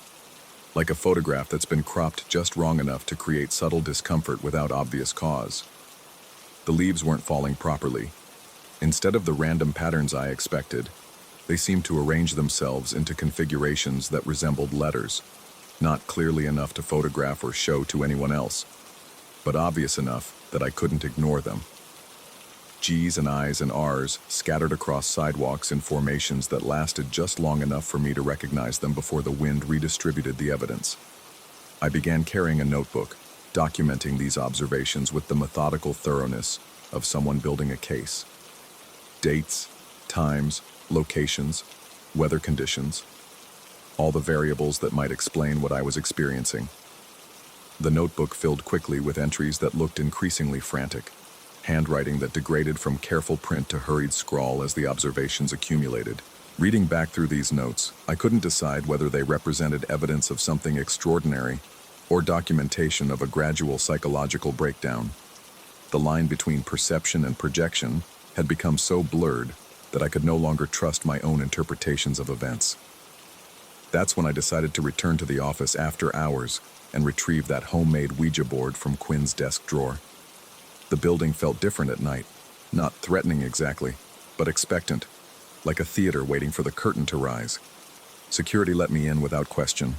like a photograph that's been cropped just wrong enough to create subtle discomfort without obvious cause. The leaves weren't falling properly. Instead of the random patterns I expected, they seemed to arrange themselves into configurations that resembled letters, not clearly enough to photograph or show to anyone else, but obvious enough that I couldn't ignore them. G's and I's and R's scattered across sidewalks in formations that lasted just long enough for me to recognize them before the wind redistributed the evidence. I began carrying a notebook, documenting these observations with the methodical thoroughness of someone building a case. Dates, times, locations, weather conditions, all the variables that might explain what I was experiencing. The notebook filled quickly with entries that looked increasingly frantic, handwriting that degraded from careful print to hurried scrawl as the observations accumulated. Reading back through these notes, I couldn't decide whether they represented evidence of something extraordinary or documentation of a gradual psychological breakdown. The line between perception and projection had become so blurred that I could no longer trust my own interpretations of events. That's when I decided to return to the office after hours and retrieve that homemade Ouija board from Quinn's desk drawer. The building felt different at night, not threatening exactly, but expectant, like a theater waiting for the curtain to rise. Security let me in without question.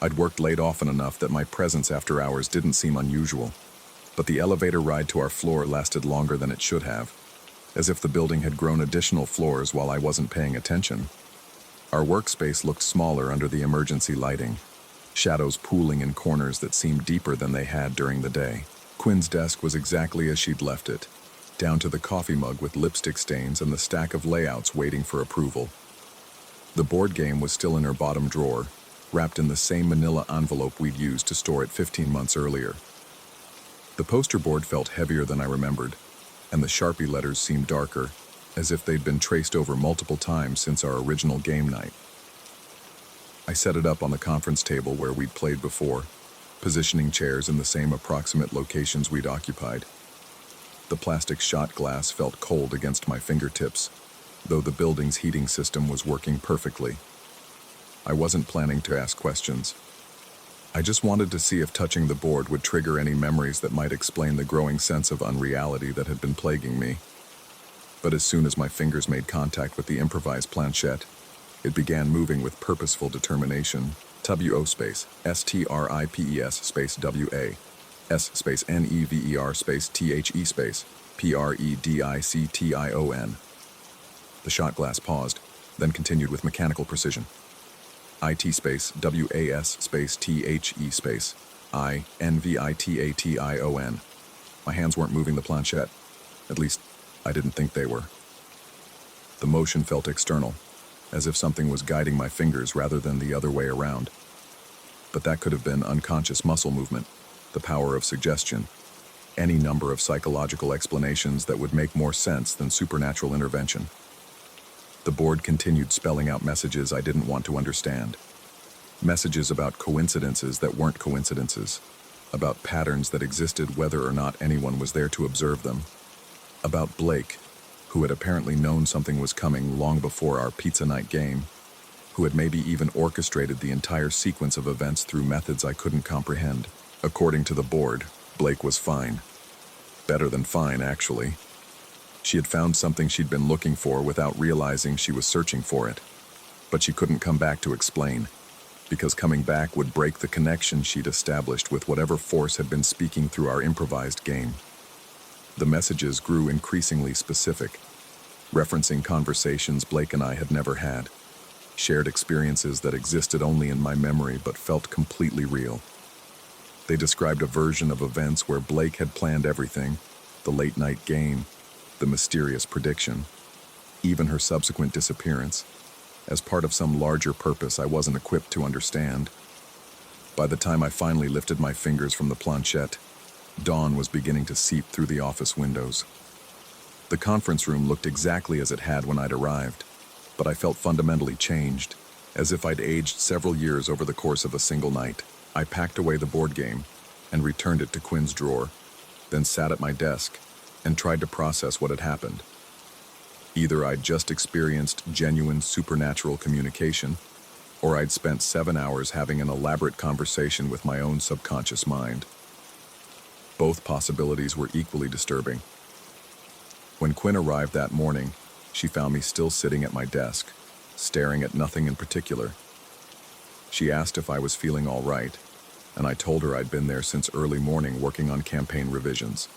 I'd worked late often enough that my presence after hours didn't seem unusual, but the elevator ride to our floor lasted longer than it should have, as if the building had grown additional floors while I wasn't paying attention. Our workspace looked smaller under the emergency lighting, shadows pooling in corners that seemed deeper than they had during the day. Quinn's desk was exactly as she'd left it, down to the coffee mug with lipstick stains and the stack of layouts waiting for approval. The board game was still in her bottom drawer, wrapped in the same manila envelope we'd used to store it 15 months earlier. The poster board felt heavier than I remembered, and the Sharpie letters seemed darker, as if they'd been traced over multiple times since our original game night. I set it up on the conference table where we'd played before, positioning chairs in the same approximate locations we'd occupied. The plastic shot glass felt cold against my fingertips, though the building's heating system was working perfectly. I wasn't planning to ask questions. I just wanted to see if touching the board would trigger any memories that might explain the growing sense of unreality that had been plaguing me. But as soon as my fingers made contact with the improvised planchette, it began moving with purposeful determination. WO space, STRIPES space WA, S space NEVER space THE space PREDICTION. The shot glass paused, then continued with mechanical precision. IT space WAS space THE space INVITATION. My hands weren't moving the planchette. At least, I didn't think they were. The motion felt external, as if something was guiding my fingers rather than the other way around. But that could have been unconscious muscle movement, the power of suggestion, any number of psychological explanations that would make more sense than supernatural intervention. The board continued spelling out messages I didn't want to understand. Messages about coincidences that weren't coincidences, about patterns that existed whether or not anyone was there to observe them, about Blake, who had apparently known something was coming long before our pizza night game, who had maybe even orchestrated the entire sequence of events through methods I couldn't comprehend. According to the board, Blake was fine. Better than fine, actually. She had found something she'd been looking for without realizing she was searching for it. But she couldn't come back to explain, because coming back would break the connection she'd established with whatever force had been speaking through our improvised game. The messages grew increasingly specific, referencing conversations Blake and I had never had, shared experiences that existed only in my memory but felt completely real. They described a version of events where Blake had planned everything, the late-night game, the mysterious prediction, even her subsequent disappearance, as part of some larger purpose I wasn't equipped to understand. By the time I finally lifted my fingers from the planchette, dawn was beginning to seep through the office windows. The conference room looked exactly as it had when I'd arrived, but I felt fundamentally changed, as if I'd aged several years over the course of a single night. I packed away the board game and returned it to Quinn's drawer, then sat at my desk and tried to process what had happened. Either I'd just experienced genuine supernatural communication, or I'd spent 7 hours having an elaborate conversation with my own subconscious mind. Both possibilities were equally disturbing. When Quinn arrived that morning, she found me still sitting at my desk, staring at nothing in particular. She asked if I was feeling all right, and I told her I'd been there since early morning working on campaign revisions.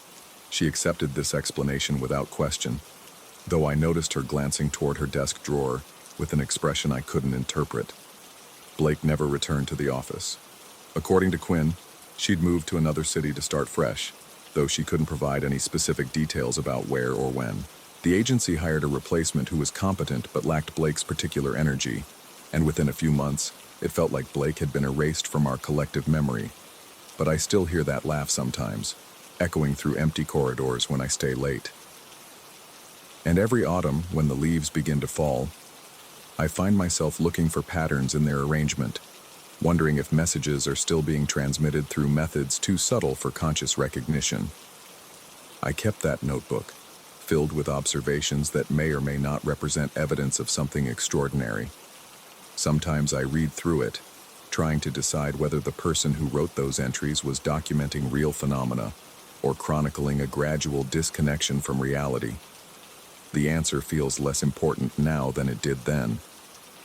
She accepted this explanation without question, though I noticed her glancing toward her desk drawer with an expression I couldn't interpret. Blake never returned to the office. According to Quinn, she'd moved to another city to start fresh, though she couldn't provide any specific details about where or when. The agency hired a replacement who was competent but lacked Blake's particular energy, and within a few months, it felt like Blake had been erased from our collective memory. But I still hear that laugh sometimes, echoing through empty corridors when I stay late. And every autumn, when the leaves begin to fall, I find myself looking for patterns in their arrangement, wondering if messages are still being transmitted through methods too subtle for conscious recognition. I kept that notebook, filled with observations that may or may not represent evidence of something extraordinary. Sometimes I read through it, trying to decide whether the person who wrote those entries was documenting real phenomena or chronicling a gradual disconnection from reality. The answer feels less important now than it did then.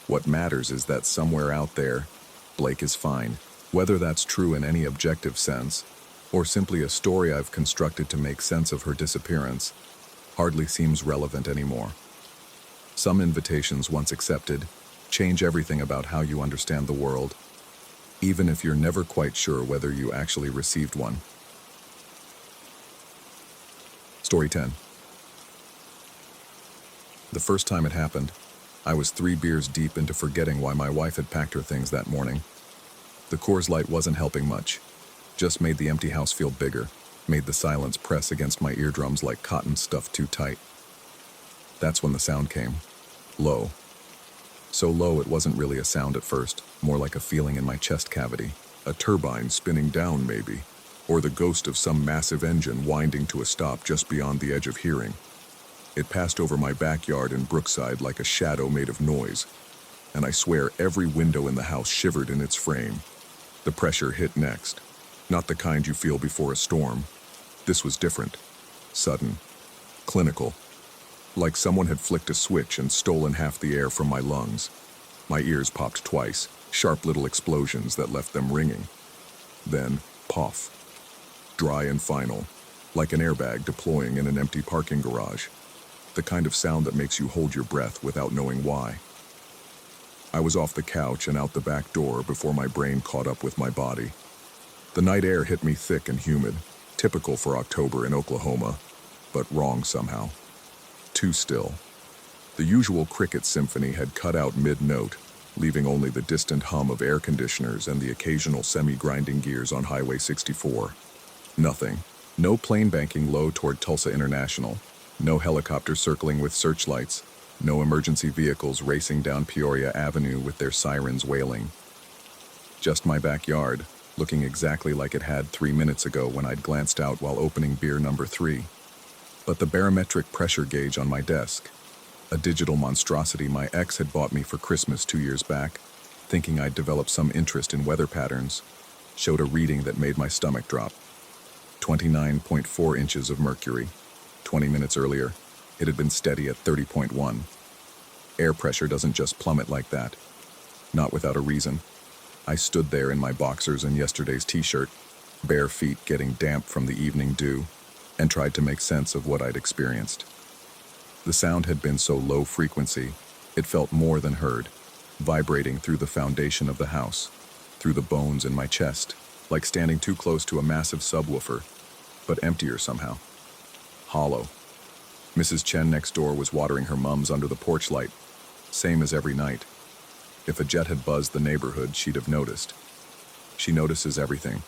What matters is that somewhere out there, Blake is fine. Whether that's true in any objective sense, or simply a story I've constructed to make sense of her disappearance, hardly seems relevant anymore. Some invitations once accepted change everything about how you understand the world, even if you're never quite sure whether you actually received one. Story 10. The first time it happened, I was 3 beers deep into forgetting why my wife had packed her things that morning. The Coors Light wasn't helping much, just made the empty house feel bigger, made the silence press against my eardrums like cotton stuffed too tight. That's when the sound came. Low. So low it wasn't really a sound at first, more like a feeling in my chest cavity. A turbine spinning down, maybe, or the ghost of some massive engine winding to a stop just beyond the edge of hearing. It passed over my backyard in Brookside like a shadow made of noise, and I swear every window in the house shivered in its frame. The pressure hit next. Not the kind you feel before a storm. This was different. Sudden. Clinical. Like someone had flicked a switch and stolen half the air from my lungs. My ears popped twice, sharp little explosions that left them ringing. Then, poff. Dry and final, like an airbag deploying in an empty parking garage. The kind of sound that makes you hold your breath without knowing why. I was off the couch and out the back door before my brain caught up with my body. The night air hit me thick and humid, typical for October in Oklahoma, but wrong somehow. Too still. The usual cricket symphony had cut out mid-note, leaving only the distant hum of air conditioners and the occasional semi-grinding gears on Highway 64. Nothing. No plane banking low toward Tulsa International. No helicopters circling with searchlights. No emergency vehicles racing down Peoria Avenue with their sirens wailing. Just my backyard, looking exactly like it had 3 minutes ago when I'd glanced out while opening beer number 3. But the barometric pressure gauge on my desk, a digital monstrosity my ex had bought me for Christmas 2 years back, thinking I'd develop some interest in weather patterns, showed a reading that made my stomach drop. 29.4 inches of mercury. 20 minutes earlier, it had been steady at 30.1. Air pressure doesn't just plummet like that. Not without a reason. I stood there in my boxers and yesterday's t-shirt, bare feet getting damp from the evening dew, and tried to make sense of what I'd experienced. The sound had been so low frequency, it felt more than heard, vibrating through the foundation of the house, through the bones in my chest, like standing too close to a massive subwoofer, but emptier somehow. Hollow. Mrs. Chen next door was watering her mums under the porch light, same as every night. If a jet had buzzed the neighborhood, she'd have noticed. She notices everything.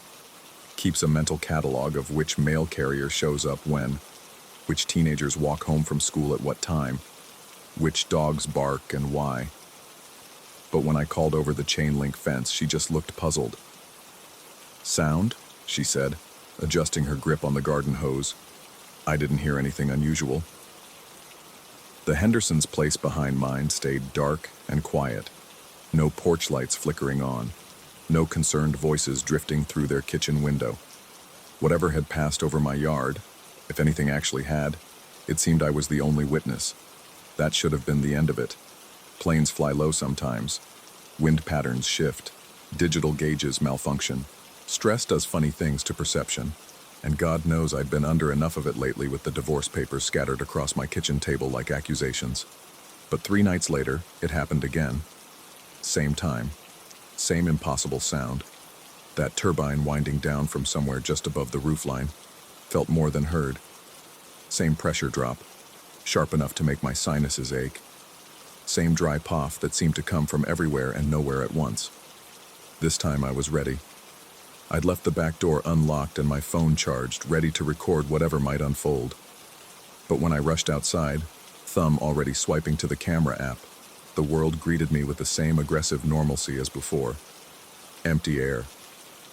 Keeps a mental catalog of which mail carrier shows up when, which teenagers walk home from school at what time, which dogs bark and why. But when I called over the chain link fence, she just looked puzzled. "Sound?" she said, adjusting her grip on the garden hose. I didn't hear anything unusual. The Hendersons' place behind mine stayed dark and quiet. No porch lights flickering on. No concerned voices drifting through their kitchen window. Whatever had passed over my yard, if anything actually had, it seemed I was the only witness. That should have been the end of it. Planes fly low sometimes. Wind patterns shift. Digital gauges malfunction. Stress does funny things to perception. And God knows I'd been under enough of it lately with the divorce papers scattered across my kitchen table like accusations. But 3 nights later, it happened again. Same time. Same impossible sound. That turbine winding down from somewhere just above the roofline. Felt more than heard. Same pressure drop. Sharp enough to make my sinuses ache. Same dry puff that seemed to come from everywhere and nowhere at once. This time I was ready. I'd left the back door unlocked and my phone charged, ready to record whatever might unfold. But when I rushed outside, thumb already swiping to the camera app, the world greeted me with the same aggressive normalcy as before. Empty air.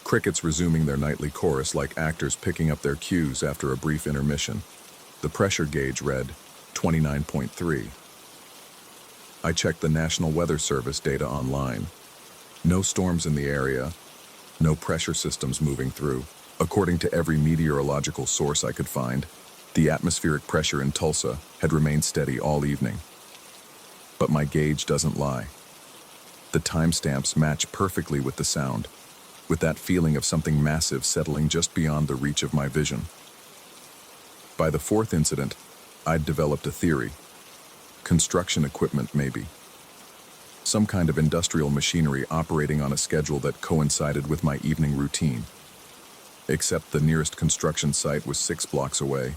Crickets resuming their nightly chorus like actors picking up their cues after a brief intermission. The pressure gauge read 29.3. I checked the National Weather Service data online. No storms in the area. No pressure systems moving through. According to every meteorological source I could find, the atmospheric pressure in Tulsa had remained steady all evening. But my gauge doesn't lie. The timestamps match perfectly with the sound, with that feeling of something massive settling just beyond the reach of my vision. By the 4th incident, I'd developed a theory. Construction equipment, maybe. Some kind of industrial machinery operating on a schedule that coincided with my evening routine. Except the nearest construction site was 6 blocks away,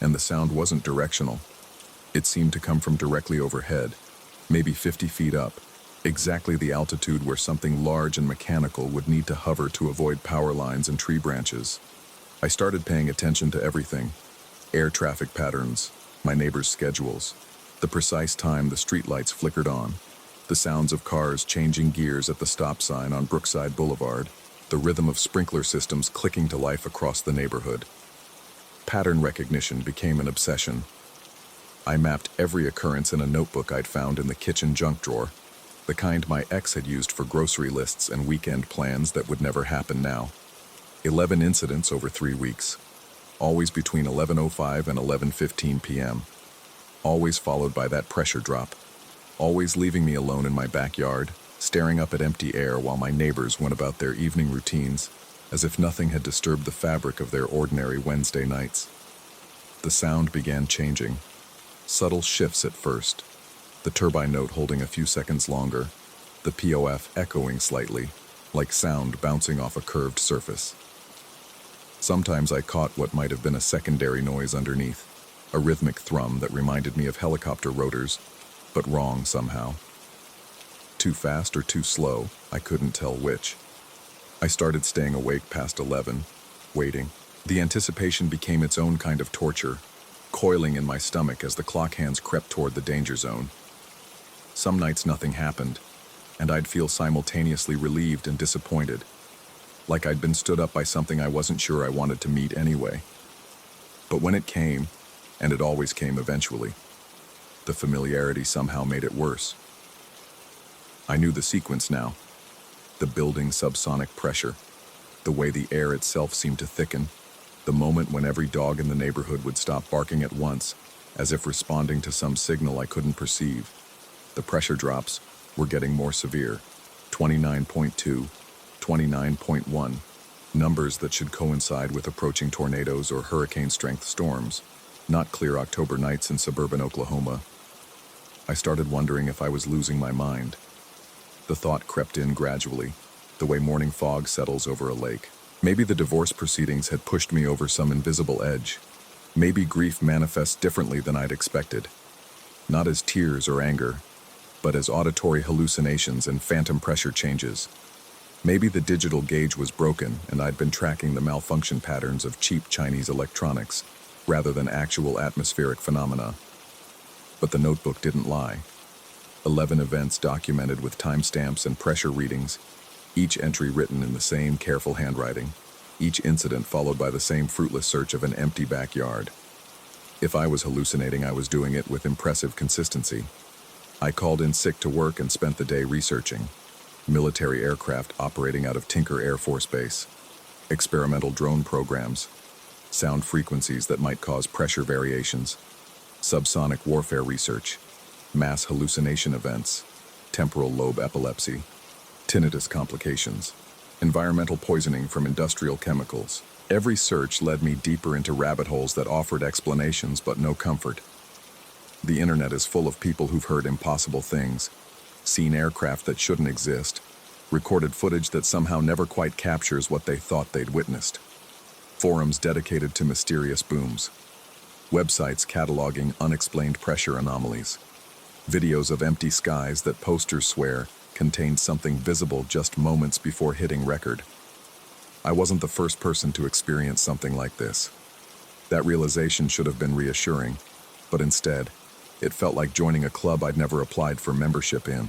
and the sound wasn't directional. It seemed to come from directly overhead, maybe 50 feet up, exactly the altitude where something large and mechanical would need to hover to avoid power lines and tree branches. I started paying attention to everything. Air traffic patterns, my neighbors' schedules, the precise time the streetlights flickered on, the sounds of cars changing gears at the stop sign on Brookside Boulevard, the rhythm of sprinkler systems clicking to life across the neighborhood. Pattern recognition became an obsession. I mapped every occurrence in a notebook I'd found in the kitchen junk drawer, the kind my ex had used for grocery lists and weekend plans that would never happen now. 11 incidents over 3 weeks, always between 11:05 and 11:15 p.m., always followed by that pressure drop. Always leaving me alone in my backyard, staring up at empty air while my neighbors went about their evening routines, as if nothing had disturbed the fabric of their ordinary Wednesday nights. The sound began changing. Subtle shifts at first, the turbine note holding a few seconds longer, the POF echoing slightly, like sound bouncing off a curved surface. Sometimes I caught what might have been a secondary noise underneath, a rhythmic thrum that reminded me of helicopter rotors, but wrong somehow. Too fast or too slow, I couldn't tell which. I started staying awake past 11, waiting. The anticipation became its own kind of torture, coiling in my stomach as the clock hands crept toward the danger zone. Some nights nothing happened, and I'd feel simultaneously relieved and disappointed, like I'd been stood up by something I wasn't sure I wanted to meet anyway. But when it came, and it always came eventually, the familiarity somehow made it worse. I knew the sequence now. The building subsonic pressure, the way the air itself seemed to thicken, the moment when every dog in the neighborhood would stop barking at once, as if responding to some signal I couldn't perceive. The pressure drops were getting more severe. 29.2, 29.1. Numbers that should coincide with approaching tornadoes or hurricane-strength storms, not clear October nights in suburban Oklahoma. I started wondering if I was losing my mind. The thought crept in gradually, the way morning fog settles over a lake. Maybe the divorce proceedings had pushed me over some invisible edge. Maybe grief manifests differently than I'd expected. Not as tears or anger, but as auditory hallucinations and phantom pressure changes. Maybe the digital gauge was broken and I'd been tracking the malfunction patterns of cheap Chinese electronics rather than actual atmospheric phenomena. But the notebook didn't lie. 11 events documented with timestamps and pressure readings, each entry written in the same careful handwriting, each incident followed by the same fruitless search of an empty backyard. If I was hallucinating, I was doing it with impressive consistency. I called in sick to work and spent the day researching. Military aircraft operating out of Tinker Air Force Base, experimental drone programs, sound frequencies that might cause pressure variations, subsonic warfare research, mass hallucination events, temporal lobe epilepsy, tinnitus complications, environmental poisoning from industrial chemicals. Every search led me deeper into rabbit holes that offered explanations but no comfort. The internet is full of people who've heard impossible things, seen aircraft that shouldn't exist, recorded footage that somehow never quite captures what they thought they'd witnessed. Forums dedicated to mysterious booms. Websites cataloging unexplained pressure anomalies. Videos of empty skies that posters swear contained something visible just moments before hitting record. I wasn't the first person to experience something like this. That realization should have been reassuring, but instead, it felt like joining a club I'd never applied for membership in.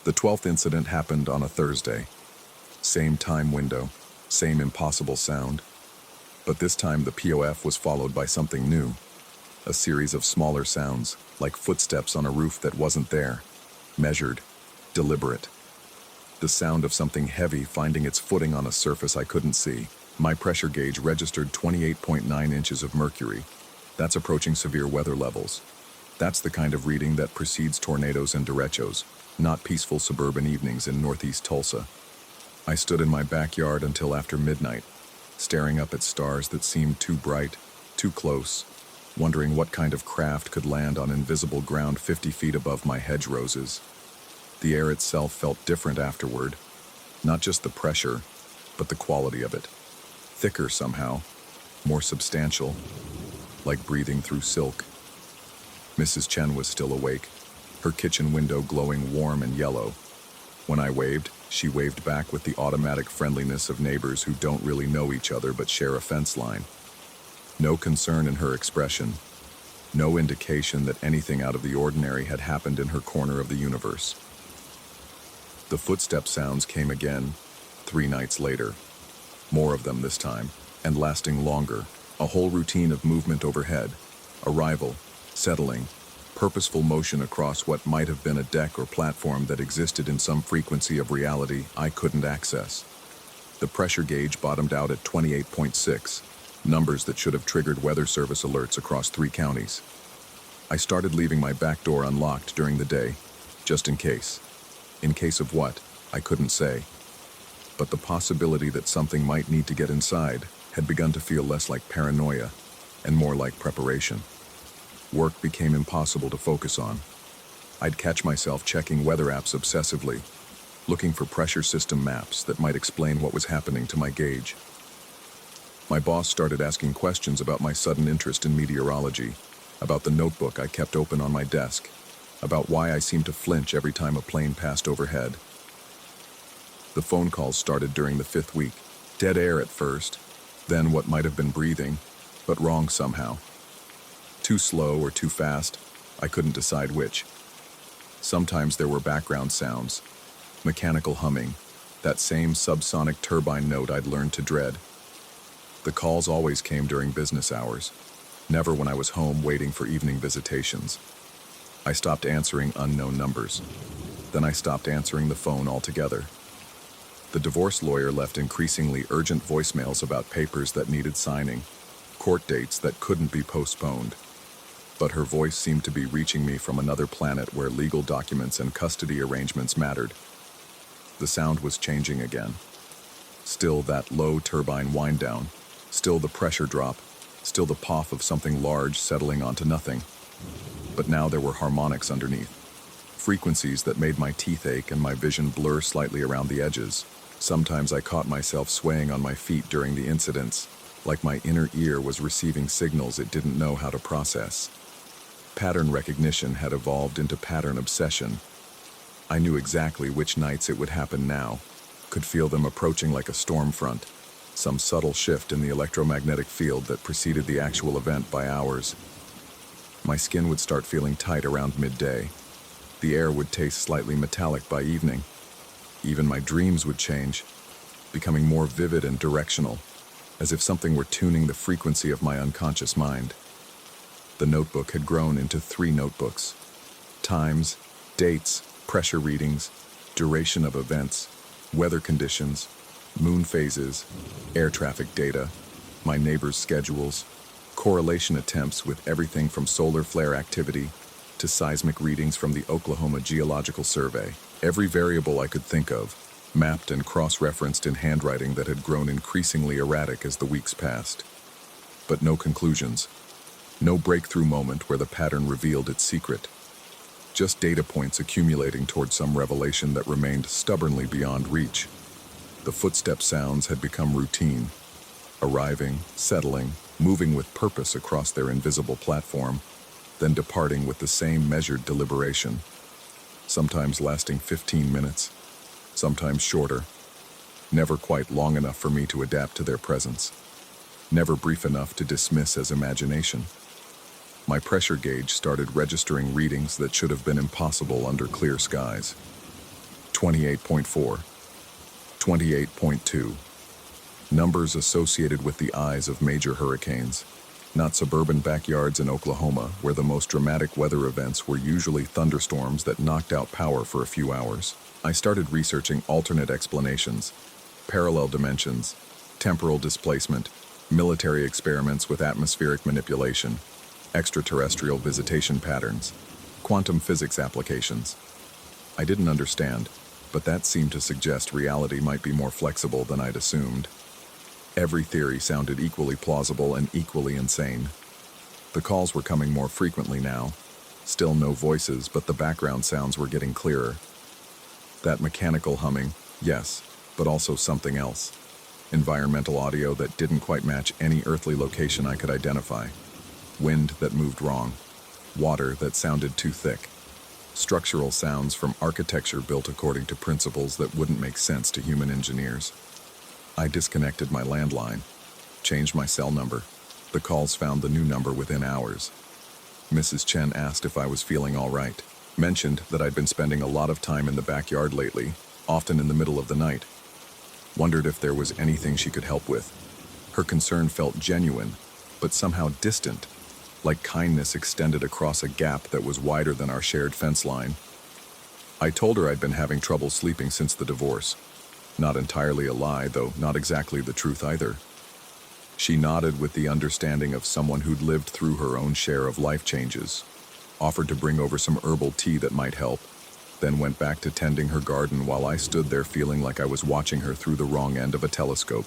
The 12th incident happened on a Thursday. Same time window, same impossible sound. But this time the POF was followed by something new. A series of smaller sounds, like footsteps on a roof that wasn't there. Measured, deliberate. The sound of something heavy finding its footing on a surface I couldn't see. My pressure gauge registered 28.9 inches of mercury. That's approaching severe weather levels. That's the kind of reading that precedes tornadoes and derechos, not peaceful suburban evenings in northeast Tulsa. I stood in my backyard until after midnight, staring up at stars that seemed too bright, too close, wondering what kind of craft could land on invisible ground 50 feet above my hedgeroses. The air itself felt different afterward, not just the pressure, but the quality of it. Thicker somehow, more substantial, like breathing through silk. Mrs. Chen was still awake, her kitchen window glowing warm and yellow. When I waved, she waved back with the automatic friendliness of neighbors who don't really know each other but share a fence line. No concern in her expression, no indication that anything out of the ordinary had happened in her corner of the universe. The footstep sounds came again, 3 nights later. More of them this time, and lasting longer. A whole routine of movement overhead, arrival, settling, purposeful motion across what might have been a deck or platform that existed in some frequency of reality I couldn't access. The pressure gauge bottomed out at 28.6, numbers that should have triggered weather service alerts across 3 counties. I started leaving my back door unlocked during the day, just in case. In case of what, I couldn't say. But the possibility that something might need to get inside had begun to feel less like paranoia and more like preparation. Work became impossible to focus on. I'd catch myself checking weather apps obsessively, looking for pressure system maps that might explain what was happening to my gauge. My boss started asking questions about my sudden interest in meteorology, about the notebook I kept open on my desk, about why I seemed to flinch every time a plane passed overhead. The phone calls started during the 5th week. Dead air at first, then what might have been breathing, but wrong somehow. Too slow or too fast, I couldn't decide which. Sometimes there were background sounds, mechanical humming, that same subsonic turbine note I'd learned to dread. The calls always came during business hours, never when I was home waiting for evening visitations. I stopped answering unknown numbers. Then I stopped answering the phone altogether. The divorce lawyer left increasingly urgent voicemails about papers that needed signing, court dates that couldn't be postponed. But her voice seemed to be reaching me from another planet where legal documents and custody arrangements mattered. The sound was changing again. Still that low turbine wind down, still the pressure drop, still the poff of something large settling onto nothing. But now there were harmonics underneath, frequencies that made my teeth ache and my vision blur slightly around the edges. Sometimes I caught myself swaying on my feet during the incidents, like my inner ear was receiving signals it didn't know how to process. Pattern recognition had evolved into pattern obsession. I knew exactly which nights it would happen now, could feel them approaching like a storm front, some subtle shift in the electromagnetic field that preceded the actual event by hours. My skin would start feeling tight around midday. The air would taste slightly metallic by evening. Even my dreams would change, becoming more vivid and directional, as if something were tuning the frequency of my unconscious mind. The notebook had grown into 3 notebooks. Times, dates, pressure readings, duration of events, weather conditions, moon phases, air traffic data, my neighbors' schedules, correlation attempts with everything from solar flare activity to seismic readings from the Oklahoma Geological Survey. Every variable I could think of, mapped and cross-referenced in handwriting that had grown increasingly erratic as the weeks passed. But no conclusions. No breakthrough moment where the pattern revealed its secret. Just data points accumulating toward some revelation that remained stubbornly beyond reach. The footstep sounds had become routine, arriving, settling, moving with purpose across their invisible platform, then departing with the same measured deliberation, sometimes lasting 15 minutes, sometimes shorter, never quite long enough for me to adapt to their presence, never brief enough to dismiss as imagination. My pressure gauge started registering readings that should have been impossible under clear skies. 28.4, 28.2. Numbers associated with the eyes of major hurricanes, not suburban backyards in Oklahoma where the most dramatic weather events were usually thunderstorms that knocked out power for a few hours. I started researching alternate explanations, parallel dimensions, temporal displacement, military experiments with atmospheric manipulation, extraterrestrial visitation patterns, quantum physics applications. I didn't understand, but that seemed to suggest reality might be more flexible than I'd assumed. Every theory sounded equally plausible and equally insane. The calls were coming more frequently now. Still no voices, but the background sounds were getting clearer. That mechanical humming, yes, but also something else. Environmental audio that didn't quite match any earthly location I could identify. Wind that moved wrong. Water that sounded too thick. Structural sounds from architecture built according to principles that wouldn't make sense to human engineers. I disconnected my landline, changed my cell number. The calls found the new number within hours. Mrs. Chen asked if I was feeling all right. Mentioned that I'd been spending a lot of time in the backyard lately, often in the middle of the night. Wondered if there was anything she could help with. Her concern felt genuine, but somehow distant, like kindness extended across a gap that was wider than our shared fence line. I told her I'd been having trouble sleeping since the divorce. Not entirely a lie, though not exactly the truth either. She nodded with the understanding of someone who'd lived through her own share of life changes, offered to bring over some herbal tea that might help, then went back to tending her garden while I stood there feeling like I was watching her through the wrong end of a telescope.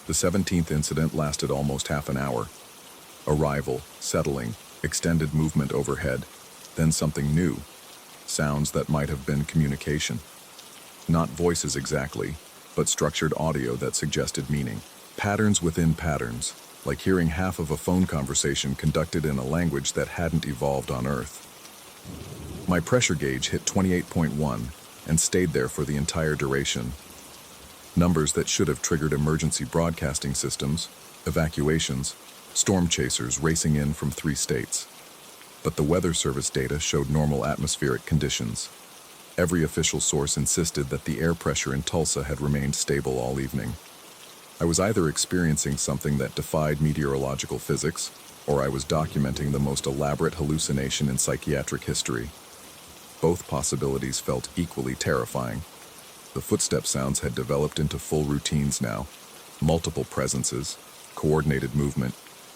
The 17th incident lasted almost half an hour. Arrival, settling, extended movement overhead, then something new. Sounds that might have been communication. Not voices exactly, but structured audio that suggested meaning. Patterns within patterns, like hearing half of a phone conversation conducted in a language that hadn't evolved on Earth. My pressure gauge hit 28.1 and stayed there for the entire duration. Numbers that should have triggered emergency broadcasting systems, evacuations, storm chasers racing in from 3 states. But the Weather Service data showed normal atmospheric conditions. Every official source insisted that the air pressure in Tulsa had remained stable all evening. I was either experiencing something that defied meteorological physics, or I was documenting the most elaborate hallucination in psychiatric history. Both possibilities felt equally terrifying. The footstep sounds had developed into full routines now. Multiple presences, coordinated movement,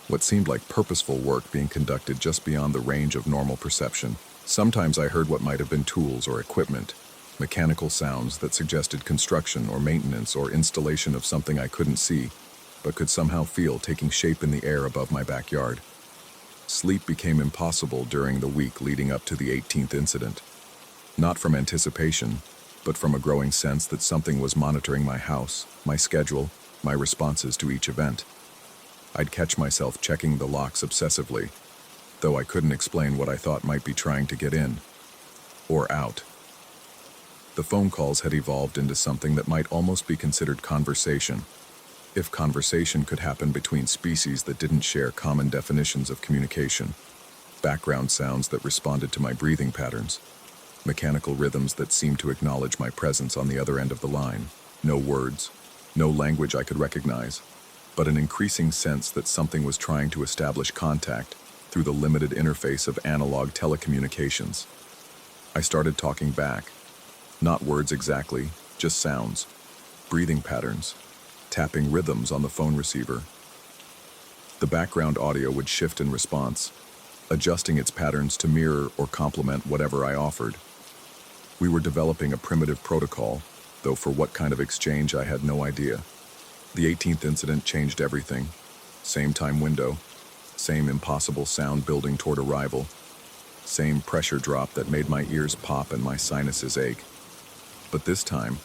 what seemed like purposeful work being conducted just beyond the range of normal perception. Sometimes I heard what might have been tools or equipment, Mechanical sounds that suggested construction or maintenance or installation of something I couldn't see, but could somehow feel taking shape in the air above my backyard. Sleep became impossible during the week leading up to the 18th incident. Not from anticipation, but from a growing sense that something was monitoring my house, my schedule, my responses to each event. I'd catch myself checking the locks obsessively, though I couldn't explain what I thought might be trying to get in. Or out. The phone calls had evolved into something that might almost be considered conversation, if conversation could happen between species that didn't share common definitions of communication. Background sounds that responded to my breathing patterns. Mechanical rhythms that seemed to acknowledge my presence on the other end of the line. No words, no language I could recognize, but an increasing sense that something was trying to establish contact through the limited interface of analog telecommunications. I started talking back. Not words exactly, just sounds, breathing patterns, tapping rhythms on the phone receiver. The background audio would shift in response, adjusting its patterns to mirror or complement whatever I offered. We were developing a primitive protocol, though for what kind of exchange I had no idea. The 18th incident changed everything. Same time window, same impossible sound building toward arrival, same pressure drop that made my ears pop and my sinuses ache. But this time,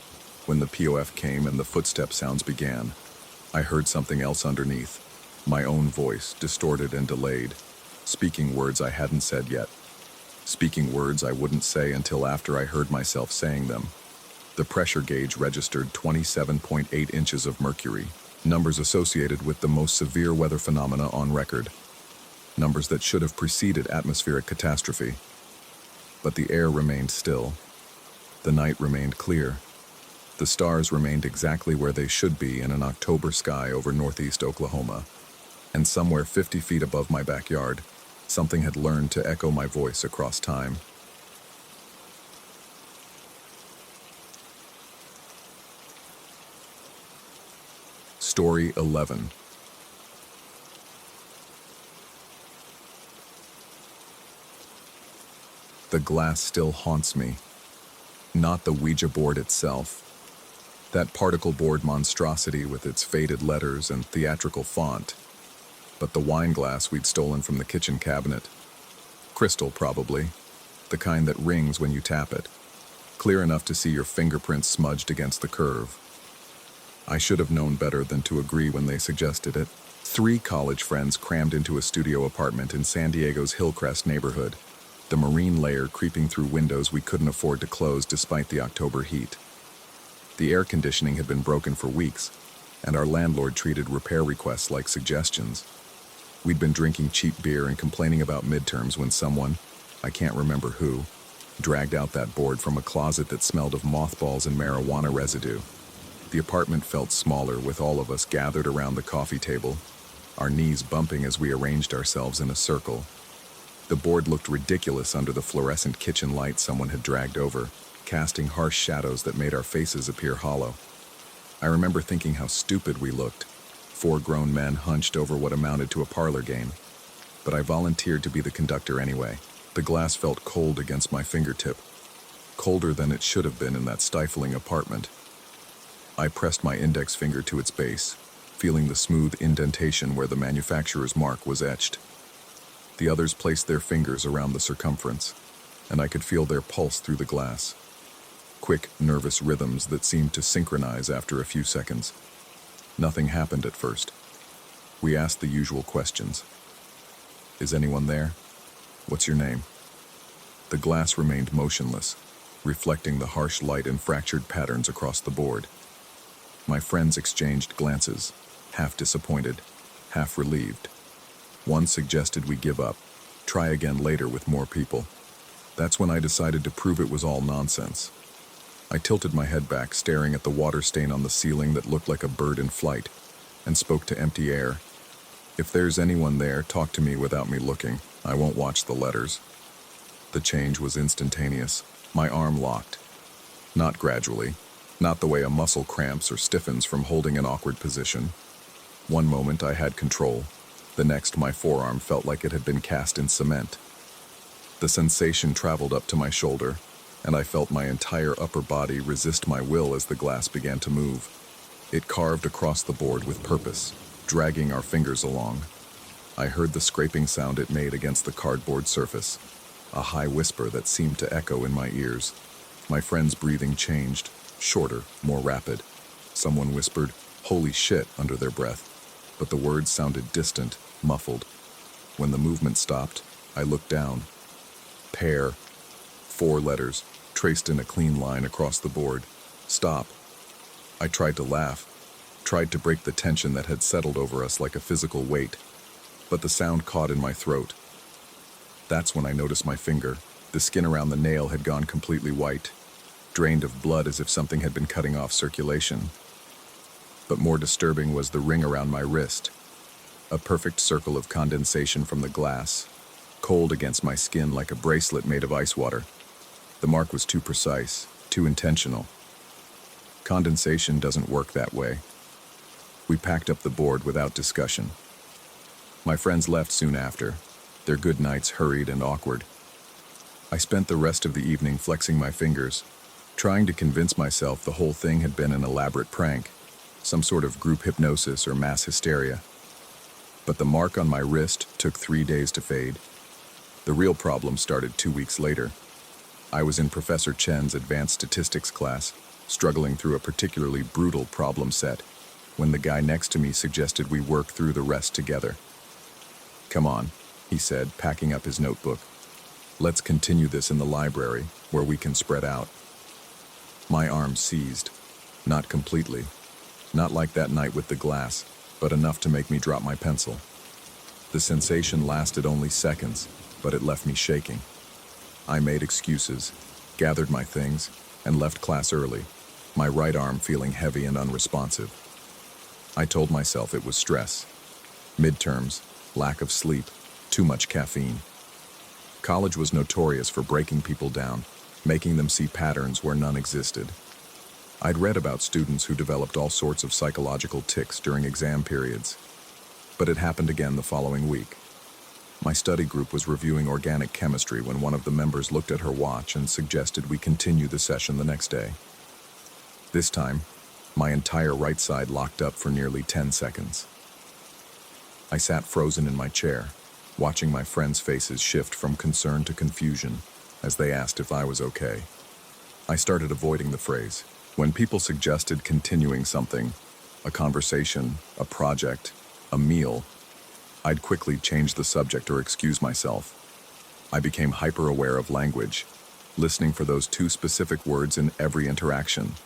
when the POF came and the footstep sounds began, I heard something else underneath, my own voice, distorted and delayed, speaking words I hadn't said yet, speaking words I wouldn't say until after I heard myself saying them. The pressure gauge registered 27.8 inches of mercury, numbers associated with the most severe weather phenomena on record, numbers that should have preceded atmospheric catastrophe. But the air remained still. The night remained clear. The stars remained exactly where they should be in an October sky over northeast Oklahoma. And somewhere 50 feet above my backyard, something had learned to echo my voice across time. Story 11. The glass still haunts me. Not the Ouija board itself. That particle board monstrosity with its faded letters and theatrical font, but the wine glass we'd stolen from the kitchen cabinet. Crystal, probably. The kind that rings when you tap it. Clear enough to see your fingerprints smudged against the curve. I should have known better than to agree when they suggested it. 3 college friends crammed into a studio apartment in San Diego's Hillcrest neighborhood, the marine layer creeping through windows we couldn't afford to close despite the October heat. The air conditioning had been broken for weeks, and our landlord treated repair requests like suggestions. We'd been drinking cheap beer and complaining about midterms when someone, I can't remember who, dragged out that board from a closet that smelled of mothballs and marijuana residue. The apartment felt smaller with all of us gathered around the coffee table, our knees bumping as we arranged ourselves in a circle. The board looked ridiculous under the fluorescent kitchen light someone had dragged over, casting harsh shadows that made our faces appear hollow. I remember thinking how stupid we looked, 4 grown men hunched over what amounted to a parlor game. But I volunteered to be the conductor anyway. The glass felt cold against my fingertip, colder than it should have been in that stifling apartment. I pressed my index finger to its base, feeling the smooth indentation where the manufacturer's mark was etched. The others placed their fingers around the circumference, and I could feel their pulse through the glass. Quick, nervous rhythms that seemed to synchronize after a few seconds. Nothing happened at first. We asked the usual questions. Is anyone there? What's your name? The glass remained motionless, reflecting the harsh light and fractured patterns across the board. My friends exchanged glances, half disappointed, half relieved. One suggested we give up, try again later with more people. That's when I decided to prove it was all nonsense. I tilted my head back, staring at the water stain on the ceiling that looked like a bird in flight, and spoke to empty air. If there's anyone there, talk to me without me looking. I won't watch the letters. The change was instantaneous. My arm locked. Not gradually, not the way a muscle cramps or stiffens from holding an awkward position. One moment I had control. The next, my forearm felt like it had been cast in cement. The sensation traveled up to my shoulder, and I felt my entire upper body resist my will as the glass began to move. It carved across the board with purpose, dragging our fingers along. I heard the scraping sound it made against the cardboard surface, a high whisper that seemed to echo in my ears. My friend's breathing changed, shorter, more rapid. Someone whispered, "Holy shit," under their breath, but the words sounded distant, muffled. When the movement stopped, I looked down. Pair. 4 letters, traced in a clean line across the board. Stop. I tried to laugh, tried to break the tension that had settled over us like a physical weight, but the sound caught in my throat. That's when I noticed my finger. The skin around the nail had gone completely white, drained of blood as if something had been cutting off circulation. But more disturbing was the ring around my wrist, a perfect circle of condensation from the glass, cold against my skin like a bracelet made of ice water. The mark was too precise, too intentional. Condensation doesn't work that way. We packed up the board without discussion. My friends left soon after, their good nights hurried and awkward. I spent the rest of the evening flexing my fingers, trying to convince myself the whole thing had been an elaborate prank, some sort of group hypnosis or mass hysteria. But the mark on my wrist took 3 days to fade. The real problem started 2 weeks later. I was in Professor Chen's advanced statistics class, struggling through a particularly brutal problem set, when the guy next to me suggested we work through the rest together. "Come on," he said, packing up his notebook. "Let's continue this in the library, where we can spread out." My arm seized. Not completely. Not like that night with the glass, but enough to make me drop my pencil. The sensation lasted only seconds, but it left me shaking. I made excuses, gathered my things, and left class early, my right arm feeling heavy and unresponsive. I told myself it was stress. Midterms, lack of sleep, too much caffeine. College was notorious for breaking people down, making them see patterns where none existed. I'd read about students who developed all sorts of psychological tics during exam periods. But it happened again the following week. My study group was reviewing organic chemistry when one of the members looked at her watch and suggested we continue the session the next day. This time, my entire right side locked up for nearly 10 seconds. I sat frozen in my chair, watching my friends' faces shift from concern to confusion as they asked if I was okay. I started avoiding the phrase. When people suggested continuing something, a conversation, a project, a meal, I'd quickly change the subject or excuse myself. I became hyper-aware of language, listening for those 2 specific words in every interaction.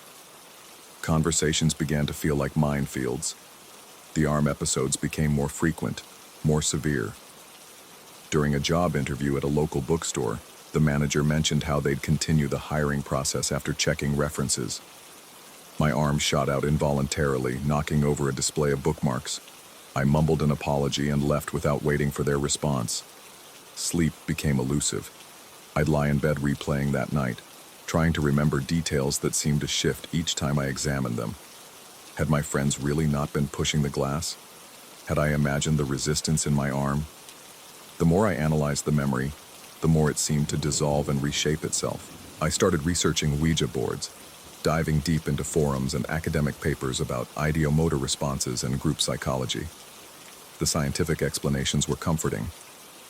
Conversations began to feel like minefields. The arm episodes became more frequent, more severe. During a job interview at a local bookstore, the manager mentioned how they'd continue the hiring process after checking references. My arm shot out involuntarily, knocking over a display of bookmarks. I mumbled an apology and left without waiting for their response. Sleep became elusive. I'd lie in bed replaying that night, trying to remember details that seemed to shift each time I examined them. Had my friends really not been pushing the glass? Had I imagined the resistance in my arm? The more I analyzed the memory, the more it seemed to dissolve and reshape itself. I started researching Ouija boards, diving deep into forums and academic papers about ideomotor responses and group psychology. The scientific explanations were comforting.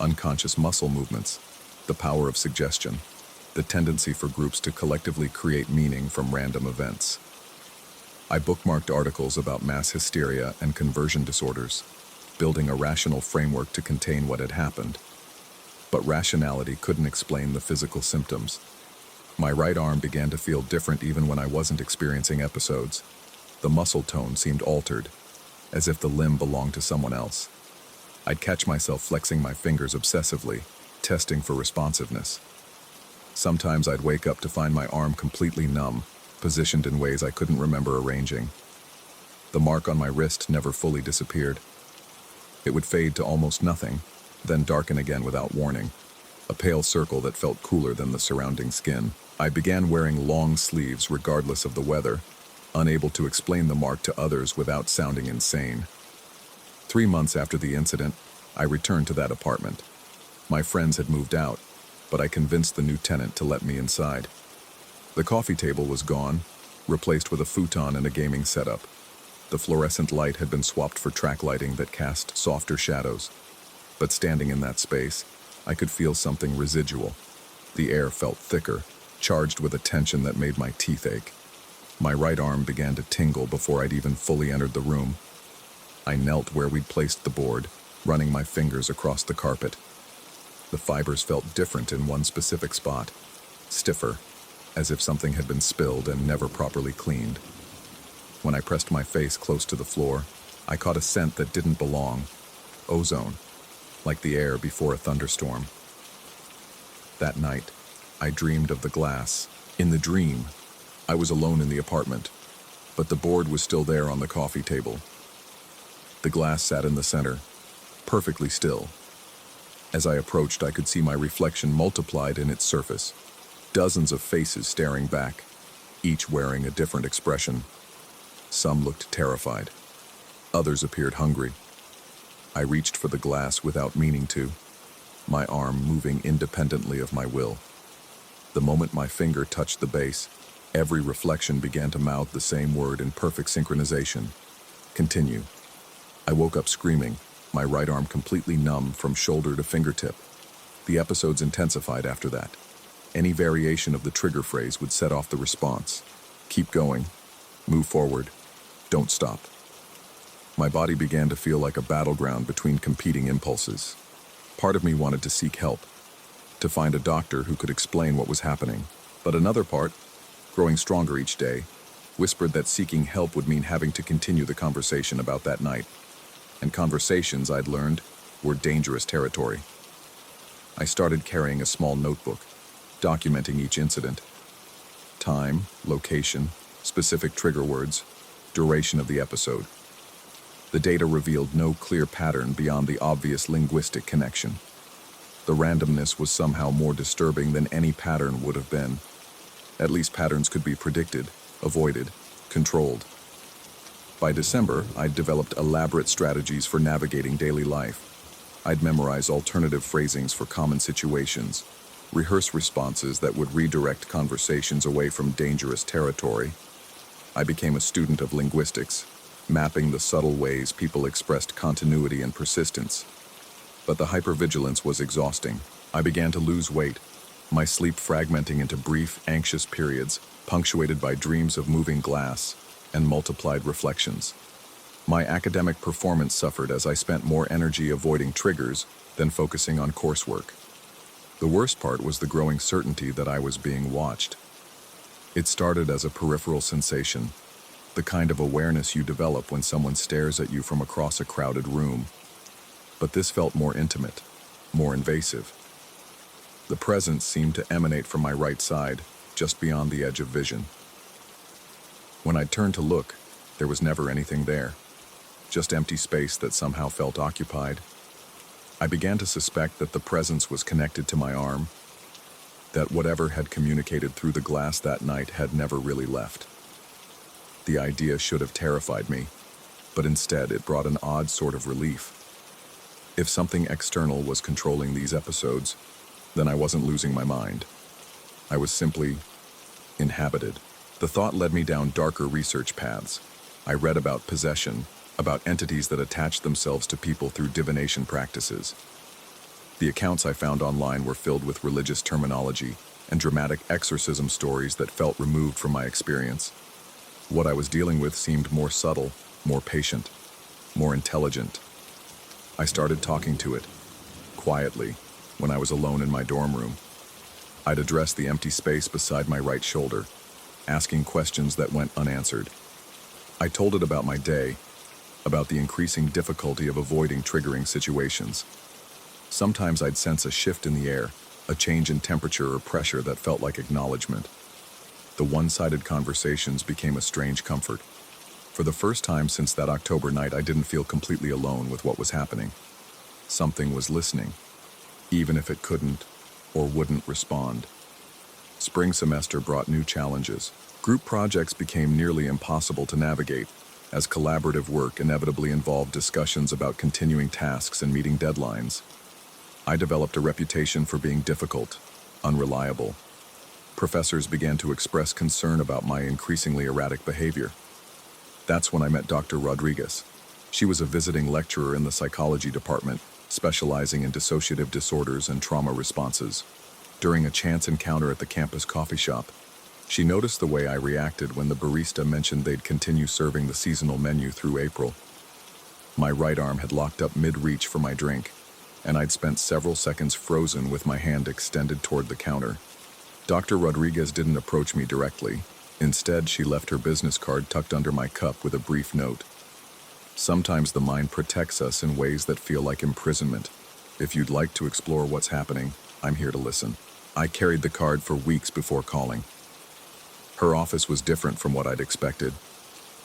Unconscious muscle movements, the power of suggestion, the tendency for groups to collectively create meaning from random events. I bookmarked articles about mass hysteria and conversion disorders, building a rational framework to contain what had happened. But rationality couldn't explain the physical symptoms. My right arm began to feel different even when I wasn't experiencing episodes. The muscle tone seemed altered, as if the limb belonged to someone else. I'd catch myself flexing my fingers obsessively, testing for responsiveness. Sometimes I'd wake up to find my arm completely numb, positioned in ways I couldn't remember arranging. The mark on my wrist never fully disappeared. It would fade to almost nothing, then darken again without warning, a pale circle that felt cooler than the surrounding skin. I began wearing long sleeves regardless of the weather, unable to explain the mark to others without sounding insane. 3 months after the incident, I returned to that apartment. My friends had moved out, but I convinced the new tenant to let me inside. The coffee table was gone, replaced with a futon and a gaming setup. The fluorescent light had been swapped for track lighting that cast softer shadows. But standing in that space, I could feel something residual. The air felt thicker, charged with a tension that made my teeth ache. My right arm began to tingle before I'd even fully entered the room. I knelt where we'd placed the board, running my fingers across the carpet. The fibers felt different in one specific spot, stiffer, as if something had been spilled and never properly cleaned. When I pressed my face close to the floor, I caught a scent that didn't belong. Ozone, like the air before a thunderstorm. That night, I dreamed of the glass. In the dream, I was alone in the apartment, but the board was still there on the coffee table. The glass sat in the center, perfectly still. As I approached, I could see my reflection multiplied in its surface. Dozens of faces staring back, each wearing a different expression. Some looked terrified. Others appeared hungry. I reached for the glass without meaning to, my arm moving independently of my will. The moment my finger touched the base, every reflection began to mouth the same word in perfect synchronization. Continue. I woke up screaming, my right arm completely numb from shoulder to fingertip. The episodes intensified after that. Any variation of the trigger phrase would set off the response. Keep going. Move forward. Don't stop. My body began to feel like a battleground between competing impulses. Part of me wanted to seek help, to find a doctor who could explain what was happening. But another part, growing stronger each day, whispered that seeking help would mean having to continue the conversation about that night. And conversations, I'd learned, were dangerous territory. I started carrying a small notebook, documenting each incident. Time, location, specific trigger words, duration of the episode. The data revealed no clear pattern beyond the obvious linguistic connection. The randomness was somehow more disturbing than any pattern would have been. At least patterns could be predicted, avoided, controlled. By December, I'd developed elaborate strategies for navigating daily life. I'd memorize alternative phrasings for common situations, rehearse responses that would redirect conversations away from dangerous territory. I became a student of linguistics, mapping the subtle ways people expressed continuity and persistence. But the hypervigilance was exhausting. I began to lose weight, my sleep fragmenting into brief, anxious periods, punctuated by dreams of moving glass and multiplied reflections. My academic performance suffered as I spent more energy avoiding triggers than focusing on coursework. The worst part was the growing certainty that I was being watched. It started as a peripheral sensation, the kind of awareness you develop when someone stares at you from across a crowded room. But this felt more intimate, more invasive. The presence seemed to emanate from my right side, just beyond the edge of vision. When I'd turned to look, there was never anything there, just empty space that somehow felt occupied. I began to suspect that the presence was connected to my arm, that whatever had communicated through the glass that night had never really left. The idea should have terrified me, but instead it brought an odd sort of relief. If something external was controlling these episodes, then I wasn't losing my mind. I was simply inhabited. The thought led me down darker research paths. I read about possession, about entities that attached themselves to people through divination practices. The accounts I found online were filled with religious terminology and dramatic exorcism stories that felt removed from my experience. What I was dealing with seemed more subtle, more patient, more intelligent. I started talking to it, quietly, when I was alone in my dorm room. I'd address the empty space beside my right shoulder, asking questions that went unanswered. I told it about my day, about the increasing difficulty of avoiding triggering situations. Sometimes I'd sense a shift in the air, a change in temperature or pressure that felt like acknowledgement. The one-sided conversations became a strange comfort. For the first time since that October night, I didn't feel completely alone with what was happening. Something was listening, even if it couldn't or wouldn't respond. Spring semester brought new challenges. Group projects became nearly impossible to navigate, as collaborative work inevitably involved discussions about continuing tasks and meeting deadlines. I developed a reputation for being difficult, unreliable. Professors began to express concern about my increasingly erratic behavior. That's when I met Dr. Rodriguez. She was a visiting lecturer in the psychology department, specializing in dissociative disorders and trauma responses. During a chance encounter at the campus coffee shop, she noticed the way I reacted when the barista mentioned they'd continue serving the seasonal menu through April. My right arm had locked up mid-reach for my drink, and I'd spent several seconds frozen with my hand extended toward the counter. Dr. Rodriguez didn't approach me directly. Instead, she left her business card tucked under my cup with a brief note. Sometimes the mind protects us in ways that feel like imprisonment. If you'd like to explore what's happening, I'm here to listen. I carried the card for weeks before calling. Her office was different from what I'd expected.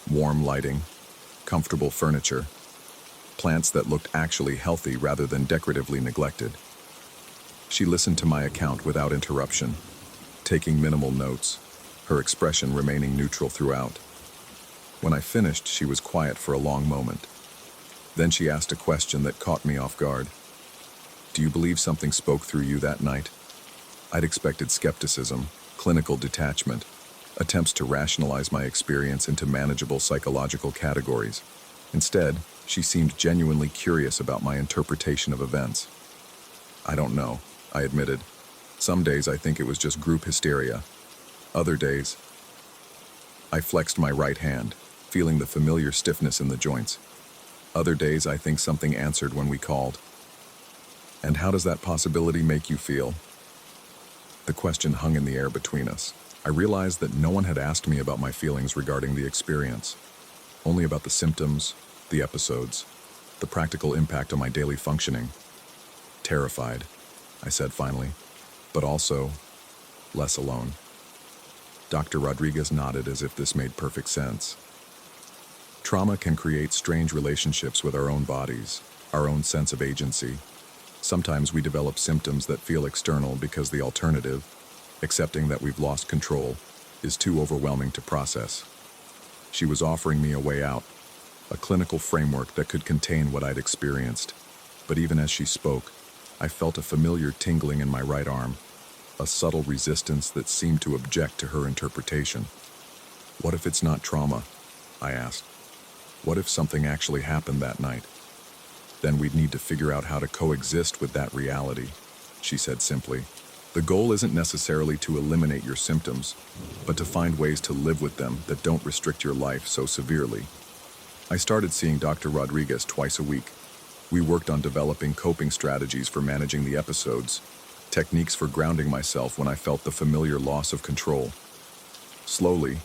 Warm lighting, comfortable furniture, plants that looked actually healthy rather than decoratively neglected. She listened to my account without interruption, taking minimal notes, her expression remaining neutral throughout. When I finished, she was quiet for a long moment. Then she asked a question that caught me off guard. Do you believe something spoke through you that night? I'd expected skepticism, clinical detachment, attempts to rationalize my experience into manageable psychological categories. Instead, she seemed genuinely curious about my interpretation of events. I don't know, I admitted. Some days I think it was just group hysteria. Other days, I flexed my right hand, feeling the familiar stiffness in the joints. Other days I think something answered when we called. And how does that possibility make you feel? The question hung in the air between us. I realized that no one had asked me about my feelings regarding the experience, only about the symptoms, the episodes, the practical impact on my daily functioning. Terrified, I said finally, but also less alone. Dr. Rodriguez nodded as if this made perfect sense. Trauma can create strange relationships with our own bodies, our own sense of agency. Sometimes we develop symptoms that feel external because the alternative, accepting that we've lost control, is too overwhelming to process. She was offering me a way out, a clinical framework that could contain what I'd experienced. But even as she spoke, I felt a familiar tingling in my right arm, a subtle resistance that seemed to object to her interpretation. What if it's not trauma? I asked. What if something actually happened that night? Then we'd need to figure out how to coexist with that reality, she said simply. The goal isn't necessarily to eliminate your symptoms, but to find ways to live with them that don't restrict your life so severely. I started seeing Dr. Rodriguez twice a week. We worked on developing coping strategies for managing the episodes, techniques for grounding myself when I felt the familiar loss of control. Slowly,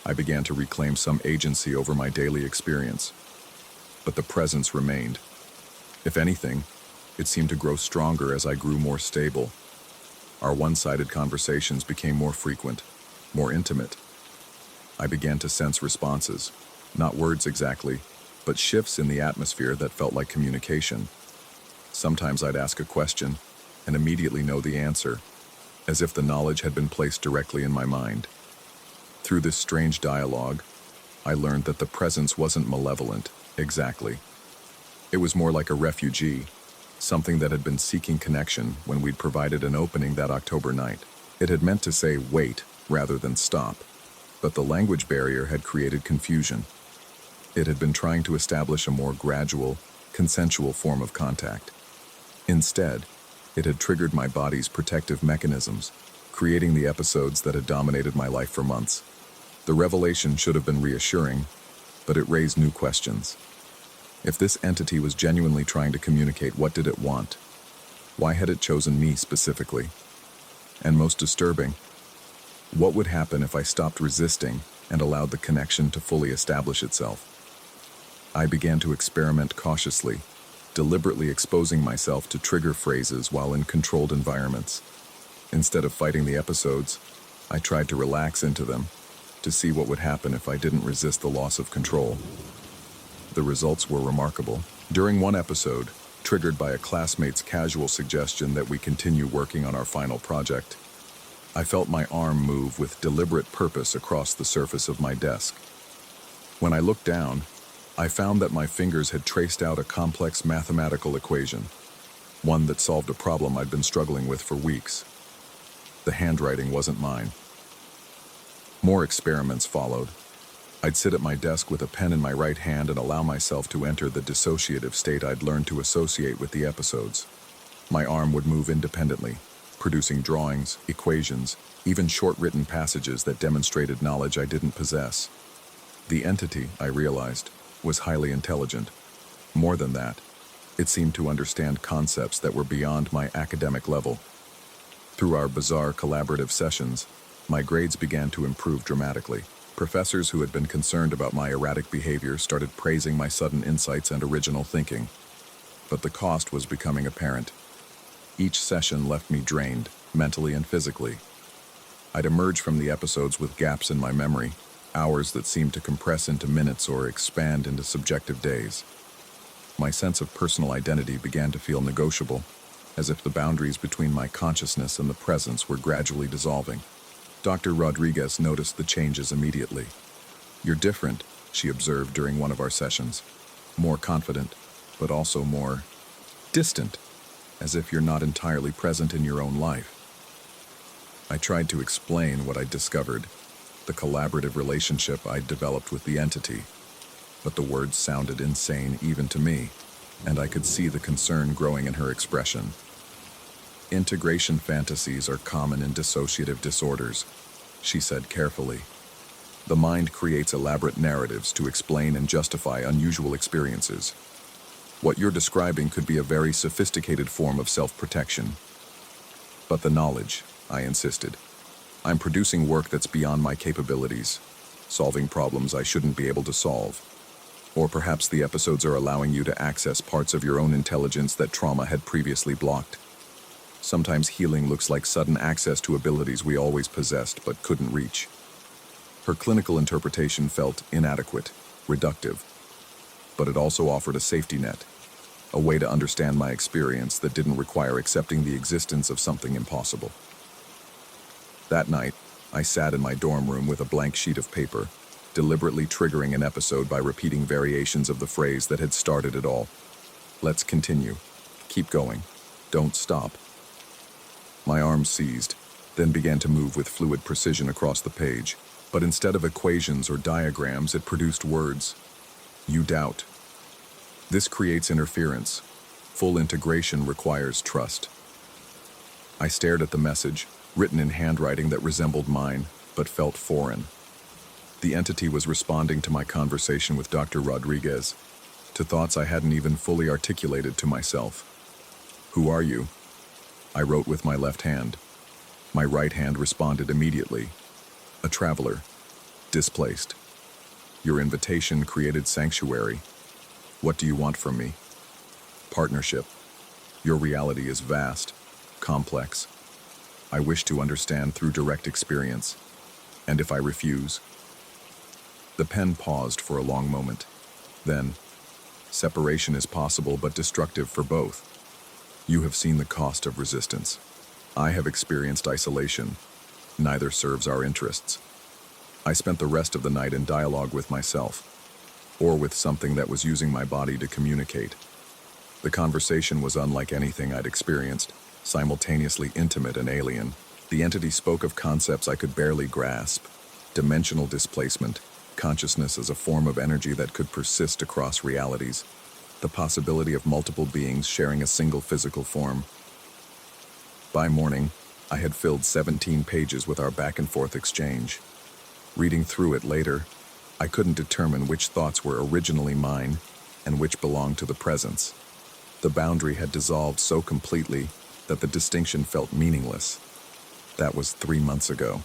I began to reclaim some agency over my daily experience. But the presence remained. If anything, it seemed to grow stronger as I grew more stable. Our one-sided conversations became more frequent, more intimate. I began to sense responses, not words exactly, but shifts in the atmosphere that felt like communication. Sometimes I'd ask a question and immediately know the answer, as if the knowledge had been placed directly in my mind. Through this strange dialogue, I learned that the presence wasn't malevolent, exactly. It was more like a refugee, something that had been seeking connection when we'd provided an opening that October night. It had meant to say wait rather than stop, but the language barrier had created confusion. It had been trying to establish a more gradual, consensual form of contact. Instead, it had triggered my body's protective mechanisms, creating the episodes that had dominated my life for months. The revelation should have been reassuring, but it raised new questions. If this entity was genuinely trying to communicate, what did it want? Why had it chosen me specifically? And most disturbing, what would happen if I stopped resisting and allowed the connection to fully establish itself? I began to experiment cautiously, deliberately exposing myself to trigger phrases while in controlled environments. Instead of fighting the episodes, I tried to relax into them, to see what would happen if I didn't resist the loss of control. The results were remarkable. During one episode, triggered by a classmate's casual suggestion that we continue working on our final project, I felt my arm move with deliberate purpose across the surface of my desk. When I looked down, I found that my fingers had traced out a complex mathematical equation, one that solved a problem I'd been struggling with for weeks. The handwriting wasn't mine. More experiments followed. I'd sit at my desk with a pen in my right hand and allow myself to enter the dissociative state I'd learned to associate with the episodes. My arm would move independently, producing drawings, equations, even short-written passages that demonstrated knowledge I didn't possess. The entity, I realized, was highly intelligent. More than that, it seemed to understand concepts that were beyond my academic level. Through our bizarre collaborative sessions, my grades began to improve dramatically. Professors who had been concerned about my erratic behavior started praising my sudden insights and original thinking. But the cost was becoming apparent. Each session left me drained, mentally and physically. I'd emerge from the episodes with gaps in my memory, hours that seemed to compress into minutes or expand into subjective days. My sense of personal identity began to feel negotiable, as if the boundaries between my consciousness and the presence were gradually dissolving. Dr. Rodriguez noticed the changes immediately. "You're different," she observed during one of our sessions. "More confident, but also more distant, as if you're not entirely present in your own life." I tried to explain what I'd discovered, the collaborative relationship I'd developed with the entity, but the words sounded insane even to me, and I could see the concern growing in her expression. "Integration fantasies are common in dissociative disorders," she said carefully. "The mind creates elaborate narratives to explain and justify unusual experiences. What you're describing could be a very sophisticated form of self-protection." "But the knowledge," I insisted. "I'm producing work that's beyond my capabilities, solving problems I shouldn't be able to solve. Or perhaps the episodes are allowing you to access parts of your own intelligence that trauma had previously blocked. Sometimes healing looks like sudden access to abilities we always possessed but couldn't reach." Her clinical interpretation felt inadequate, reductive, but it also offered a safety net, a way to understand my experience that didn't require accepting the existence of something impossible. That night, I sat in my dorm room with a blank sheet of paper, deliberately triggering an episode by repeating variations of the phrase that had started it all. "Let's continue. Keep going. Don't stop." My arm seized, then began to move with fluid precision across the page, but instead of equations or diagrams, it produced words. "You doubt. This creates interference. Full integration requires trust." I stared at the message, written in handwriting that resembled mine, but felt foreign. The entity was responding to my conversation with Dr. Rodriguez, to thoughts I hadn't even fully articulated to myself. "Who are you?" I wrote with my left hand. My right hand responded immediately. "A traveler. Displaced. Your invitation created sanctuary. What do you want from me?" "Partnership. Your reality is vast, complex. I wish to understand through direct experience. And if I refuse?" The pen paused for a long moment. Then, "Separation is possible but destructive for both. You have seen the cost of resistance. I have experienced isolation. Neither serves our interests." I spent the rest of the night in dialogue with myself, or with something that was using my body to communicate. The conversation was unlike anything I'd experienced, simultaneously intimate and alien. The entity spoke of concepts I could barely grasp: dimensional displacement, consciousness as a form of energy that could persist across realities, the possibility of multiple beings sharing a single physical form. By morning, I had filled 17 pages with our back-and-forth exchange. Reading through it later, I couldn't determine which thoughts were originally mine and which belonged to the presence. The boundary had dissolved so completely that the distinction felt meaningless. That was 3 months ago.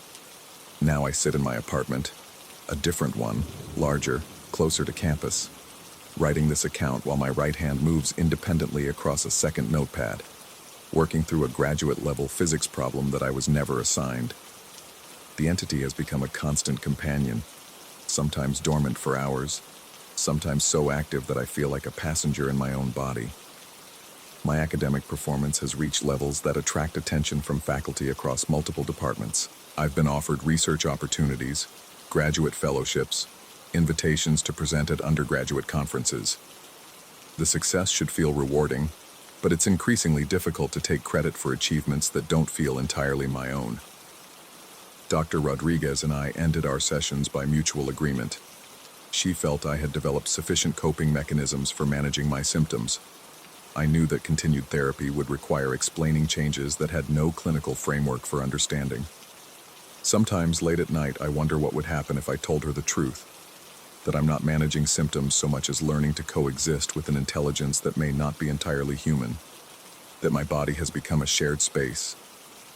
Now I sit in my apartment, a different one, larger, closer to campus, writing this account while my right hand moves independently across a second notepad, working through a graduate-level physics problem that I was never assigned. The entity has become a constant companion, sometimes dormant for hours, sometimes so active that I feel like a passenger in my own body. My academic performance has reached levels that attract attention from faculty across multiple departments. I've been offered research opportunities, graduate fellowships, invitations to present at undergraduate conferences. The success should feel rewarding, but it's increasingly difficult to take credit for achievements that don't feel entirely my own. Dr. Rodriguez and I ended our sessions by mutual agreement. She felt I had developed sufficient coping mechanisms for managing my symptoms. I knew that continued therapy would require explaining changes that had no clinical framework for understanding. Sometimes late at night, I wonder what would happen if I told her the truth, that I'm not managing symptoms so much as learning to coexist with an intelligence that may not be entirely human, that my body has become a shared space,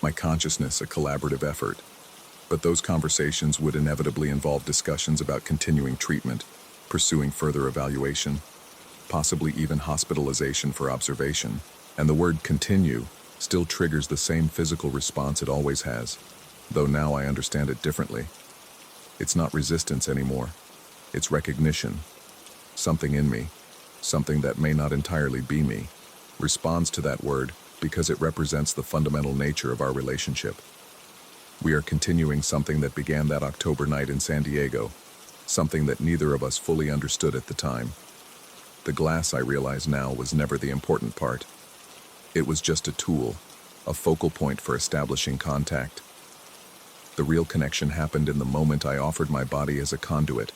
my consciousness a collaborative effort. But those conversations would inevitably involve discussions about continuing treatment, pursuing further evaluation, possibly even hospitalization for observation. And the word continue still triggers the same physical response it always has, though now I understand it differently. It's not resistance anymore. It's recognition. Something in me, something that may not entirely be me, responds to that word because it represents the fundamental nature of our relationship. We are continuing something that began that October night in San Diego, something that neither of us fully understood at the time. The glass, I realize now, was never the important part. It was just a tool, a focal point for establishing contact. The real connection happened in the moment I offered my body as a conduit,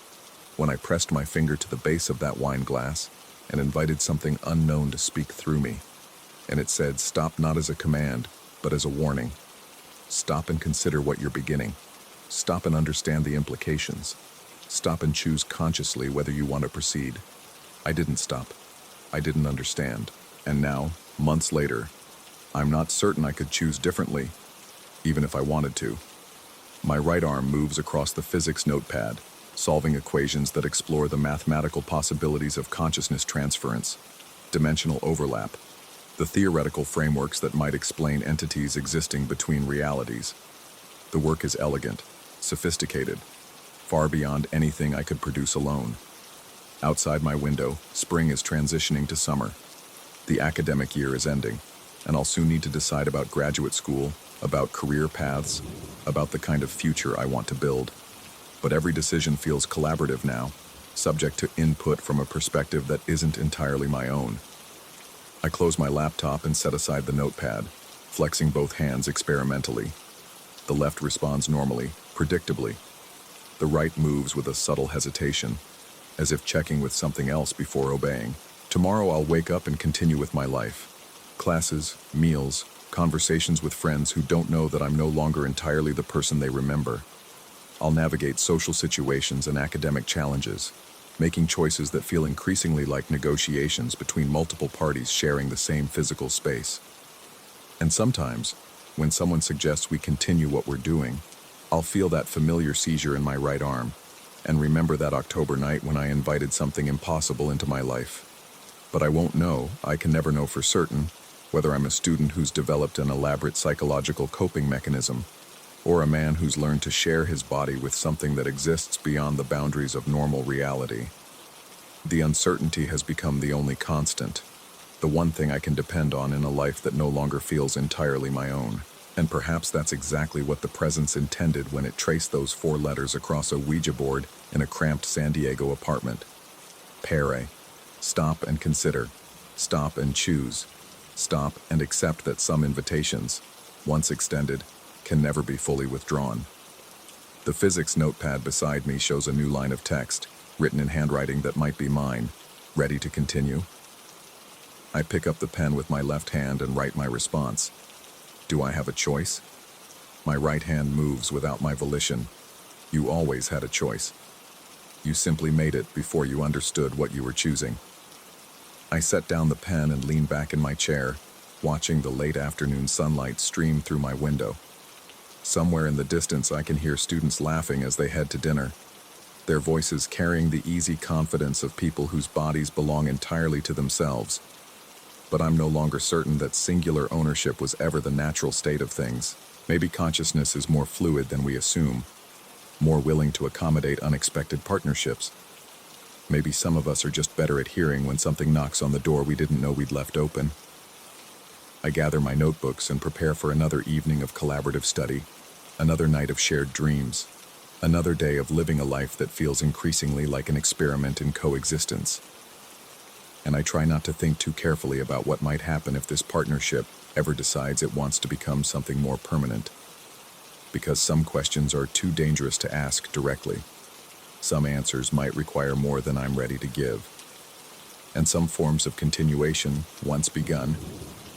when I pressed my finger to the base of that wine glass and invited something unknown to speak through me. And it said, stop not as a command, but as a warning. Stop and consider what you're beginning. Stop and understand the implications. Stop and choose consciously whether you want to proceed. I didn't stop. I didn't understand. And now, months later, I'm not certain I could choose differently, even if I wanted to. My right arm moves across the physics notepad, solving equations that explore the mathematical possibilities of consciousness transference, dimensional overlap, the theoretical frameworks that might explain entities existing between realities. The work is elegant, sophisticated, far beyond anything I could produce alone. Outside my window, spring is transitioning to summer. The academic year is ending, and I'll soon need to decide about graduate school, about career paths, about the kind of future I want to build. But every decision feels collaborative now, subject to input from a perspective that isn't entirely my own. I close my laptop and set aside the notepad, flexing both hands experimentally. The left responds normally, predictably. The right moves with a subtle hesitation, as if checking with something else before obeying. Tomorrow I'll wake up and continue with my life. Classes, meals, conversations with friends who don't know that I'm no longer entirely the person they remember. I'll navigate social situations and academic challenges, making choices that feel increasingly like negotiations between multiple parties sharing the same physical space. And sometimes, when someone suggests we continue what we're doing, I'll feel that familiar seizure in my right arm, and remember that October night when I invited something impossible into my life. But I won't know, I can never know for certain, whether I'm a student who's developed an elaborate psychological coping mechanism, or a man who's learned to share his body with something that exists beyond the boundaries of normal reality. The uncertainty has become the only constant, the one thing I can depend on in a life that no longer feels entirely my own. And perhaps that's exactly what the presence intended when it traced those 4 letters across a Ouija board in a cramped San Diego apartment. Pere. Stop and consider. Stop and choose. Stop and accept that some invitations, once extended, can never be fully withdrawn. The physics notepad beside me shows a new line of text, written in handwriting that might be mine, ready to continue. I pick up the pen with my left hand and write my response. Do I have a choice? My right hand moves without my volition. You always had a choice. You simply made it before you understood what you were choosing. I set down the pen and lean back in my chair, watching the late afternoon sunlight stream through my window. Somewhere in the distance I can hear students laughing as they head to dinner, their voices carrying the easy confidence of people whose bodies belong entirely to themselves. But I'm no longer certain that singular ownership was ever the natural state of things. Maybe consciousness is more fluid than we assume, more willing to accommodate unexpected partnerships. Maybe some of us are just better at hearing when something knocks on the door we didn't know we'd left open. I gather my notebooks and prepare for another evening of collaborative study, another night of shared dreams, another day of living a life that feels increasingly like an experiment in coexistence. And I try not to think too carefully about what might happen if this partnership ever decides it wants to become something more permanent. because some questions are too dangerous to ask directly. Some answers might require more than I'm ready to give. And some forms of continuation, once begun,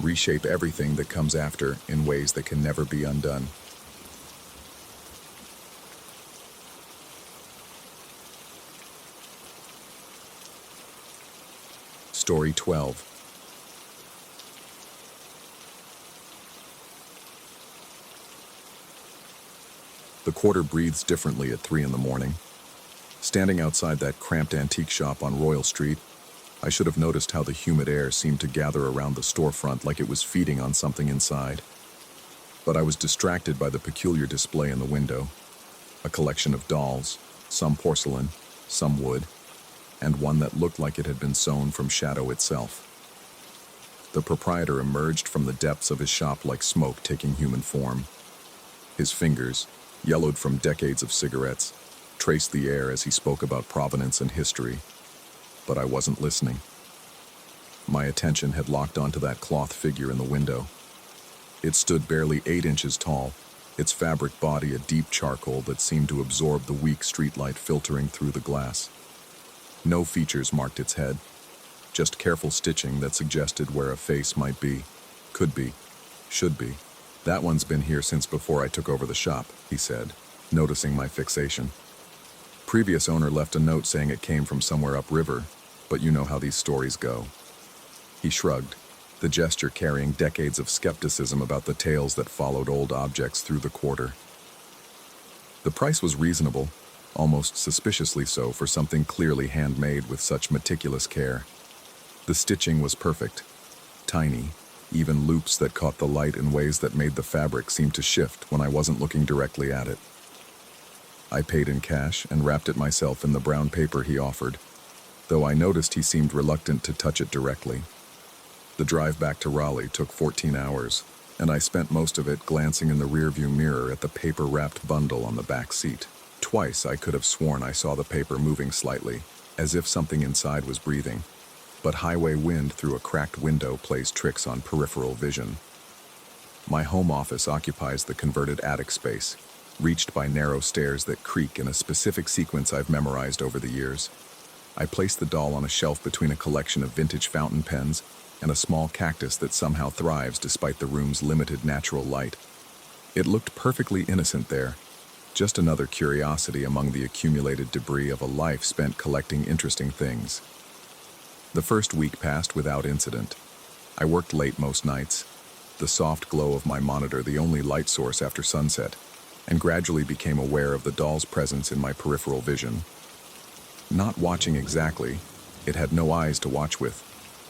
reshape everything that comes after in ways that can never be undone. Story 12. The quarter breathes differently at 3 in the morning. Standing outside that cramped antique shop on Royal Street, I should have noticed how the humid air seemed to gather around the storefront like it was feeding on something inside. But I was distracted by the peculiar display in the window. A collection of dolls, some porcelain, some wood, and one that looked like it had been sewn from shadow itself. The proprietor emerged from the depths of his shop like smoke taking human form. His fingers, yellowed from decades of cigarettes, traced the air as he spoke about provenance and history. But I wasn't listening. My attention had locked onto that cloth figure in the window. It stood barely 8 inches tall, its fabric body a deep charcoal that seemed to absorb the weak streetlight filtering through the glass. No features marked its head, just careful stitching that suggested where a face might be, could be, should be. "That one's been here since before I took over the shop," he said, noticing my fixation. "Previous owner left a note saying it came from somewhere upriver, but you know how these stories go." He shrugged, the gesture carrying decades of skepticism about the tales that followed old objects through the quarter. The price was reasonable, almost suspiciously so for something clearly handmade with such meticulous care. The stitching was perfect, tiny, even loops that caught the light in ways that made the fabric seem to shift when I wasn't looking directly at it. I paid in cash and wrapped it myself in the brown paper he offered, though I noticed he seemed reluctant to touch it directly. The drive back to Raleigh took 14 hours, and I spent most of it glancing in the rearview mirror at the paper-wrapped bundle on the back seat. Twice I could have sworn I saw the paper moving slightly, as if something inside was breathing. But highway wind through a cracked window plays tricks on peripheral vision. My home office occupies the converted attic space, reached by narrow stairs that creak in a specific sequence I've memorized over the years. I placed the doll on a shelf between a collection of vintage fountain pens and a small cactus that somehow thrives despite the room's limited natural light. It looked perfectly innocent there, just another curiosity among the accumulated debris of a life spent collecting interesting things. The first week passed without incident. I worked late most nights, the soft glow of my monitor the only light source after sunset, and gradually became aware of the doll's presence in my peripheral vision. Not watching exactly, it had no eyes to watch with,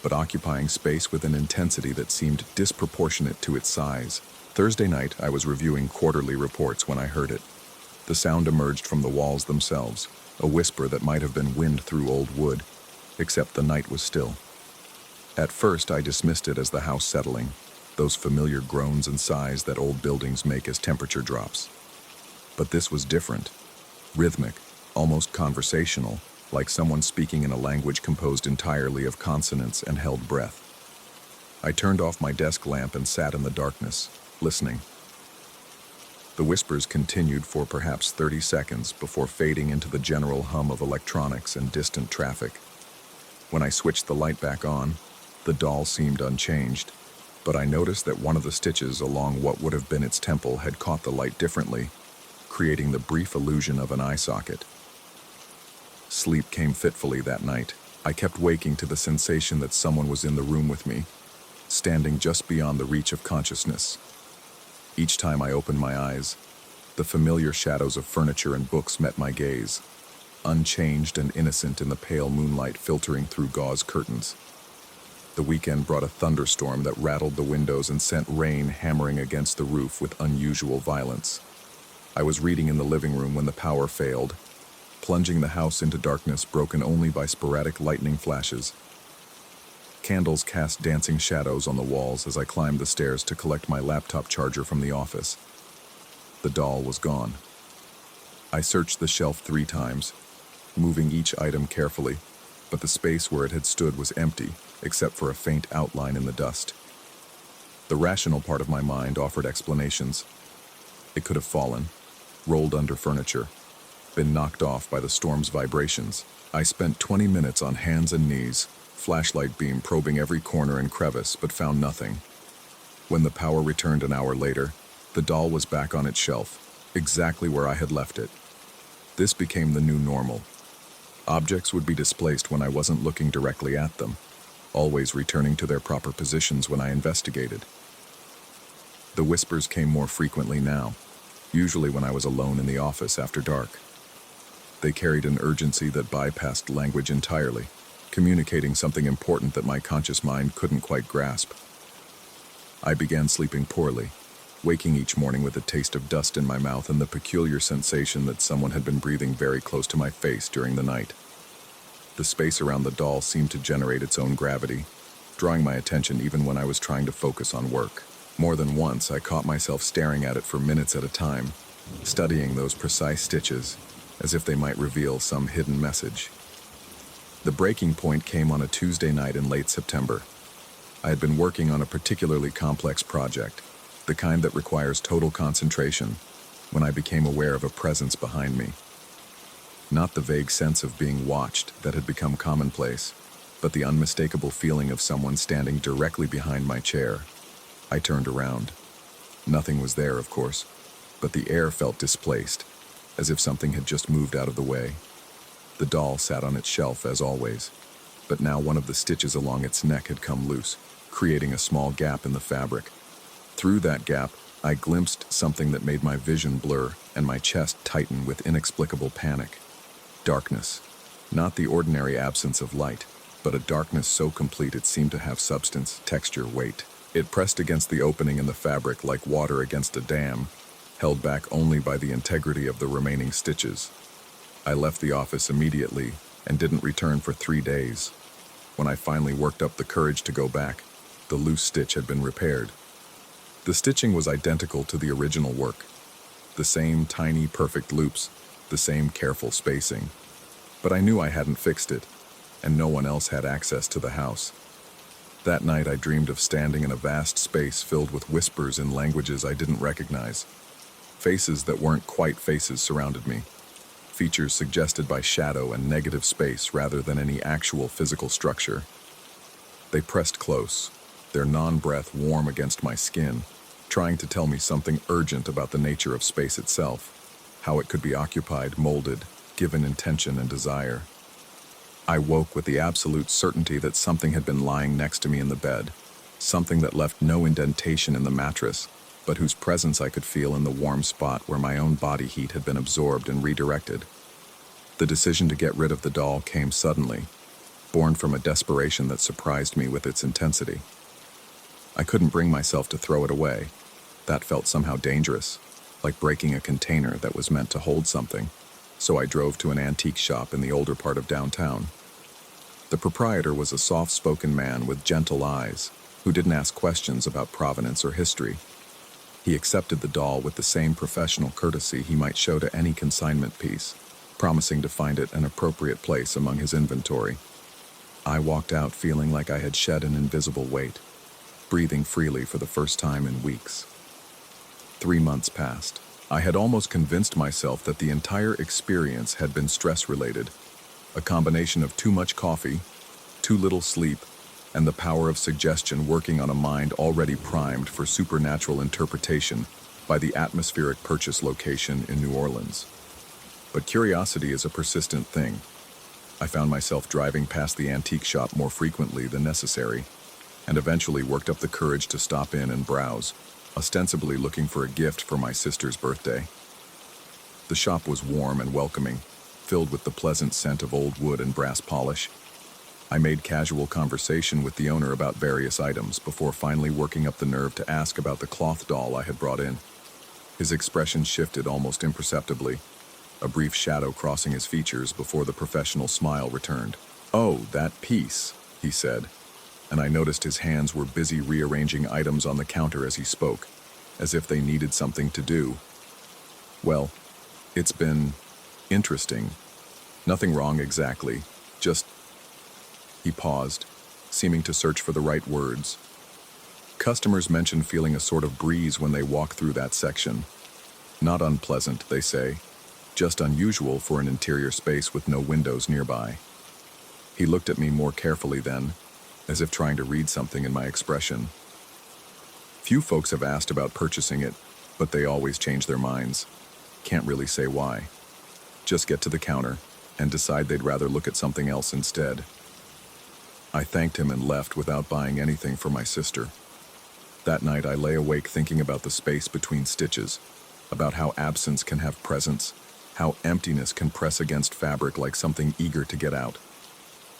but occupying space with an intensity that seemed disproportionate to its size. Thursday night, I was reviewing quarterly reports when I heard it. The sound emerged from the walls themselves, a whisper that might have been wind through old wood, except the night was still. At first, I dismissed it as the house settling, those familiar groans and sighs that old buildings make as temperature drops. But this was different, rhythmic, almost conversational, like someone speaking in a language composed entirely of consonants and held breath. I turned off my desk lamp and sat in the darkness, listening. The whispers continued for perhaps 30 seconds before fading into the general hum of electronics and distant traffic. When I switched the light back on, the doll seemed unchanged, but I noticed that one of the stitches along what would have been its temple had caught the light differently, creating the brief illusion of an eye socket. Sleep came fitfully that night. I kept waking to the sensation that someone was in the room with me, standing just beyond the reach of consciousness. Each time I opened my eyes, the familiar shadows of furniture and books met my gaze, unchanged and innocent in the pale moonlight filtering through gauze curtains. The weekend brought a thunderstorm that rattled the windows and sent rain hammering against the roof with unusual violence. I was reading in the living room when the power failed, plunging the house into darkness broken only by sporadic lightning flashes. Candles cast dancing shadows on the walls as I climbed the stairs to collect my laptop charger from the office. The doll was gone. I searched the shelf 3 times, moving each item carefully, but the space where it had stood was empty, except for a faint outline in the dust. The rational part of my mind offered explanations. It could have fallen, rolled under furniture, been knocked off by the storm's vibrations. I spent 20 minutes on hands and knees, flashlight beam probing every corner and crevice, but found nothing. When the power returned an hour later, the doll was back on its shelf, exactly where I had left it. This became the new normal. Objects would be displaced when I wasn't looking directly at them, always returning to their proper positions when I investigated. The whispers came more frequently now, usually when I was alone in the office after dark. They carried an urgency that bypassed language entirely, communicating something important that my conscious mind couldn't quite grasp. I began sleeping poorly, waking each morning with a taste of dust in my mouth and the peculiar sensation that someone had been breathing very close to my face during the night. The space around the doll seemed to generate its own gravity, drawing my attention even when I was trying to focus on work. More than once, I caught myself staring at it for minutes at a time, studying those precise stitches, as if they might reveal some hidden message. The breaking point came on a Tuesday night in late September. I had been working on a particularly complex project, the kind that requires total concentration, when I became aware of a presence behind me. Not the vague sense of being watched that had become commonplace, but the unmistakable feeling of someone standing directly behind my chair. I turned around. Nothing was there, of course, but the air felt displaced, as if something had just moved out of the way. The doll sat on its shelf as always, but now one of the stitches along its neck had come loose, creating a small gap in the fabric. Through that gap, I glimpsed something that made my vision blur and my chest tighten with inexplicable panic. Darkness. Not the ordinary absence of light, but a darkness so complete it seemed to have substance, texture, weight. It pressed against the opening in the fabric like water against a dam, held back only by the integrity of the remaining stitches. I left the office immediately and didn't return for 3 days. When I finally worked up the courage to go back, the loose stitch had been repaired. The stitching was identical to the original work. The same tiny, perfect loops, the same careful spacing. But I knew I hadn't fixed it, and no one else had access to the house. That night I dreamed of standing in a vast space filled with whispers in languages I didn't recognize. Faces that weren't quite faces surrounded me, features suggested by shadow and negative space rather than any actual physical structure. They pressed close, their non-breath warm against my skin, trying to tell me something urgent about the nature of space itself, how it could be occupied, molded, given intention and desire. I woke with the absolute certainty that something had been lying next to me in the bed, something that left no indentation in the mattress, but whose presence I could feel in the warm spot where my own body heat had been absorbed and redirected. The decision to get rid of the doll came suddenly, born from a desperation that surprised me with its intensity. I couldn't bring myself to throw it away. That felt somehow dangerous, like breaking a container that was meant to hold something, so I drove to an antique shop in the older part of downtown. The proprietor was a soft-spoken man with gentle eyes, who didn't ask questions about provenance or history. He accepted the doll with the same professional courtesy he might show to any consignment piece, promising to find it an appropriate place among his inventory. I walked out feeling like I had shed an invisible weight, breathing freely for the first time in weeks. 3 months passed. I had almost convinced myself that the entire experience had been stress-related, a combination of too much coffee, too little sleep, and the power of suggestion working on a mind already primed for supernatural interpretation by the atmospheric purchase location in New Orleans. But curiosity is a persistent thing. I found myself driving past the antique shop more frequently than necessary, and eventually worked up the courage to stop in and browse, ostensibly looking for a gift for my sister's birthday. The shop was warm and welcoming, filled with the pleasant scent of old wood and brass polish. I made casual conversation with the owner about various items before finally working up the nerve to ask about the cloth doll I had brought in. His expression shifted almost imperceptibly, a brief shadow crossing his features before the professional smile returned. "Oh, that piece," he said, and I noticed his hands were busy rearranging items on the counter as he spoke, as if they needed something to do. "Well, it's been interesting. Nothing wrong exactly, just..." He paused, seeming to search for the right words. "Customers mention feeling a sort of breeze when they walk through that section. Not unpleasant, they say, just unusual for an interior space with no windows nearby. He looked at me more carefully then, as if trying to read something in my expression. Few folks have asked about purchasing it, but they always change their minds. Can't really say why. Just get to the counter and decide they'd rather look at something else instead. I thanked him and left without buying anything for my sister. That night I lay awake thinking about the space between stitches, about how absence can have presence, how emptiness can press against fabric like something eager to get out.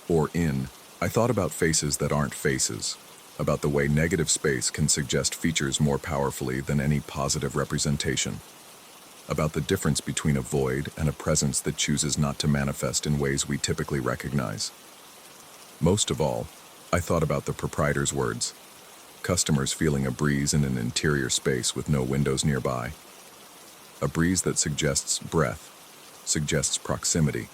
Or in. I thought about faces that aren't faces, about the way negative space can suggest features more powerfully than any positive representation, about the difference between a void and a presence that chooses not to manifest in ways we typically recognize. Most of all, I thought about the proprietor's words, customers feeling a breeze in an interior space with no windows nearby. A breeze that suggests breath, suggests proximity,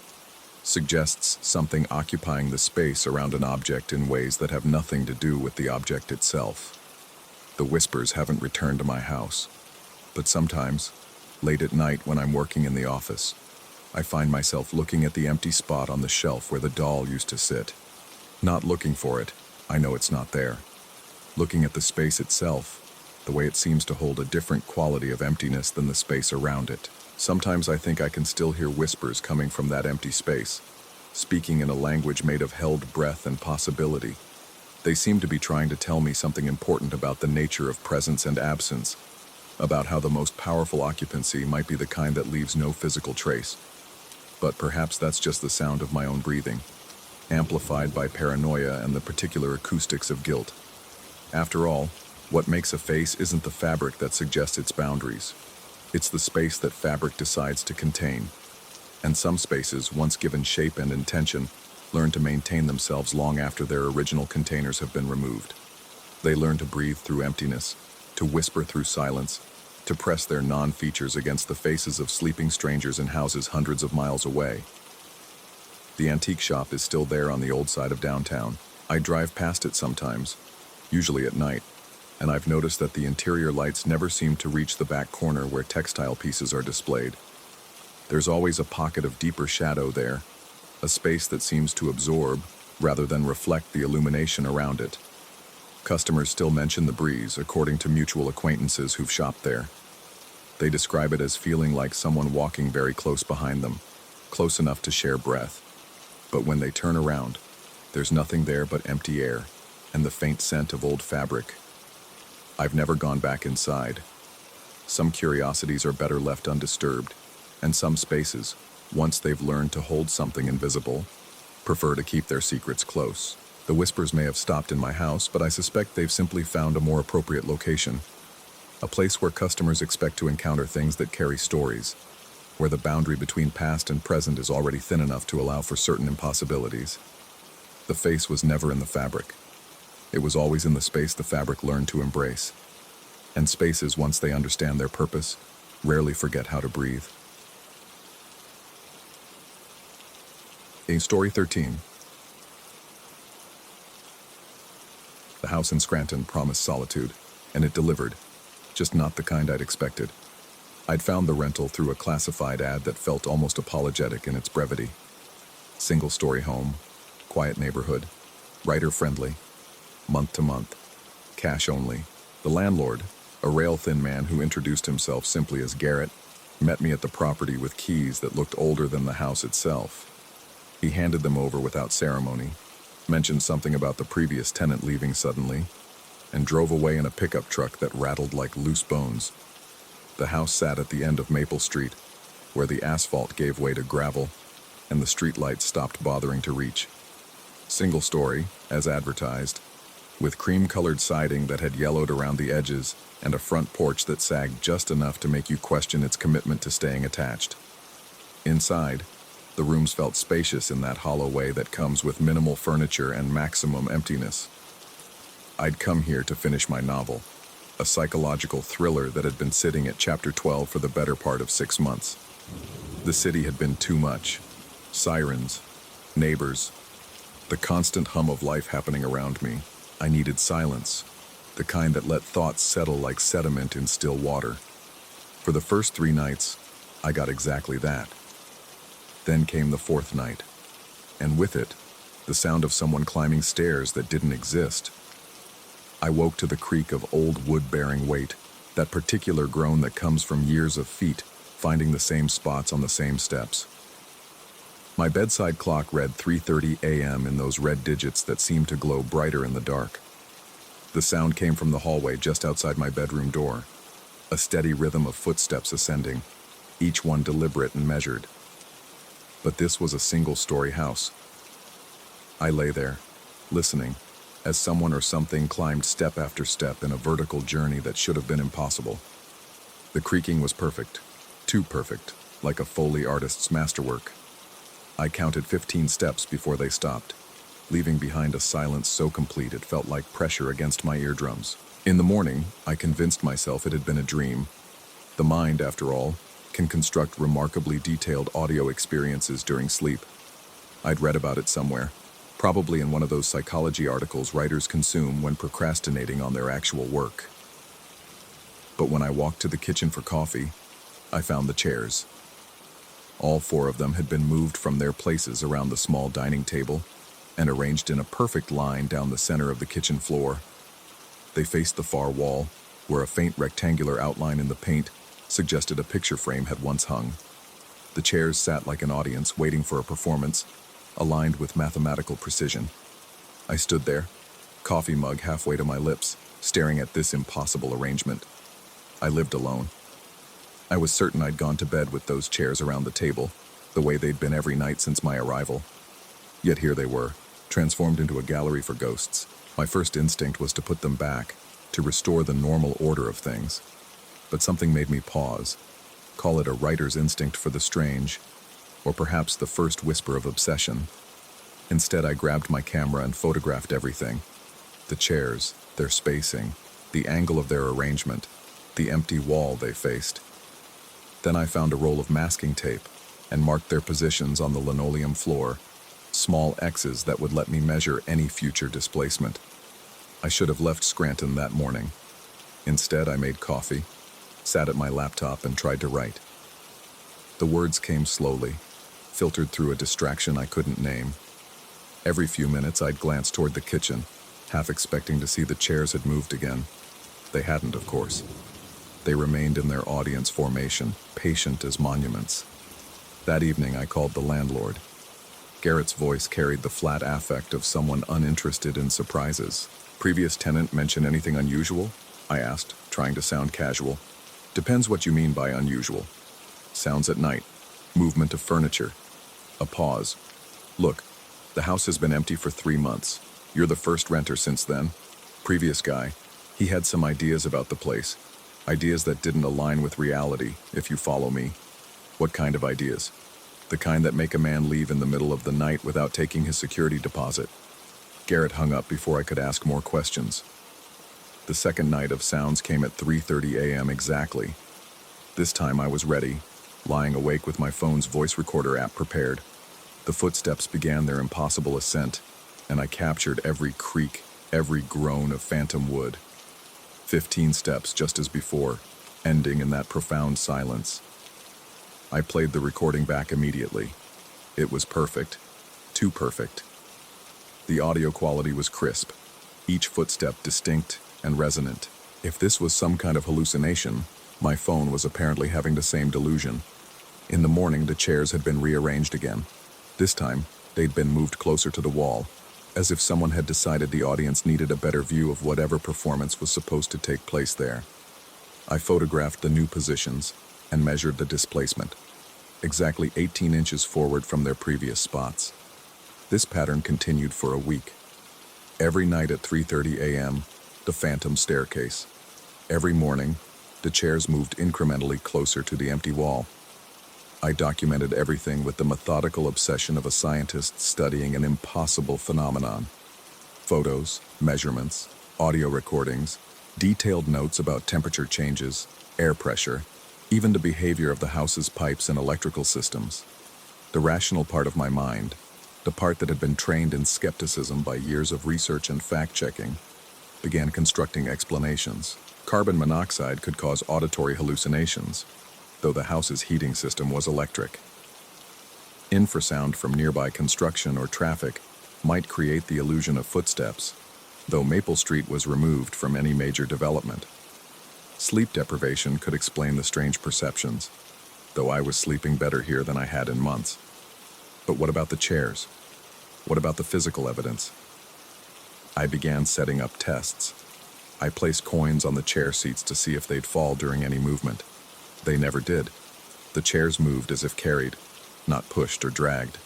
suggests something occupying the space around an object in ways that have nothing to do with the object itself. The whispers haven't returned to my house, but sometimes, late at night when I'm working in the office, I find myself looking at the empty spot on the shelf where the doll used to sit. Not looking for it, I know it's not there. Looking at the space itself, the way it seems to hold a different quality of emptiness than the space around it. Sometimes I think I can still hear whispers coming from that empty space, speaking in a language made of held breath and possibility. They seem to be trying to tell me something important about the nature of presence and absence, about how the most powerful occupancy might be the kind that leaves no physical trace. But perhaps that's just the sound of my own breathing, amplified by paranoia and the particular acoustics of guilt. After all, what makes a face isn't the fabric that suggests its boundaries. It's the space that fabric decides to contain. And some spaces, once given shape and intention, learn to maintain themselves long after their original containers have been removed. They learn to breathe through emptiness, to whisper through silence, to press their non-features against the faces of sleeping strangers in houses hundreds of miles away. The antique shop is still there on the old side of downtown. I drive past it sometimes, usually at night, and I've noticed that the interior lights never seem to reach the back corner where textile pieces are displayed. There's always a pocket of deeper shadow there, a space that seems to absorb, rather than reflect the illumination around it. Customers still mention the breeze, according to mutual acquaintances who've shopped there. They describe it as feeling like someone walking very close behind them, close enough to share breath. But when they turn around, there's nothing there but empty air and the faint scent of old fabric. I've never gone back inside. Some curiosities are better left undisturbed, and some spaces, once they've learned to hold something invisible, prefer to keep their secrets close. The whispers may have stopped in my house, but I suspect they've simply found a more appropriate location. A place where customers expect to encounter things that carry stories, where the boundary between past and present is already thin enough to allow for certain impossibilities. The face was never in the fabric. It was always in the space the fabric learned to embrace. And spaces, once they understand their purpose, rarely forget how to breathe. Story 13. The house in Scranton promised solitude, and it delivered, just not the kind I'd expected. I'd found the rental through a classified ad that felt almost apologetic in its brevity. Single-story home, quiet neighborhood, writer-friendly, month to month, cash only. The landlord, a rail-thin man who introduced himself simply as Garrett, met me at the property with keys that looked older than the house itself. He handed them over without ceremony, mentioned something about the previous tenant leaving suddenly, and drove away in a pickup truck that rattled like loose bones. The house sat at the end of Maple Street, where the asphalt gave way to gravel, and the streetlights stopped bothering to reach. Single story, as advertised, with cream-colored siding that had yellowed around the edges and a front porch that sagged just enough to make you question its commitment to staying attached. Inside, the rooms felt spacious in that hollow way that comes with minimal furniture and maximum emptiness. I'd come here to finish my novel, a psychological thriller that had been sitting at chapter 12 for the better part of 6 months. The city had been too much. Sirens, neighbors, the constant hum of life happening around me. I needed silence, the kind that let thoughts settle like sediment in still water. For the first 3 nights, I got exactly that. Then came the 4th night, and with it, the sound of someone climbing stairs that didn't exist. I woke to the creak of old wood-bearing weight, that particular groan that comes from years of feet finding the same spots on the same steps. My bedside clock read 3:30 a.m. in those red digits that seemed to glow brighter in the dark. The sound came from the hallway just outside my bedroom door, a steady rhythm of footsteps ascending, each one deliberate and measured. But this was a single-story house. I lay there, listening, as someone or something climbed step after step in a vertical journey that should have been impossible. The creaking was perfect, too perfect, like a Foley artist's masterwork. I counted 15 steps before they stopped, leaving behind a silence so complete it felt like pressure against my eardrums. In the morning, I convinced myself it had been a dream. The mind, after all, can construct remarkably detailed audio experiences during sleep. I'd read about it somewhere, probably in one of those psychology articles writers consume when procrastinating on their actual work. But when I walked to the kitchen for coffee, I found the chairs. All 4 of them had been moved from their places around the small dining table and arranged in a perfect line down the center of the kitchen floor. They faced the far wall, where a faint rectangular outline in the paint suggested a picture frame had once hung. The chairs sat like an audience waiting for a performance, aligned with mathematical precision. I stood there, coffee mug halfway to my lips, staring at this impossible arrangement. I lived alone. I was certain I'd gone to bed with those chairs around the table, the way they'd been every night since my arrival. Yet here they were, transformed into a gallery for ghosts. My first instinct was to put them back, to restore the normal order of things. But something made me pause, call it a writer's instinct for the strange, or perhaps the first whisper of obsession. Instead, I grabbed my camera and photographed everything. The chairs, their spacing, the angle of their arrangement, the empty wall they faced. Then I found a roll of masking tape and marked their positions on the linoleum floor, small X's that would let me measure any future displacement. I should have left Scranton that morning. Instead, I made coffee, sat at my laptop, and tried to write. The words came slowly, filtered through a distraction I couldn't name. Every few minutes, I'd glance toward the kitchen, half expecting to see the chairs had moved again. They hadn't, of course. They remained in their audience formation, patient as monuments. That evening, I called the landlord. Garrett's voice carried the flat affect of someone uninterested in surprises. "Previous tenant mention anything unusual?" I asked, trying to sound casual. "Depends what you mean by unusual. Sounds at night. Movement of furniture." A pause. "Look, the house has been empty for 3 months. You're the first renter since then. Previous guy, he had some ideas about the place. Ideas that didn't align with reality, if you follow me." "What kind of ideas?" "The kind that make a man leave in the middle of the night without taking his security deposit." Garrett hung up before I could ask more questions. The second night of sounds came at 3:30 a.m. exactly. This time I was ready, lying awake with my phone's voice recorder app prepared. The footsteps began their impossible ascent, and I captured every creak, every groan of phantom wood. 15 steps just as before, ending in that profound silence. I played the recording back immediately. It was perfect. Too perfect. The audio quality was crisp, each footstep distinct and resonant. If this was some kind of hallucination, my phone was apparently having the same delusion. In the morning, the chairs had been rearranged again. This time, they'd been moved closer to the wall, as if someone had decided the audience needed a better view of whatever performance was supposed to take place there. I photographed the new positions and measured the displacement, exactly 18 inches forward from their previous spots. This pattern continued for a week. Every night at 3:30 a.m., the phantom staircase. Every morning, the chairs moved incrementally closer to the empty wall. I documented everything with the methodical obsession of a scientist studying an impossible phenomenon. Photos, measurements, audio recordings, detailed notes about temperature changes, air pressure, even the behavior of the house's pipes and electrical systems. The rational part of my mind, the part that had been trained in skepticism by years of research and fact-checking, began constructing explanations, Carbon monoxide could cause auditory hallucinations, though the house's heating system was electric. Infrasound from nearby construction or traffic might create the illusion of footsteps, though Maple Street was removed from any major development. Sleep deprivation could explain the strange perceptions, though I was sleeping better here than I had in months. But what about the chairs? What about the physical evidence? I began setting up tests. I placed coins on the chair seats to see if they'd fall during any movement. They never did. The chairs moved as if carried, not pushed or dragged.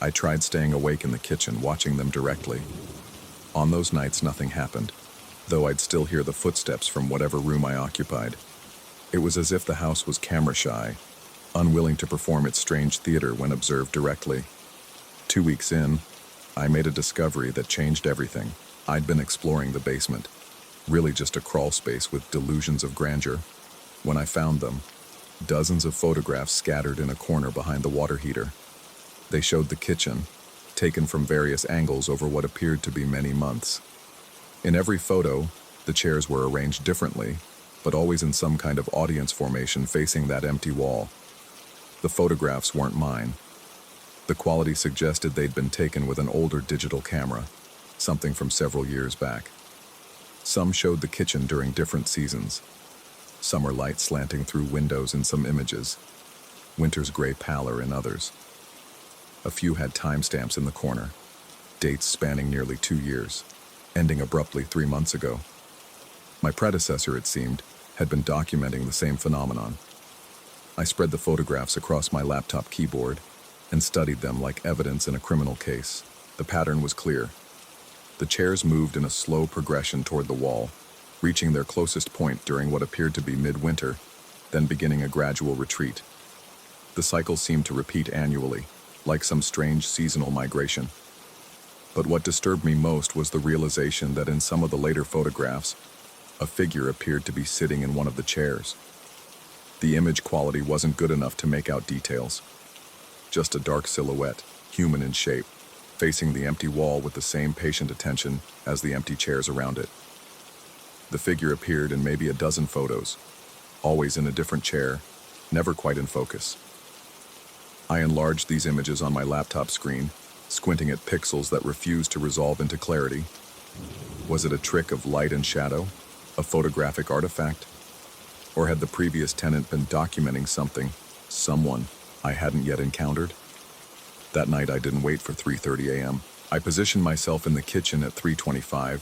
I tried staying awake in the kitchen, watching them directly. On those nights, nothing happened, though I'd still hear the footsteps from whatever room I occupied. It was as if the house was camera-shy, unwilling to perform its strange theater when observed directly. 2 weeks in, I made a discovery that changed everything. I'd been exploring the basement, really just a crawl space with delusions of grandeur. When I found them, dozens of photographs scattered in a corner behind the water heater. They showed the kitchen, taken from various angles over what appeared to be many months. In every photo, the chairs were arranged differently, but always in some kind of audience formation facing that empty wall. The photographs weren't mine. The quality suggested they'd been taken with an older digital camera, something from several years back. Some showed the kitchen during different seasons. Summer light slanting through windows in some images, winter's gray pallor in others. A few had timestamps in the corner, dates spanning nearly 2 years, ending abruptly 3 months ago. My predecessor, it seemed, had been documenting the same phenomenon. I spread the photographs across my laptop keyboard and studied them like evidence in a criminal case. The pattern was clear. The chairs moved in a slow progression toward the wall, reaching their closest point during what appeared to be midwinter, then beginning a gradual retreat. The cycle seemed to repeat annually, like some strange seasonal migration. But what disturbed me most was the realization that in some of the later photographs, a figure appeared to be sitting in one of the chairs. The image quality wasn't good enough to make out details. Just a dark silhouette, human in shape, facing the empty wall with the same patient attention as the empty chairs around it. The figure appeared in maybe a dozen photos, always in a different chair, never quite in focus. I enlarged these images on my laptop screen, squinting at pixels that refused to resolve into clarity. Was it a trick of light and shadow, a photographic artifact? Or had the previous tenant been documenting something, someone I hadn't yet encountered? That night I didn't wait for 3:30 a.m. I positioned myself in the kitchen at 3:25,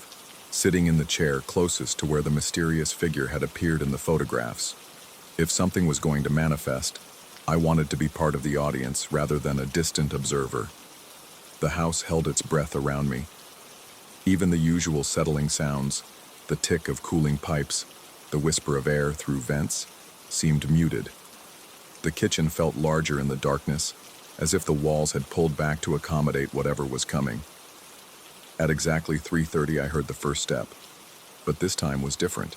sitting in the chair closest to where the mysterious figure had appeared in the photographs. If something was going to manifest, I wanted to be part of the audience rather than a distant observer. The house held its breath around me. Even the usual settling sounds, the tick of cooling pipes, the whisper of air through vents, seemed muted. The kitchen felt larger in the darkness, as if the walls had pulled back to accommodate whatever was coming. At exactly 3:30 I heard the first step, but this time was different.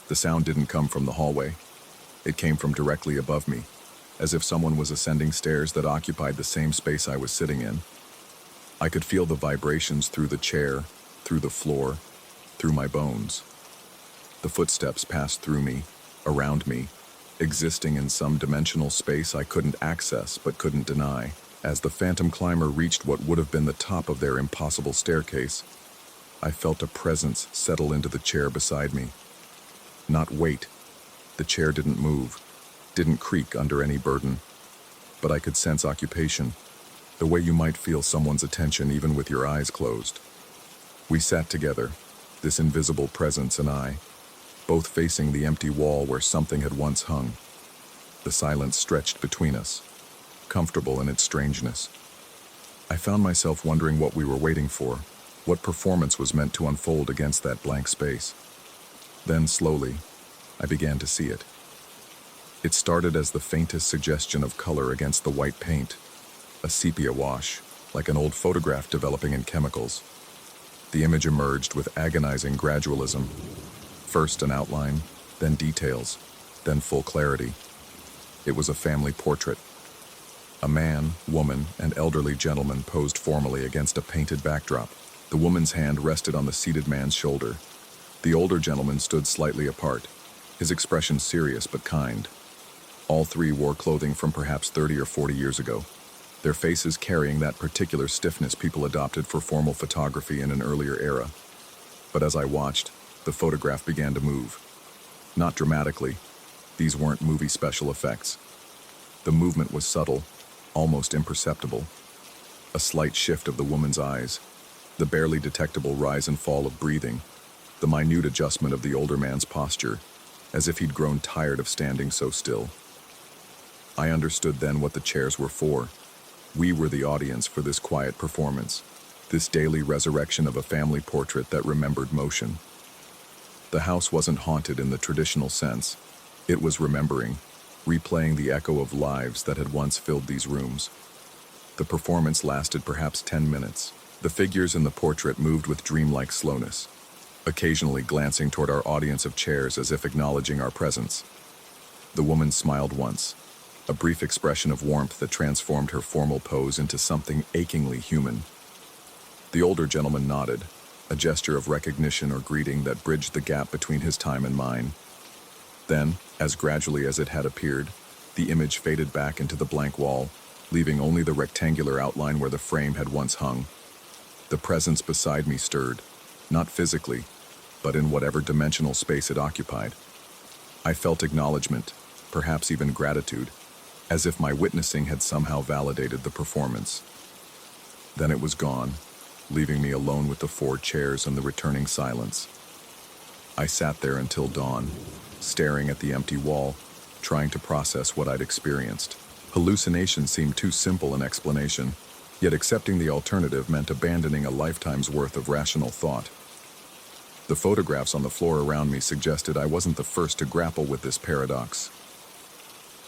The sound didn't come from the hallway. It came from directly above me, as if someone was ascending stairs that occupied the same space I was sitting in. I could feel the vibrations through the chair, through the floor, through my bones. The footsteps passed through me, around me, existing in some dimensional space I couldn't access but couldn't deny. As the phantom climber reached what would have been the top of their impossible staircase, I felt a presence settle into the chair beside me. Not weight. The chair didn't move, didn't creak under any burden, but I could sense occupation, the way you might feel someone's attention even with your eyes closed. We sat together, this invisible presence and I, both facing the empty wall where something had once hung. The silence stretched between us, comfortable in its strangeness. I found myself wondering what we were waiting for, what performance was meant to unfold against that blank space. Then, slowly, I began to see it. It started as the faintest suggestion of color against the white paint, a sepia wash, like an old photograph developing in chemicals. The image emerged with agonizing gradualism. First an outline, then details, then full clarity. It was a family portrait. A man, woman, and elderly gentleman posed formally against a painted backdrop. The woman's hand rested on the seated man's shoulder. The older gentleman stood slightly apart, his expression serious but kind. All three wore clothing from perhaps 30 or 40 years ago, their faces carrying that particular stiffness people adopted for formal photography in an earlier era. But as I watched, the photograph began to move. Not dramatically. These weren't movie special effects. The movement was subtle, almost imperceptible. A slight shift of the woman's eyes, the barely detectable rise and fall of breathing, the minute adjustment of the older man's posture, as if he'd grown tired of standing so still. I understood then what the chairs were for. We were the audience for this quiet performance, this daily resurrection of a family portrait that remembered motion. The house wasn't haunted in the traditional sense. It was remembering, replaying the echo of lives that had once filled these rooms. The performance lasted perhaps 10 minutes. The figures in the portrait moved with dreamlike slowness, occasionally glancing toward our audience of chairs as if acknowledging our presence. The woman smiled once, a brief expression of warmth that transformed her formal pose into something achingly human. The older gentleman nodded, a gesture of recognition or greeting that bridged the gap between his time and mine. Then, as gradually as it had appeared, the image faded back into the blank wall, leaving only the rectangular outline where the frame had once hung. The presence beside me stirred, not physically, but in whatever dimensional space it occupied. I felt acknowledgement, perhaps even gratitude, as if my witnessing had somehow validated the performance. Then it was gone, leaving me alone with the four chairs and the returning silence. I sat there until dawn, staring at the empty wall, trying to process what I'd experienced. Hallucination seemed too simple an explanation, yet accepting the alternative meant abandoning a lifetime's worth of rational thought. The photographs on the floor around me suggested I wasn't the first to grapple with this paradox.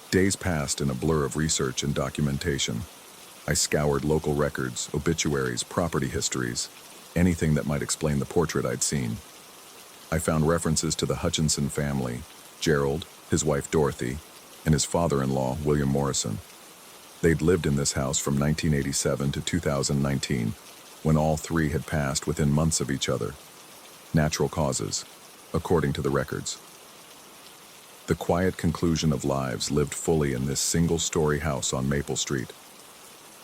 Days passed in a blur of research and documentation. I scoured local records, obituaries, property histories, anything that might explain the portrait I'd seen. I found references to the Hutchinson family, Gerald, his wife Dorothy, and his father-in-law, William Morrison. They'd lived in this house from 1987 to 2019, when all three had passed within months of each other. Natural causes, according to the records. The quiet conclusion of lives lived fully in this single-story house on Maple Street.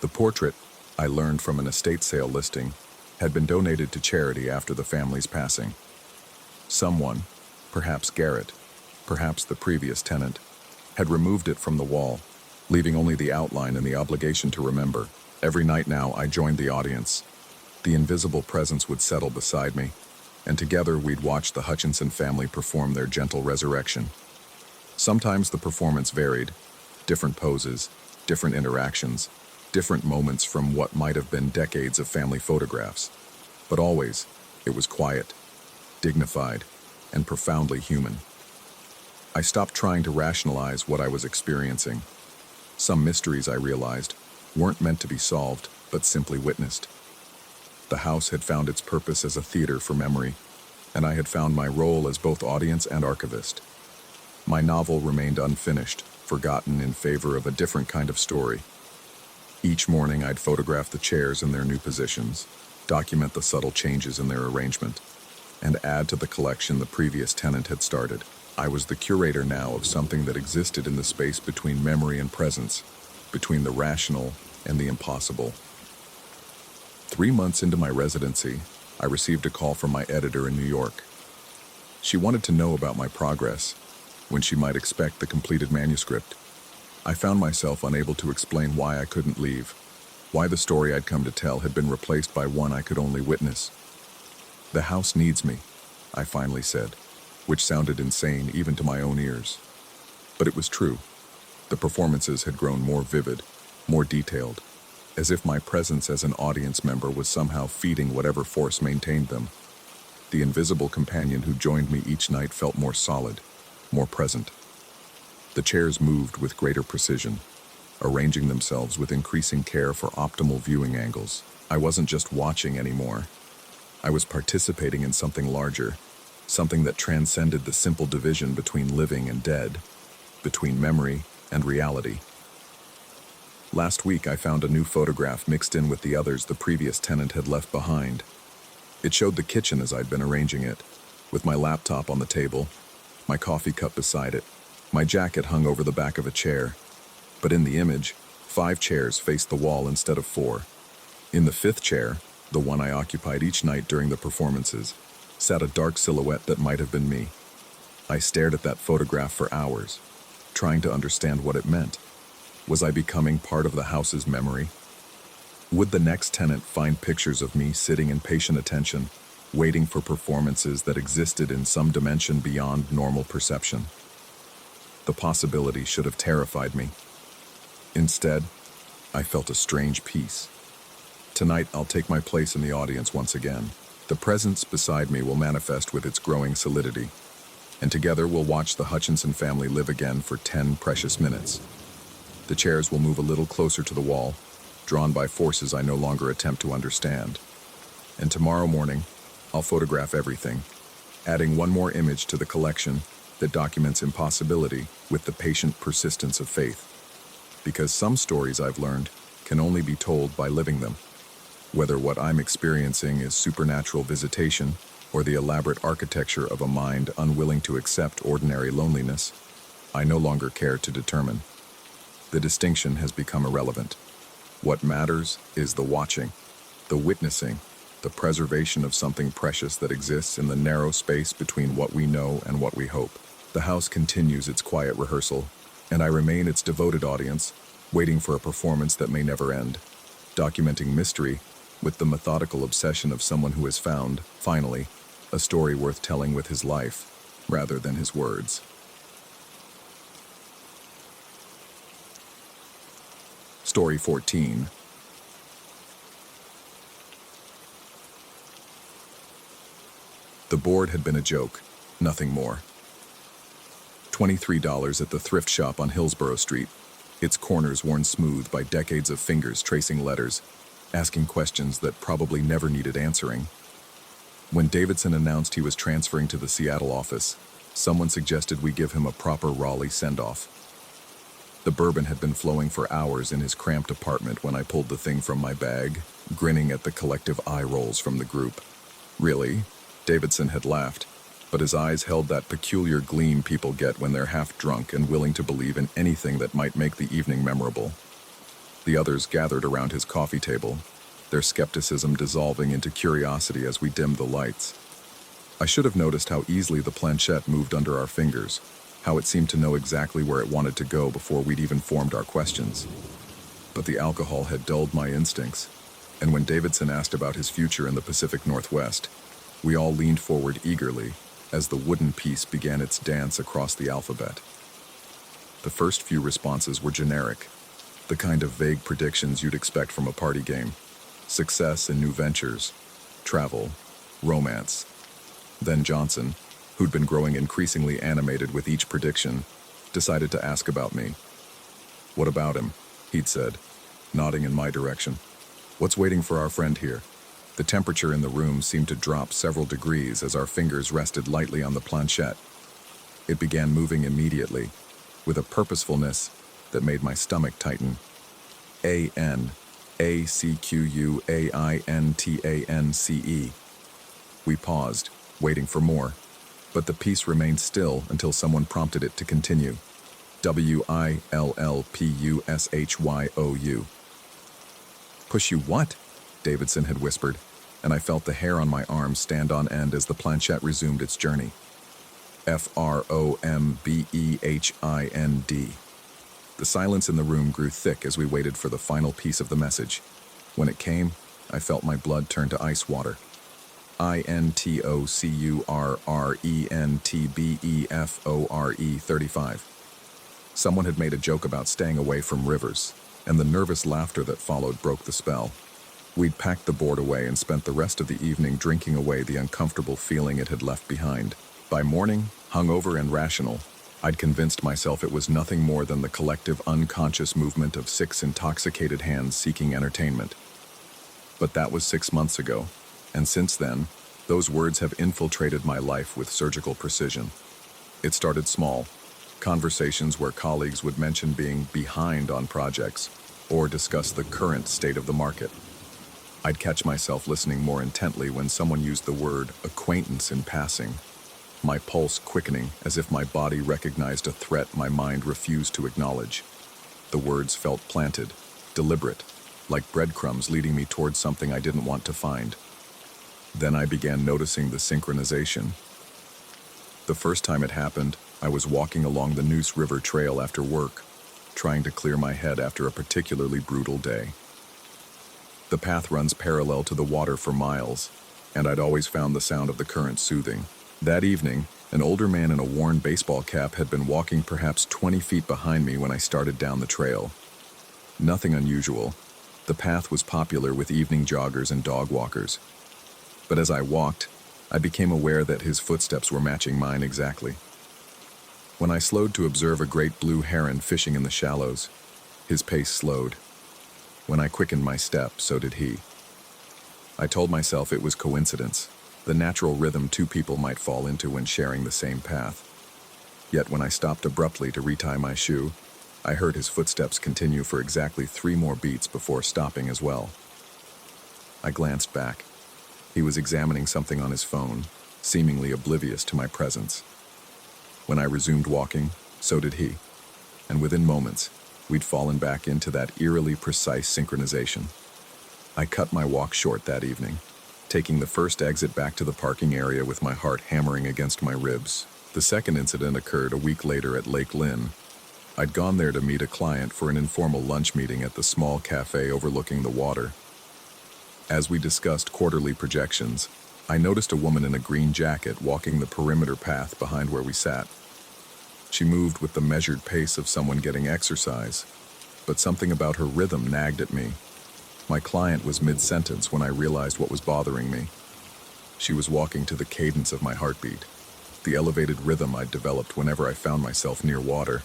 The portrait, I learned from an estate sale listing, had been donated to charity after the family's passing. Someone, perhaps Garrett, perhaps the previous tenant, had removed it from the wall, leaving only the outline and the obligation to remember. Every night now I joined the audience. The invisible presence would settle beside me, and together we'd watch the Hutchinson family perform their gentle resurrection. Sometimes the performance varied, different poses, different interactions, different moments from what might have been decades of family photographs. But always, it was quiet, dignified, and profoundly human. I stopped trying to rationalize what I was experiencing. Some mysteries, I realized, weren't meant to be solved, but simply witnessed. The house had found its purpose as a theater for memory, and I had found my role as both audience and archivist. My novel remained unfinished, forgotten in favor of a different kind of story. Each morning I'd photograph the chairs in their new positions, document the subtle changes in their arrangement, and add to the collection the previous tenant had started. I was the curator now of something that existed in the space between memory and presence, between the rational and the impossible. 3 months into my residency, I received a call from my editor in New York. She wanted to know about my progress, when she might expect the completed manuscript. I found myself unable to explain why I couldn't leave, why the story I'd come to tell had been replaced by one I could only witness. "The house needs me," I finally said, which sounded insane even to my own ears. But it was true. The performances had grown more vivid, more detailed, as if my presence as an audience member was somehow feeding whatever force maintained them. The invisible companion who joined me each night felt more solid, more present. The chairs moved with greater precision, arranging themselves with increasing care for optimal viewing angles. I wasn't just watching anymore. I was participating in something larger, something that transcended the simple division between living and dead, between memory and reality. Last week I found a new photograph mixed in with the others the previous tenant had left behind. It showed the kitchen as I'd been arranging it, with my laptop on the table, my coffee cup beside it, my jacket hung over the back of a chair. But in the image, 5 chairs faced the wall instead of 4. In the 5th chair, the one I occupied each night during the performances, sat a dark silhouette that might have been me. I stared at that photograph for hours, trying to understand what it meant. Was I becoming part of the house's memory? Would the next tenant find pictures of me sitting in patient attention, waiting for performances that existed in some dimension beyond normal perception? The possibility should have terrified me. Instead, I felt a strange peace. Tonight, I'll take my place in the audience once again. The presence beside me will manifest with its growing solidity, and together we'll watch the Hutchinson family live again for 10 precious minutes. The chairs will move a little closer to the wall, drawn by forces I no longer attempt to understand. And tomorrow morning, I'll photograph everything, adding one more image to the collection that documents impossibility with the patient persistence of faith. Because some stories I've learned can only be told by living them. Whether what I'm experiencing is supernatural visitation or the elaborate architecture of a mind unwilling to accept ordinary loneliness, I no longer care to determine. The distinction has become irrelevant. What matters is the watching, the witnessing, the preservation of something precious that exists in the narrow space between what we know and what we hope. The house continues its quiet rehearsal, and I remain its devoted audience, waiting for a performance that may never end, documenting mystery with the methodical obsession of someone who has found, finally, a story worth telling with his life, rather than his words. Story 14. The board had been a joke, nothing more. $23 at the thrift shop on Hillsborough Street, its corners worn smooth by decades of fingers tracing letters, asking questions that probably never needed answering. When Davidson announced he was transferring to the Seattle office, someone suggested we give him a proper Raleigh send-off. The bourbon had been flowing for hours in his cramped apartment when I pulled the thing from my bag, grinning at the collective eye rolls from the group. Really? Davidson had laughed, but his eyes held that peculiar gleam people get when they're half drunk and willing to believe in anything that might make the evening memorable. The others gathered around his coffee table, their skepticism dissolving into curiosity as we dimmed the lights. I should have noticed how easily the planchette moved under our fingers, how it seemed to know exactly where it wanted to go before we'd even formed our questions. But the alcohol had dulled my instincts, and when Davidson asked about his future in the Pacific Northwest, we all leaned forward eagerly as the wooden piece began its dance across the alphabet. The first few responses were generic, the kind of vague predictions you'd expect from a party game. Success in new ventures, travel, romance. Then Johnson, who'd been growing increasingly animated with each prediction, decided to ask about me. "What about him?" he'd said, nodding in my direction. "What's waiting for our friend here?" The temperature in the room seemed to drop several degrees as our fingers rested lightly on the planchette. It began moving immediately, with a purposefulness that made my stomach tighten. ANACQUAINTANCE. We paused, waiting for more, but the piece remained still until someone prompted it to continue. WILLPUSHYOU. "Push you what?" Davidson had whispered, and I felt the hair on my arm stand on end as the planchette resumed its journey. FROMBEHIND. The silence in the room grew thick as we waited for the final piece of the message. When it came, I felt my blood turn to ice water. INTOCURRENTBEFORE 35. Someone had made a joke about staying away from rivers, and the nervous laughter that followed broke the spell. We'd packed the board away and spent the rest of the evening drinking away the uncomfortable feeling it had left behind. By morning, hungover and rational, I'd convinced myself it was nothing more than the collective unconscious movement of 6 intoxicated hands seeking entertainment. But that was 6 months ago, and since then, those words have infiltrated my life with surgical precision. It started small, conversations where colleagues would mention being behind on projects or discuss the current state of the market. I'd catch myself listening more intently when someone used the word acquaintance in passing, my pulse quickening as if my body recognized a threat my mind refused to acknowledge. The words felt planted, deliberate, like breadcrumbs leading me towards something I didn't want to find. Then I began noticing the synchronization. The first time it happened, I was walking along the Noose River Trail after work, trying to clear my head after a particularly brutal day. The path runs parallel to the water for miles, and I'd always found the sound of the current soothing. That evening, an older man in a worn baseball cap had been walking perhaps 20 feet behind me when I started down the trail. Nothing unusual. The path was popular with evening joggers and dog walkers. But as I walked, I became aware that his footsteps were matching mine exactly. When I slowed to observe a great blue heron fishing in the shallows, his pace slowed. When I quickened my step, so did he. I told myself it was coincidence, the natural rhythm two people might fall into when sharing the same path. Yet when I stopped abruptly to retie my shoe, I heard his footsteps continue for exactly 3 more beats before stopping as well. I glanced back. He was examining something on his phone, seemingly oblivious to my presence. When I resumed walking, so did he, and within moments, we'd fallen back into that eerily precise synchronization. I cut my walk short that evening, taking the first exit back to the parking area with my heart hammering against my ribs. The second incident occurred a week later at Lake Lynn. I'd gone there to meet a client for an informal lunch meeting at the small cafe overlooking the water. As we discussed quarterly projections, I noticed a woman in a green jacket walking the perimeter path behind where we sat. She moved with the measured pace of someone getting exercise, but something about her rhythm nagged at me. My client was mid-sentence when I realized what was bothering me. She was walking to the cadence of my heartbeat, the elevated rhythm I'd developed whenever I found myself near water.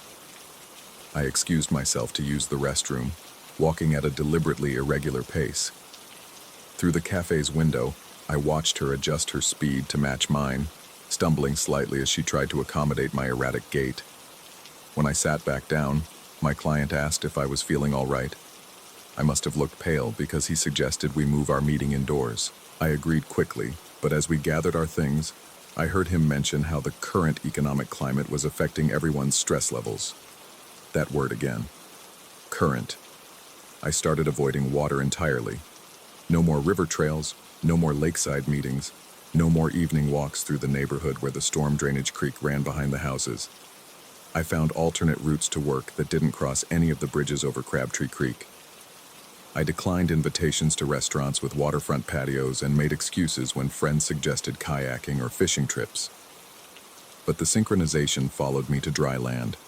I excused myself to use the restroom, walking at a deliberately irregular pace. Through the cafe's window, I watched her adjust her speed to match mine, stumbling slightly as she tried to accommodate my erratic gait. When I sat back down, my client asked if I was feeling all right. I must have looked pale because he suggested we move our meeting indoors. I agreed quickly, but as we gathered our things, I heard him mention how the current economic climate was affecting everyone's stress levels. That word again. Current. I started avoiding water entirely. No more river trails, no more lakeside meetings, no more evening walks through the neighborhood where the storm drainage creek ran behind the houses. I found alternate routes to work that didn't cross any of the bridges over Crabtree Creek. I declined invitations to restaurants with waterfront patios and made excuses when friends suggested kayaking or fishing trips. But the synchronization followed me to dry land.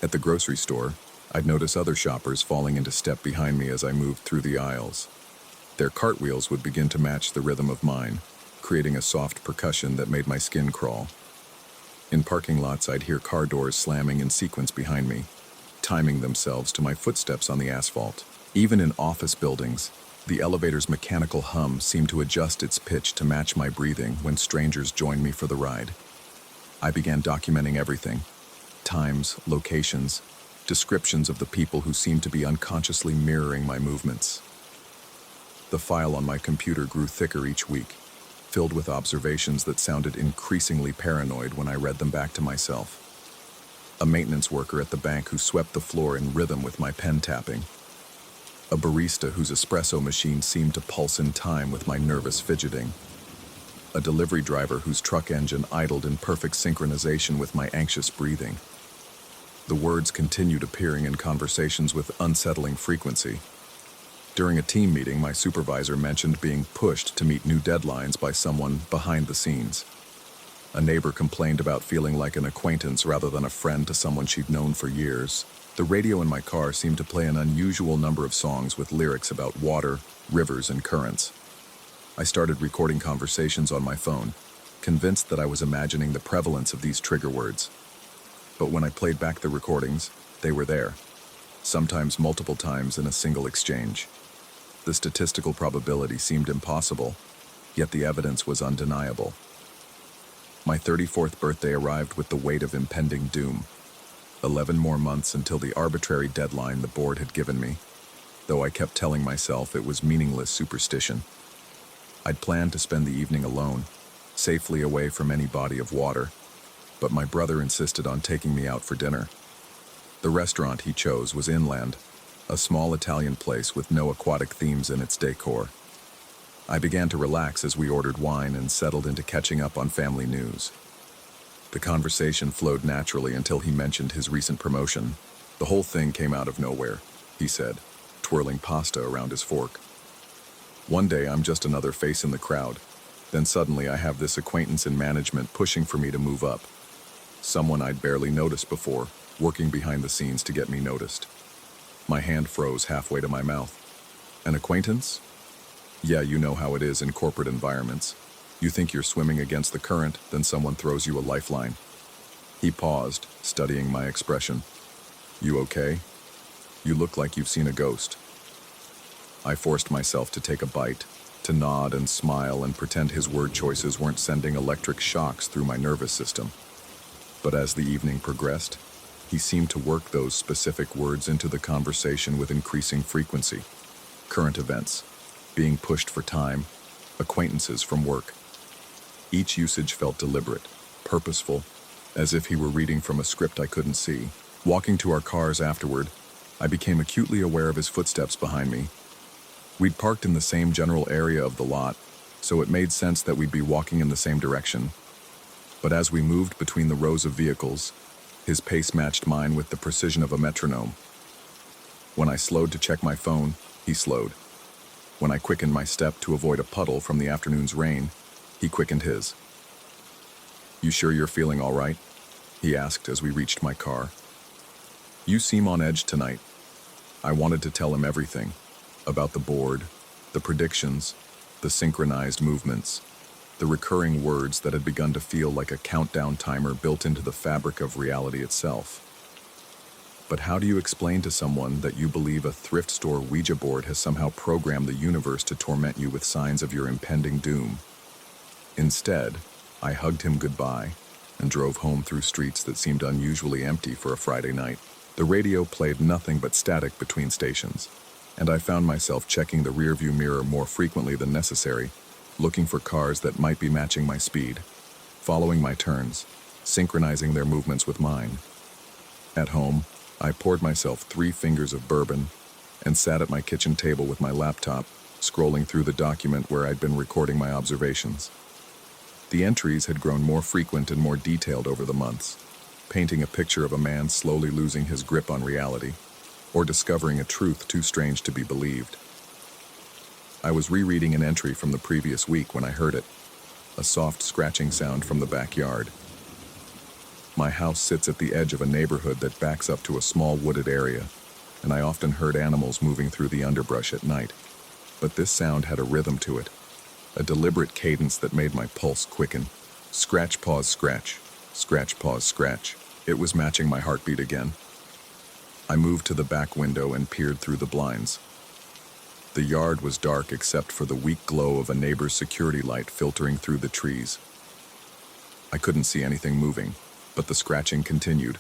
At the grocery store, I'd notice other shoppers falling into step behind me as I moved through the aisles. Their cartwheels would begin to match the rhythm of mine, creating a soft percussion that made my skin crawl. In parking lots, I'd hear car doors slamming in sequence behind me, timing themselves to my footsteps on the asphalt. Even in office buildings, the elevator's mechanical hum seemed to adjust its pitch to match my breathing when strangers joined me for the ride. I began documenting everything: times, locations, descriptions of the people who seemed to be unconsciously mirroring my movements. The file on my computer grew thicker each week, filled with observations that sounded increasingly paranoid when I read them back to myself. A maintenance worker at the bank who swept the floor in rhythm with my pen tapping. A barista whose espresso machine seemed to pulse in time with my nervous fidgeting. A delivery driver whose truck engine idled in perfect synchronization with my anxious breathing. The words continued appearing in conversations with unsettling frequency. During a team meeting, my supervisor mentioned being pushed to meet new deadlines by someone behind the scenes. A neighbor complained about feeling like an acquaintance rather than a friend to someone she'd known for years. The radio in my car seemed to play an unusual number of songs with lyrics about water, rivers, and currents. I started recording conversations on my phone, convinced that I was imagining the prevalence of these trigger words. But when I played back the recordings, they were there, sometimes multiple times in a single exchange. The statistical probability seemed impossible, yet the evidence was undeniable. My 34th birthday arrived with the weight of impending doom. 11 more months until the arbitrary deadline the board had given me, though I kept telling myself it was meaningless superstition. I'd planned to spend the evening alone, safely away from any body of water, but my brother insisted on taking me out for dinner. The restaurant he chose was inland, a small Italian place with no aquatic themes in its decor. I began to relax as we ordered wine and settled into catching up on family news. The conversation flowed naturally until he mentioned his recent promotion. The whole thing came out of nowhere, he said, twirling pasta around his fork. One day I'm just another face in the crowd. Then suddenly I have this acquaintance in management pushing for me to move up. Someone I'd barely noticed before, working behind the scenes to get me noticed. My hand froze halfway to my mouth. An acquaintance? Yeah, you know how it is in corporate environments. You think you're swimming against the current, then someone throws you a lifeline. He paused, studying my expression. You okay? You look like you've seen a ghost. I forced myself to take a bite, to nod and smile and pretend his word choices weren't sending electric shocks through my nervous system. But as the evening progressed, he seemed to work those specific words into the conversation with increasing frequency. Current events, being pushed for time, acquaintances from work. Each usage felt deliberate, purposeful, as if he were reading from a script I couldn't see. Walking to our cars afterward, I became acutely aware of his footsteps behind me. We'd parked in the same general area of the lot, so it made sense that we'd be walking in the same direction. But as we moved between the rows of vehicles, his pace matched mine with the precision of a metronome. When I slowed to check my phone, he slowed. When I quickened my step to avoid a puddle from the afternoon's rain, he quickened his. You sure you're feeling all right? He asked as we reached my car. You seem on edge tonight. I wanted to tell him everything. About the board, the predictions, the synchronized movements, the recurring words that had begun to feel like a countdown timer built into the fabric of reality itself. But how do you explain to someone that you believe a thrift store Ouija board has somehow programmed the universe to torment you with signs of your impending doom? Instead, I hugged him goodbye and drove home through streets that seemed unusually empty for a Friday night. The radio played nothing but static between stations, and I found myself checking the rearview mirror more frequently than necessary, looking for cars that might be matching my speed, following my turns, synchronizing their movements with mine. At home, I poured myself 3 fingers of bourbon and sat at my kitchen table with my laptop, scrolling through the document where I'd been recording my observations. The entries had grown more frequent and more detailed over the months, painting a picture of a man slowly losing his grip on reality, or discovering a truth too strange to be believed. I was rereading an entry from the previous week when I heard it, a soft scratching sound from the backyard. My house sits at the edge of a neighborhood that backs up to a small wooded area, and I often heard animals moving through the underbrush at night. But this sound had a rhythm to it, a deliberate cadence that made my pulse quicken. Scratch, pause, scratch. Scratch, pause, scratch. It was matching my heartbeat again. I moved to the back window and peered through the blinds. The yard was dark except for the weak glow of a neighbor's security light filtering through the trees. I couldn't see anything moving, but the scratching continued,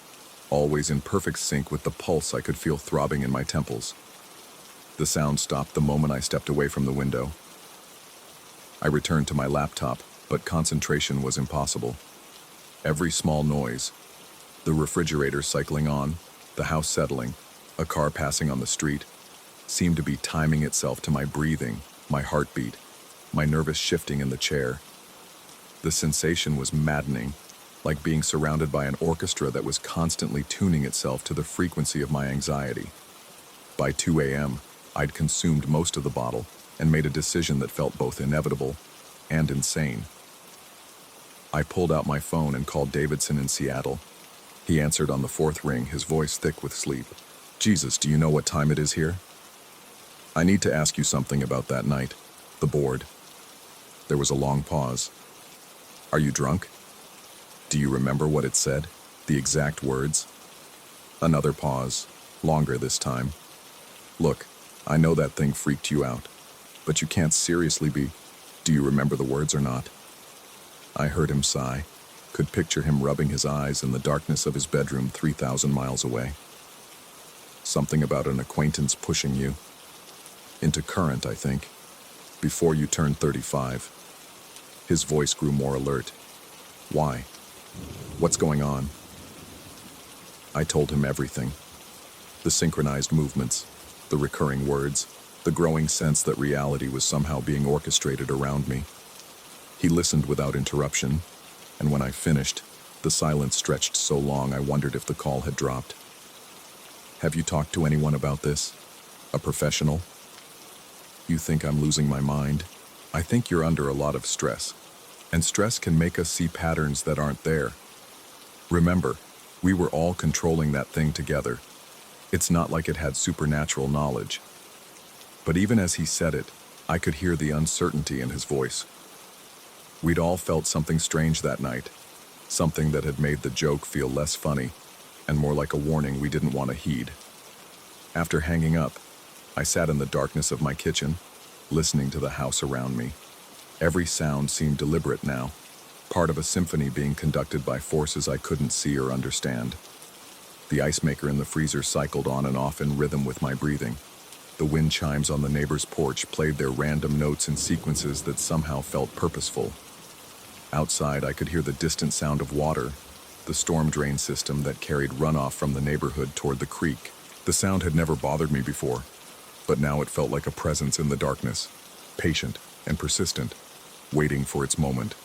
always in perfect sync with the pulse I could feel throbbing in my temples. The sound stopped the moment I stepped away from the window. I returned to my laptop, but concentration was impossible. Every small noise, the refrigerator cycling on, the house settling, a car passing on the street, seemed to be timing itself to my breathing, my heartbeat, my nervous shifting in the chair. The sensation was maddening, like being surrounded by an orchestra that was constantly tuning itself to the frequency of my anxiety. By 2 a.m., I'd consumed most of the bottle and made a decision that felt both inevitable and insane. I pulled out my phone and called Davidson in Seattle. He answered on the 4th ring, his voice thick with sleep. Jesus, do you know what time it is here? I need to ask you something about that night, the board. There was a long pause. Are you drunk? Do you remember what it said? The exact words? Another pause, longer this time. Look, I know that thing freaked you out, but you can't seriously be. Do you remember the words or not? I heard him sigh, could picture him rubbing his eyes in the darkness of his bedroom 3,000 miles away. Something about an acquaintance pushing you. Into current, I think, before you turned 35. His voice grew more alert. Why? What's going on? I told him everything. The synchronized movements, the recurring words, the growing sense that reality was somehow being orchestrated around me. He listened without interruption, and when I finished, the silence stretched so long I wondered if the call had dropped. Have you talked to anyone about this? A professional? You think I'm losing my mind? I think you're under a lot of stress, and stress can make us see patterns that aren't there. Remember, we were all controlling that thing together. It's not like it had supernatural knowledge. But even as he said it, I could hear the uncertainty in his voice. We'd all felt something strange that night, something that had made the joke feel less funny and more like a warning we didn't want to heed. After hanging up, I sat in the darkness of my kitchen, listening to the house around me. Every sound seemed deliberate now, part of a symphony being conducted by forces I couldn't see or understand. The ice maker in the freezer cycled on and off in rhythm with my breathing. The wind chimes on the neighbor's porch played their random notes in sequences that somehow felt purposeful. Outside, I could hear the distant sound of water, the storm drain system that carried runoff from the neighborhood toward the creek. The sound had never bothered me before, but now it felt like a presence in the darkness, patient and persistent, waiting for its moment.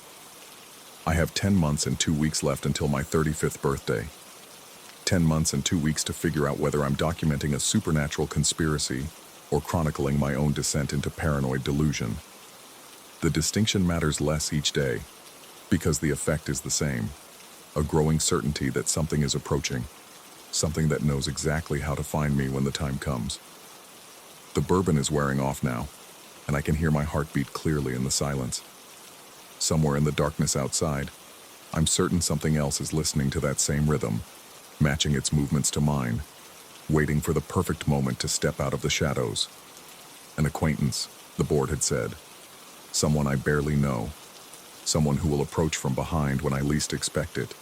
I have 10 months and 2 weeks left until my 35th birthday. 10 months and 2 weeks to figure out whether I'm documenting a supernatural conspiracy or chronicling my own descent into paranoid delusion. The distinction matters less each day, because the effect is the same. A growing certainty that something is approaching, something that knows exactly how to find me when the time comes. The bourbon is wearing off now, and I can hear my heartbeat clearly in the silence. Somewhere in the darkness outside, I'm certain something else is listening to that same rhythm, matching its movements to mine, waiting for the perfect moment to step out of the shadows. An acquaintance, the board had said. Someone I barely know. Someone who will approach from behind when I least expect it.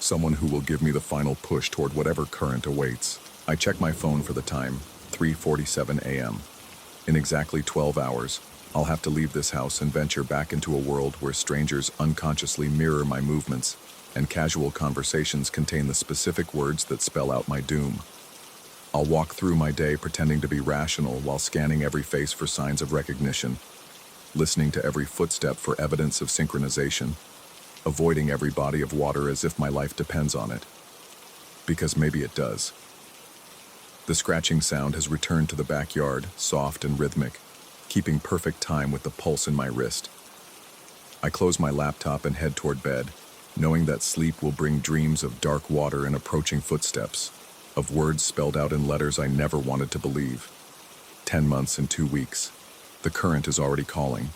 Someone who will give me the final push toward whatever current awaits. I check my phone for the time, 3:47 a.m. In exactly 12 hours, I'll have to leave this house and venture back into a world where strangers unconsciously mirror my movements, and casual conversations contain the specific words that spell out my doom. I'll walk through my day pretending to be rational while scanning every face for signs of recognition, listening to every footstep for evidence of synchronization, avoiding every body of water as if my life depends on it. Because maybe it does. The scratching sound has returned to the backyard, soft and rhythmic, keeping perfect time with the pulse in my wrist. I close my laptop and head toward bed, knowing that sleep will bring dreams of dark water and approaching footsteps, of words spelled out in letters I never wanted to believe. 10 months and 2 weeks. The current is already calling,